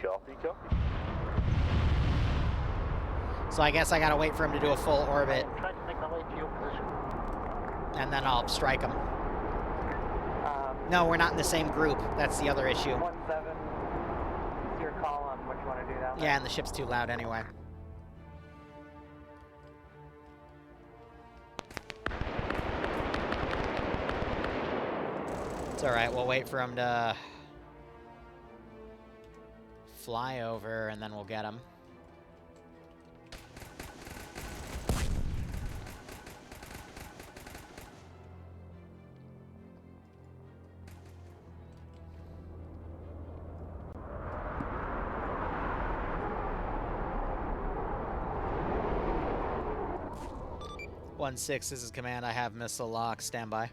Copy, copy. So I guess I gotta wait for him to do a full orbit. Try to make my way to your position. And then I'll strike him. No, we're not in the same group. That's the other issue. 1-7. It's your call on what you want to do down there. Yeah, and the ship's too loud anyway. It's alright, we'll wait for him to fly over and then we'll get him. One 6, this is command. I have missile lock. Stand by.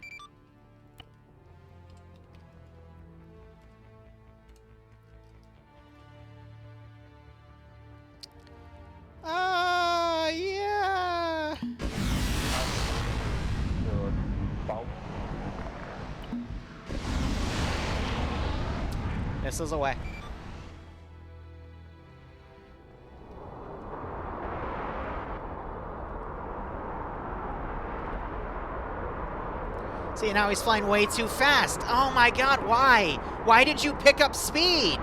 Yeah. Missiles away. See, now he's flying way too fast. Oh my god, why? Why did you pick up speed?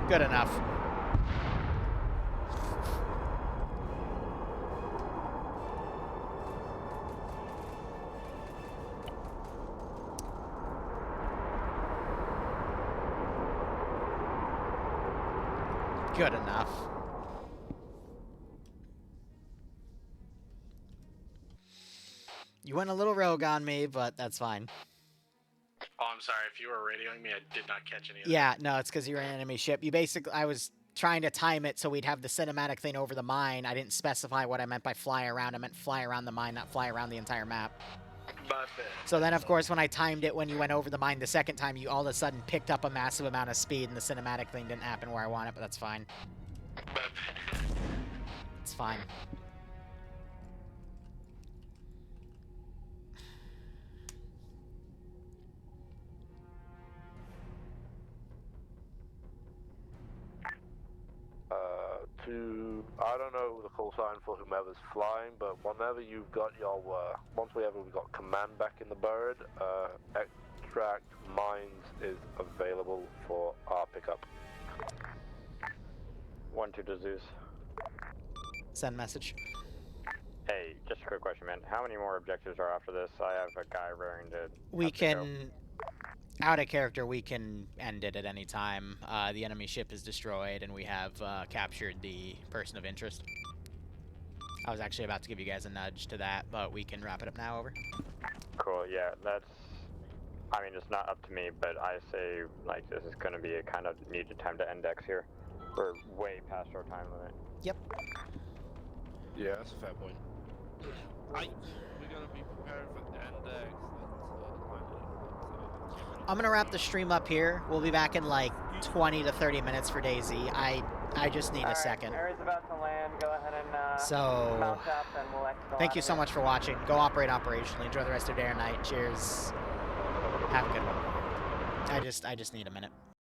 Good enough. Good enough. You went a little rogue on me, but that's fine. Oh, I'm sorry, if you were radioing me, I did not catch any of Yeah, no, it's because you're an enemy ship. You basically, I was trying to time it so we'd have the cinematic thing over the mine. I didn't specify what I meant by fly around. I meant fly around the mine, not fly around the entire map. So then, of course, when I timed it when you went over the mine the second time, you all of a sudden picked up a massive amount of speed, and the cinematic thing didn't happen where I want it, but that's fine. It's fine. I don't know the call sign for whomever's flying, but whenever you've got your, once we've got command back in the bird, extract mines is available for our pickup. 1-2 to Zeus. Send message. Hey, just a quick question, man. How many more objectives are after this? I have a guy raring to... We can... Out of character, we can end it at any time. The enemy ship is destroyed, and we have captured the person of interest. I was actually about to give you guys a nudge to that, but we can wrap it up now. Over. Cool, yeah, that's... I mean, it's not up to me, but I say, like, this is going to be a kind of needed time to index here. We're way past our time limit. Yep. Yeah, that's a fair point. We're going to be prepared for the index. I'm gonna wrap the stream up here. We'll be back in like 20 to 30 minutes for Daisy. I just need a second. Air's about to land. Go ahead and so mount up and we'll exfil. Thank you so much for watching. Go operate operationally. Enjoy the rest of your day or night. Cheers. Have a good one. I just need a minute.